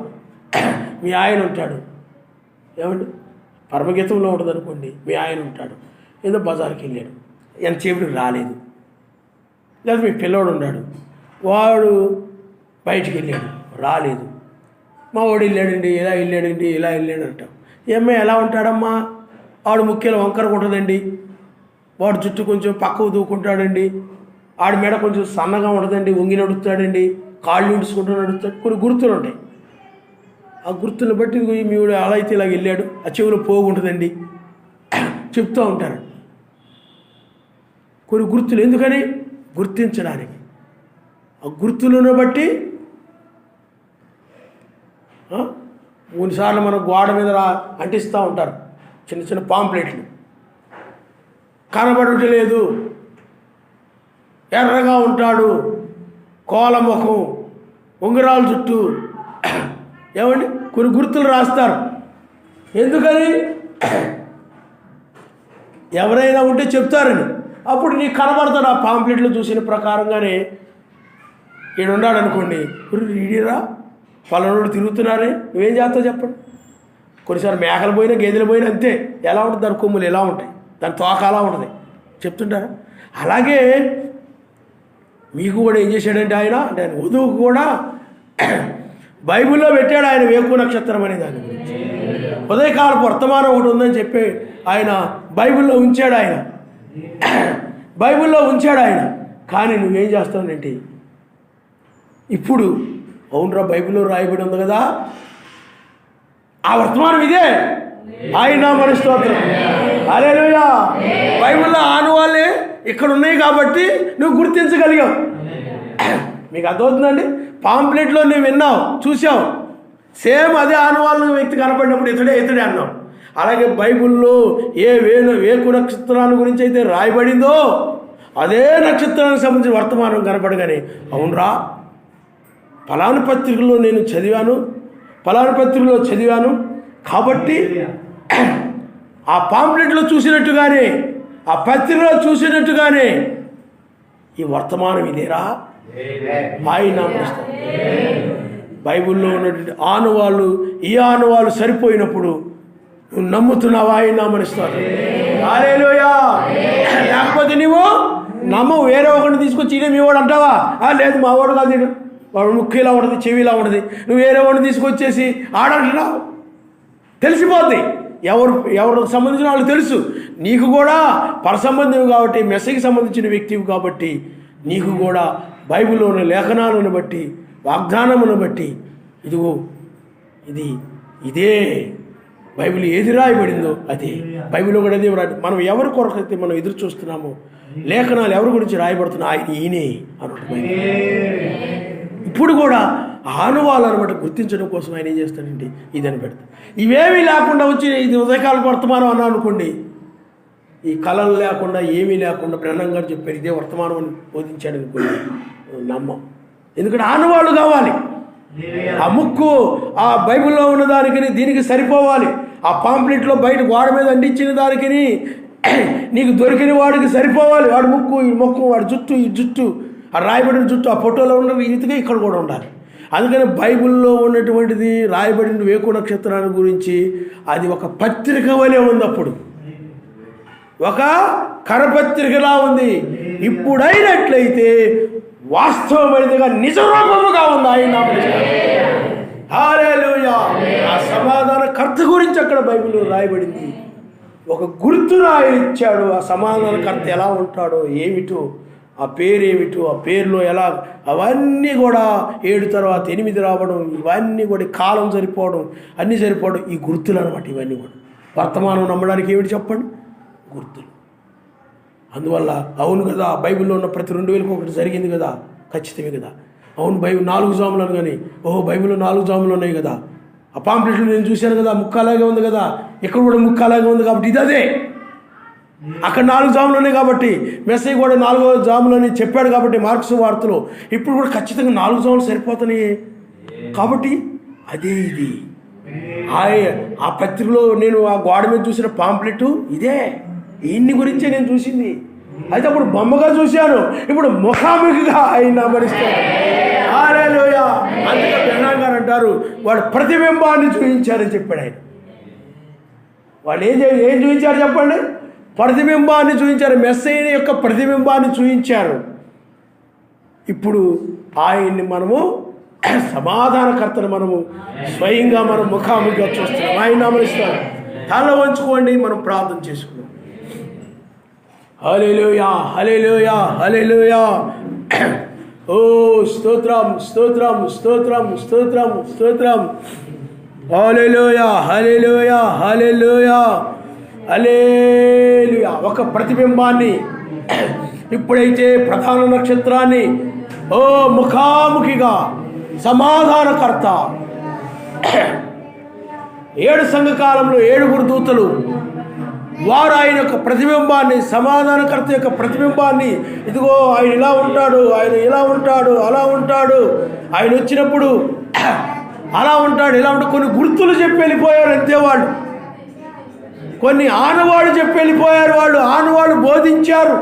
S1: మీ ఆయన ఉంటాడు, ఏమండి పరమగీతంలో ఉంటుంది అనుకోండి, మీ ఆయన ఉంటాడు, ఏదో బజార్కి వెళ్ళాడు, ఎంతసేపుడికి రాలేదు. లేదా మీ పిల్లోడు ఉన్నాడు, వాడు బయటికి వెళ్ళాడు, రాలేదు. మా వాడు వెళ్ళాడండి, ఇలా వెళ్ళాడు అంటాం. ఏమ్మా ఎలా ఉంటాడమ్మా? వాడు ముఖ్యంగా వంకరగా ఉంటుందండి, వాడు జుట్టు కొంచెం పక్కకు దూకుంటాడండి, ఆడి మెడ కొంచెం సన్నగా ఉంటుందండి, వంగి నడుస్తాడండి, కాళ్ళు ఇడుచుకుంటూ నడుస్తాడు. కొన్ని గుర్తులు ఉంటాయి. ఆ గుర్తులను బట్టి మీడు అలా అయితే ఇలాగ వెళ్ళాడు, ఆ చెవిలో పోగుంటుందండి చెప్తూ ఉంటారు. కొన్ని గుర్తులు ఎందుకని? గుర్తించడానికి. ఆ గుర్తులను బట్టి కొన్నిసార్లు మనం గోడ మీద అంటిస్తూ ఉంటారు చిన్న చిన్న పాంప్లెట్లు. కనబడటలేదు, ఎర్రగా ఉంటాడు, కోలముఖం, ఉంగరాల చుట్టూ, ఏమండి కొన్ని గుర్తులు రాస్తారు. ఎందుకని? ఎవరైనా ఉంటే చెప్తారని. అప్పుడు నీకు కనబడతాడు ఆ పాంప్లెట్లో చూసిన ప్రకారంగానే. ఈడున్నాడు అనుకోండి, ఈడిరా పలానోడు తిరుగుతున్నారే, నువ్వేం చేస్తావు చెప్పండి. కొన్నిసార్లు మేకలు పోయినా గేదెలు పోయినా అంతే. ఎలా ఉంటుంది దాని కొమ్ములు ఎలా ఉంటాయి, దాని తోక అలా ఉంటుంది చెప్తుంటారా. అలాగే మీకు కూడా ఏం చేశాడంటే ఆయన వధువుకు కూడా బైబిల్లో పెట్టాడు ఆయన వేకు నక్షత్రం అనే దాని గురించి. ఉదయకాలపు వర్తమానం ఒకటి ఉందని చెప్పి ఆయన బైబిల్లో ఉంచాడు ఆయన. కానీ నువ్వేం చేస్తావునంటే ఇప్పుడు అవునరా బైబిల్లో రాయబడి ఉంది కదా, ఆ వర్తమానం ఇదే, ఆయన మన స్తోత్రం, హల్లెలూయా. బైబిల్లో ఆనవాళ్ళే ఇక్కడ ఉన్నాయి కాబట్టి నువ్వు గుర్తించగలిగావు. మీకు అర్థమవుతుందండి. పాంప్లెట్లో నువ్వు విన్నావు, చూసావు, సేమ్ అదే ఆనవాళ్ళ వ్యక్తి కనపడినప్పుడు ఇతడే అన్నావు. అలాగే బైబిల్లో వేకు నక్షత్రాన్ని గురించి అయితే రాయబడిందో అదే నక్షత్రానికి సంబంధించిన వర్తమానం కనపడగానే అవునరా ఫలానా పత్రికలో నేను చదివాను కాబట్టి ఆ పాంప్లెట్లో చూసినట్టుగానే, ఆ పత్రికలో చూసినట్టుగానే ఈ వర్తమానం ఇదేరా ఆయన. బైబిల్లో ఉన్నటువంటి ఆనవాళ్ళు ఈ ఆనవాళ్ళు సరిపోయినప్పుడు నువ్వు నమ్ముతున్నావా ఆయన నామనిస్తావు. హల్లెలూయా. లేకపోతే నువ్వు నమ్మవు, వేరే ఒకరిని తీసుకొచ్చి ఈయన మీ వాడు అంటావా, లేదు మా వాడు కాదు, వాడు ముక్కు ఇలా ఉంటుంది, చెవి ఇలా ఉంటుంది, నువ్వు వేరే వాడిని తీసుకొచ్చేసి ఆడంటున్నావు. తెలిసిపోద్ది ఎవరికి సంబంధించిన వాళ్ళు తెలుసు. నీకు కూడా పరసంబంధం కాబట్టి, మెస్సకి సంబంధించిన వ్యక్తివి కాబట్టి నీకు కూడా బైబిల్లోని లేఖనాలను బట్టి, వాగ్దానమును బట్టి ఇదిగో ఇదే బైబిల్ ఏది రాయబడిందో అదే బైబిల్లో కూడా అదే రాయబడి. మనం ఎవరి కొరకైతే మనం ఎదురు చూస్తున్నామో, లేఖనాలు ఎవరి గురించి రాయబడుతున్నా ఆయన ఈయనే అన్నట్టు. ఇప్పుడు కూడా ఆనవాళ్ళు అనమాట గుర్తించడం కోసం ఆయన ఏం చేస్తాడంటే ఇదని పెడతాడు. ఇవేమీ లేకుండా వచ్చి ఇది ఉదయకాల వర్తమానం అన్నా అనుకోండి, ఈ కళలు లేకుండా ఏమీ లేకుండా బ్రహ్మం గారు చెప్పారు ఇదే వర్తమానం అని బోధించాడు అనుకోండి, నమ్మం. ఎందుకంటే ఆనవాళ్ళు కావాలి. ఆ ముక్కు ఆ బైబిల్లో ఉన్న దానికి దీనికి సరిపోవాలి. ఆ పాంప్లెట్లో బయట గోడ మీద అంటించిన దానికి నీకు దొరికిన వాడికి సరిపోవాలి. వాడి ముక్కు ఈ ముక్కు, వాడి జుట్టు ఈ జుట్టు, ఆ రాయబడిన జుట్టు ఆ ఫోటోలో ఉన్న రీతిగా ఇక్కడ కూడా ఉండాలి. అందుకని బైబిల్లో ఉన్నటువంటిది రాయబడిన వేకు నక్షత్రాన్ని గురించి అది ఒక పత్రిక వలె ఉంది. అప్పుడు ఒక కరపత్రికలా ఉంది. ఇప్పుడైనట్లయితే వాస్తవమైనదిగా నిజరూపముగా ఉంది ఆయన. హల్లెలూయా. ఆ సమాధాన కర్త గురించి అక్కడ బైబిల్లో రాయబడింది. ఒక గుర్తును ఆయన ఇచ్చాడు. ఆ సమాధాన కర్త ఎలా ఉంటాడో, ఏమిటో, ఆ పేరేమిటో, ఆ పేరులో ఎలా, అవన్నీ కూడా 7 తర్వాత 8 రావడం, ఇవన్నీ కూడా కాలం సరిపోవడం, అన్నీ సరిపోవడం, ఈ గుర్తులు అనమాట. ఇవన్నీ కూడా వర్తమానం నమ్మడానికి ఏమిటి చెప్పండి, గుర్తులు. అందువల్ల అవును కదా, బైబిల్లో ఉన్న ప్రతి 2000కి ఒకటి జరిగింది కదా, ఖచ్చితమే కదా. అవును బైబిల్ 4 జాములు అని కానీ, బైబిల్లో 4 జాములు ఉన్నాయి కదా, ఆ పాంప్లెట్లు నేను చూశాను కదా, ముక్క అలాగే ఉంది కదా, ఇక్కడ కూడా ముక్క అలాగే ఉంది కాబట్టి ఇది అదే. అక్కడ 4 జాములు ఉన్నాయి కాబట్టి మెస్సీ కూడా 4వ జాములు అని చెప్పాడు కాబట్టి మార్క్స్ వార్తలో ఇప్పుడు కూడా ఖచ్చితంగా 4 జాములు సరిపోతున్నాయి కాబట్టి అదే ఇది. ఆ పత్రికలో నేను ఆ గోడ మీద చూసిన పాంప్లెట్ ఇదే, ఈయన్ని గురించే నేను చూసింది. అయితే అప్పుడు బొమ్మగా చూశాను, ఇప్పుడు ముఖాముఖిగా ఆయన మరిస్తాడు. హల్లెలూయా. అందుకే బ్రహ్మం గారు అంటారు వాడు ప్రతిబింబాన్ని చూపించారని చెప్పాడు ఆయన. వాళ్ళు ఏం చూపించారు చెప్పండి, ప్రతిబింబాన్ని చూపించారు. మెస్సీయ యొక్క ప్రతిబింబాన్ని చూపించారు. ఇప్పుడు ఆయన్ని మనము సమాధానకర్తను మనము స్వయంగా మనం ముఖాముఖిగా చూస్తున్నాం. ఆయన నామనిస్తాం. తల వంచుకోండి, మనం ప్రార్థన చేసుకున్నాం. హల్లెలూయా, హల్లెలూయా, హల్లెలూయా. ఓ స్తోత్రం, స్తోత్రం, స్తోత్రం, స్తోత్రం, స్తోత్రం. హల్లెలూయా, హల్లెలూయా, హల్లెలూయా, హల్లెలూయా. ఒక ప్రతిబింబాన్ని ఇప్పుడైతే ప్రధాన నక్షత్రాన్ని ముఖాముఖిగా సమాధానకర్త 7 సంఘకాలంలో 7 దూతలు వారు ఆయన యొక్క ప్రతిబింబాన్ని, సమాధానకర్త యొక్క ప్రతిబింబాన్ని, ఇదిగో ఆయన ఇలా ఉంటాడు, ఆయన ఇలా ఉంటాడు, అలా ఉంటాడు, ఆయన వచ్చినప్పుడు అలా ఉంటాడు, ఇలా ఉంటాడు, కొన్ని గుర్తులు చెప్పి వెళ్ళిపోయారు అంతే. వాళ్ళు కొన్ని ఆనవాళ్ళు చెప్పి వెళ్ళిపోయారు. వాళ్ళు ఆనవాళ్ళు బోధించారు.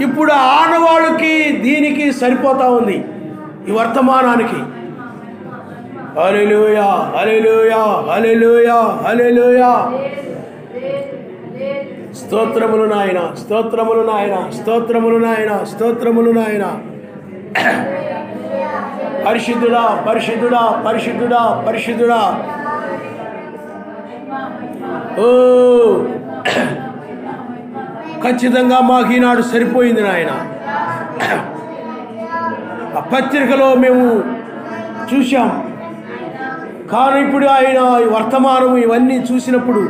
S1: ఇప్పుడు ఆనవాళ్ళకి దీనికి సరిపోతా ఉంది, ఈ వర్తమానానికి. హల్లెలూయా, హల్లెలూయా, హల్లెలూయా, హల్లెలూయా. స్తోత్రములు నాయన, స్తోత్రములు నాయన, స్తోత్రములు నాయన, స్తోత్రములు నాయన. పరిశుద్ధుడా, పరిశుద్ధుడా, పరిశుద్ధుడా, పరిశుద్ధుడా. ఓ ఖచ్చితంగా మాకు ఈనాడు సరిపోయింది నాయన. ఆ పత్రికలో మేము చూసాం, కానీ ఇప్పుడు ఆయన ఈ వర్తమానం ఇవన్నీ చూసినప్పుడు,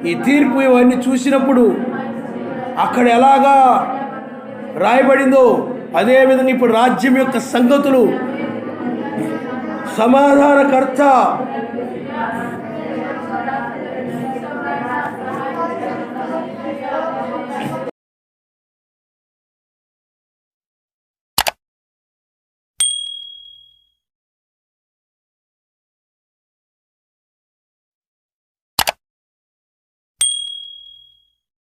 S1: ఈ తీర్పు ఇవన్నీ చూసినప్పుడు అక్కడ ఎలాగా రాయబడిందో అదేవిధంగా ఇప్పుడు రాజ్యం యొక్క సంగతులు, సమాధానకర్త